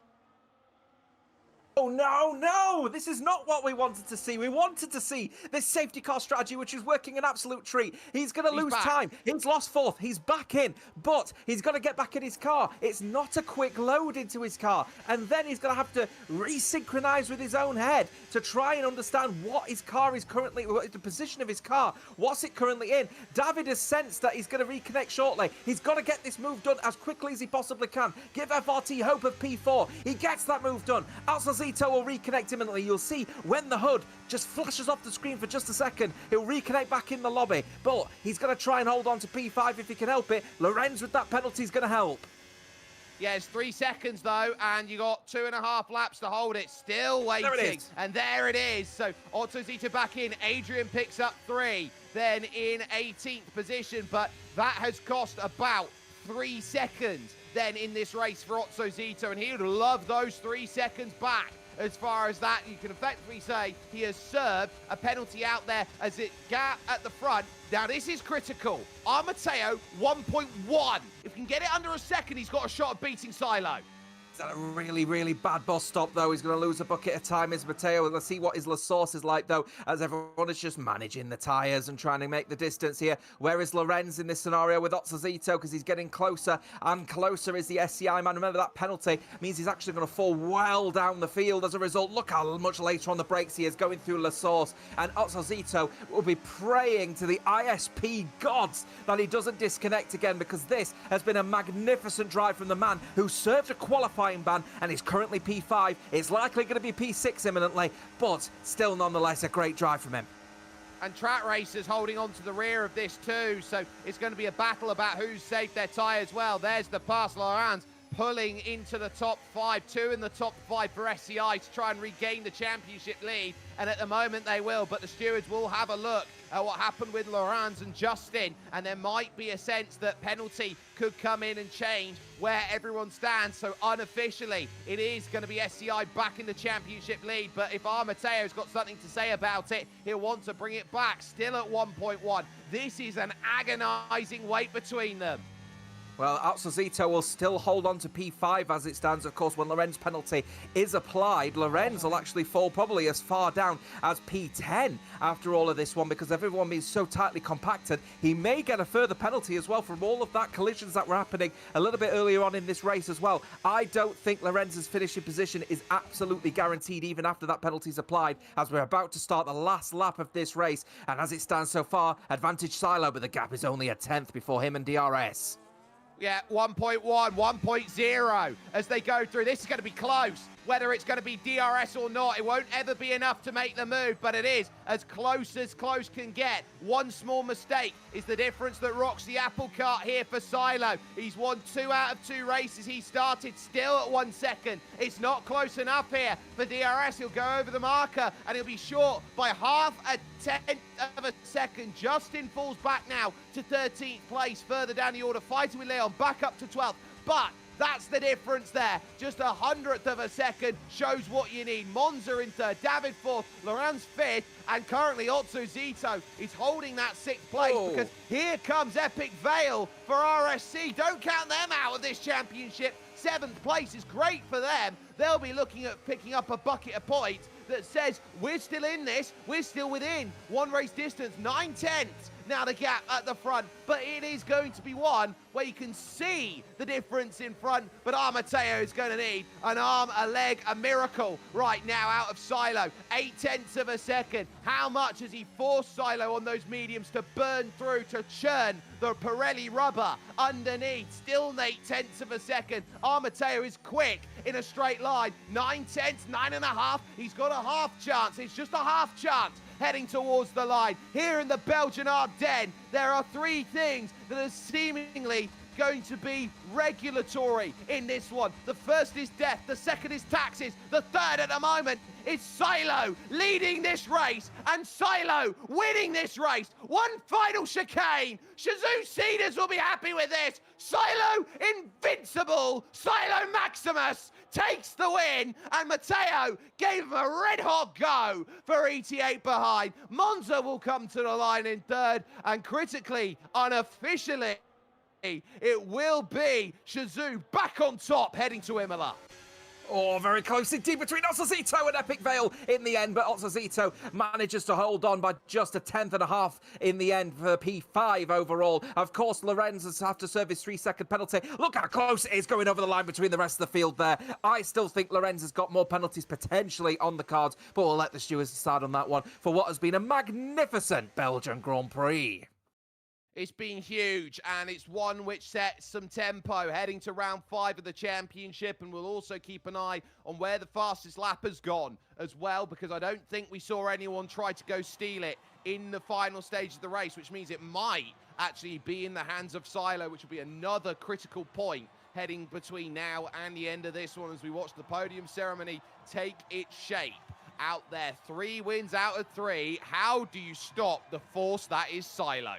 Oh, no, this is not what we wanted to see. We wanted to see this safety car strategy, which is working an absolute treat. He's going to lose time. He's lost 4th. He's back in, but he's got to get back in his car. It's not a quick load into his car. And then he's going to have to resynchronize with his own head to try and understand what his car is currently, what is the position of his car, what's it currently in. David has sensed that he's going to reconnect shortly. He's got to get this move done as quickly as he possibly can. Give FRT hope of P4. He gets that move done. Zito will reconnect imminently. You'll see when the HUD just flashes off the screen for just a second, he'll reconnect back in the lobby. But he's going to try and hold on to P5 if he can help it. Lorenz with that penalty is going to help. Yeah, it's 3 seconds though, and you got 2.5 laps to hold it. Still waiting. There it is. And there it is. So Zito back in. Adrian picks up 3, then in 18th position, but that has cost about 3 seconds then in this race for Zito, and he would love those 3 seconds back. As far as that, you can effectively say he has served a penalty out there as it gap at the front. Now, this is critical. Mateo, 1.1. If he can get it under a second, he's got a shot of beating Silo. Is that a really bad bus stop, though? He's going to lose a bucket of time, is Mateo. Let's see what his La Source is like, though, as everyone is just managing the tyres and trying to make the distance here. Where is Lorenz in this scenario with Zito? Because he's getting closer and closer is the SCI man. Remember, that penalty means he's actually going to fall well down the field as a result. Look how much later on the brakes he is going through La Source. And Zito will be praying to the ISP gods that he doesn't disconnect again, because this has been a magnificent drive from the man who served a qualifying ban and is currently P5. It's likely going to be P6 imminently, but still nonetheless a great drive from him. And Track Racers holding on to the rear of this too, so it's going to be a battle about who's saved their tyres well. There's the pass. Lorenz pulling into the top 5, 2 in the top 5 for SCI to try and regain the championship lead, and at the moment they will, but the stewards will have a look at what happened with Lorenz and Justin, and there might be a sense that penalty could come in and change where everyone stands. So unofficially, it is going to be SCI back in the championship lead, but if Mateo's got something to say about it, he'll want to bring it back, still at 1.1. This is an agonizing wait between them. Well, Zito will still hold on to P5 as it stands. Of course, when Lorenz penalty is applied, Lorenz will actually fall probably as far down as P10 after all of this one, because everyone is so tightly compacted. He may get a further penalty as well from all of that collisions that were happening a little bit earlier on in this race as well. I don't think Lorenz's finishing position is absolutely guaranteed even after that penalty is applied, as we're about to start the last lap of this race. And as it stands so far, advantage Silo, but the gap is only a 10th before him and DRS. Yeah, 1.1, 1.0 as they go through. This is going to be close. Whether it's going to be DRS or not, it won't ever be enough to make the move, but it is as close can get. One small mistake is the difference that rocks the apple cart here for Silo. He's won 2 out of 2 races he started, still at 1 second. It's not close enough here for DRS. He'll go over the marker and he'll be short by half a 10th of a second. Justin falls back now to 13th place, further down the order, fighting with Leon, back up to 12th. But that's the difference there. Just 100th of a second shows what you need. Monza in 3rd, David 4th, Lorenz 5th, and currently Zito is holding that 6th place because here comes Epic Vale for RSC. Don't count them out of this championship. 7th place is great for them. They'll be looking at picking up a bucket of points that says we're still in this, we're still within 1 race distance, 9/10. Now the gap at the front, but it is going to be one where you can see the difference in front, but Mateo is going to need an arm, a leg, a miracle right now out of Silo. 0.8 of a second. How much has he forced Silo on those mediums to burn through, to churn the Pirelli rubber underneath? Still 0.8 of a second. Mateo is quick in a straight line. 9/10, 9.5. He's got a half chance. It's just a half chance heading towards the line. Here in the Belgian Ardennes, there are 3 things that are seemingly going to be regulatory in this one. The first is death, the second is taxes, the third at the moment is Silo leading this race and Silo winning this race. One final chicane. Shazoo Cedars will be happy with this. Silo invincible. Silo Maximus takes the win, and Matteo gave him a red-hot go for ET8 behind. Monza will come to the line in third, and critically, unofficially, it will be Shazoo back on top heading to Imola. Oh, very close indeed between Ossazito and Epic Vale in the end, but Ossazito manages to hold on by just a tenth and a half in the end for P5 overall. Of course, Lorenz has have to serve his 3-second penalty. Look how close it is going over the line between the rest of the field there. I still think Lorenz has got more penalties potentially on the cards, but we'll let the stewards decide on that one for what has been a magnificent Belgian Grand Prix. It's been huge, and it's one which sets some tempo heading to round 5 of the championship, and we'll also keep an eye on where the fastest lap has gone as well, because I don't think we saw anyone try to go steal it in the final stage of the race, which means it might actually be in the hands of Silo, which will be another critical point heading between now and the end of this one as we watch the podium ceremony take its shape. Out there, 3 wins out of 3. How do you stop the force that is Silo?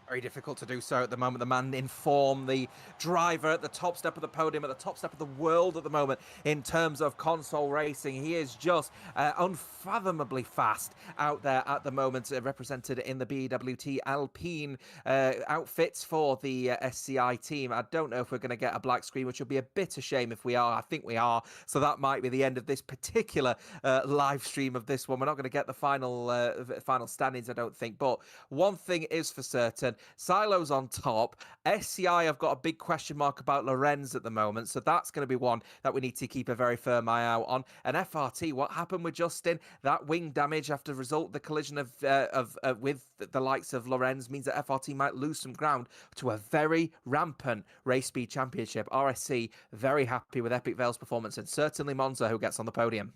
Very difficult to do so at the moment. The man in form, the driver at the top step of the podium, at the top step of the world at the moment in terms of console racing. He is just unfathomably fast out there at the moment, represented in the BWT Alpine outfits for the SCI team. I don't know if we're going to get a black screen, which will be a bit of shame if we are. I think we are. So that might be the end of this particular live stream of this one. We're not going to get the final standings, I don't think. But one thing is for certain. Silo's on top. SCI have got a big question mark about Lorenz at the moment, so that's going to be one that we need to keep a very firm eye out on. And FRT, what happened with Justin? That wing damage after result the collision with the likes of Lorenz means that FRT might lose some ground to a very rampant race speed championship. RSC very happy with Epic Vale's performance, and certainly Monza, who gets on the podium.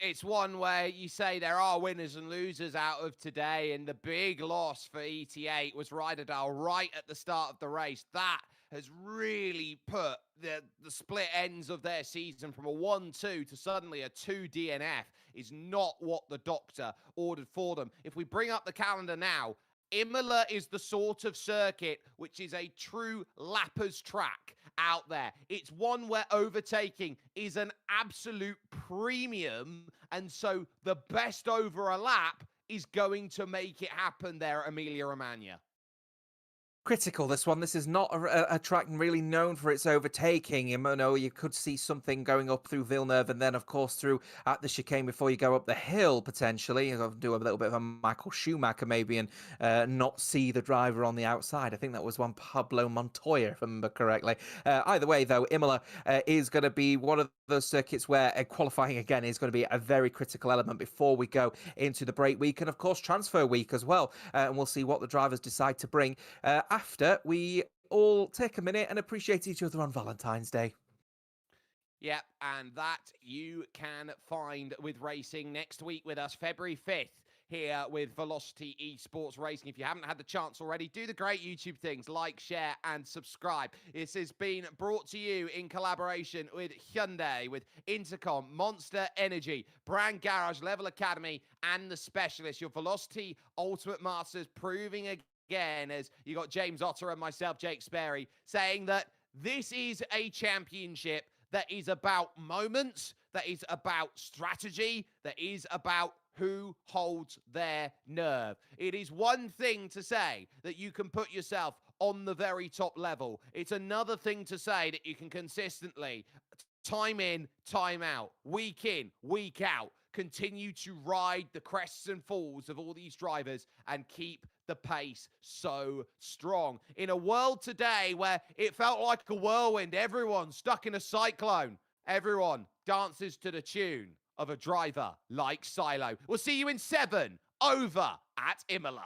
It's one where you say there are winners and losers out of today, and the big loss for ET8 was Ryderdale right at the start of the race. That has really put the split ends of their season from a 1-2 to suddenly a 2 DNF is not what the doctor ordered for them. If we bring up the calendar now, Imola is the sort of circuit which is a true lapper's track out there. It's one where overtaking is an absolute premium, and so the best over a lap is going to make it happen there at Emilia-Romagna. Critical, this one. This is not a track really known for its overtaking. You know, you could see something going up through Villeneuve and then, of course, through at the chicane before you go up the hill, potentially. You do a little bit of a Michael Schumacher, maybe, and not see the driver on the outside. I think that was one Pablo Montoya, if I remember correctly. Either way, though, Imola is going to be one of those circuits where qualifying, again, is going to be a very critical element before we go into the break week and, of course, transfer week as well. And we'll see what the drivers decide to bring after we all take a minute and appreciate each other on Valentine's Day. Yep, and that you can find with racing next week with us, February 5th, here with Velocity Esports Racing. If you haven't had the chance already, do the great YouTube things, like, share, and subscribe. This has been brought to you in collaboration with Hyundai, with Intercomp, Monster Energy, Brand Garage, Level Academy, and The Specialist. Your Velocity Ultimate Masters proving again, as you got James Otter and myself, Jake Sperry, saying that this is a championship that is about moments, that is about strategy, that is about who holds their nerve. It is one thing to say that you can put yourself on the very top level. It's another thing to say that you can consistently, time in, time out, week in, week out, continue to ride the crests and falls of all these drivers and keep the pace so strong. In a world today where it felt like a whirlwind, everyone stuck in a cyclone, everyone dances to the tune of a driver like Silo. We'll see you in 7 over at Imola.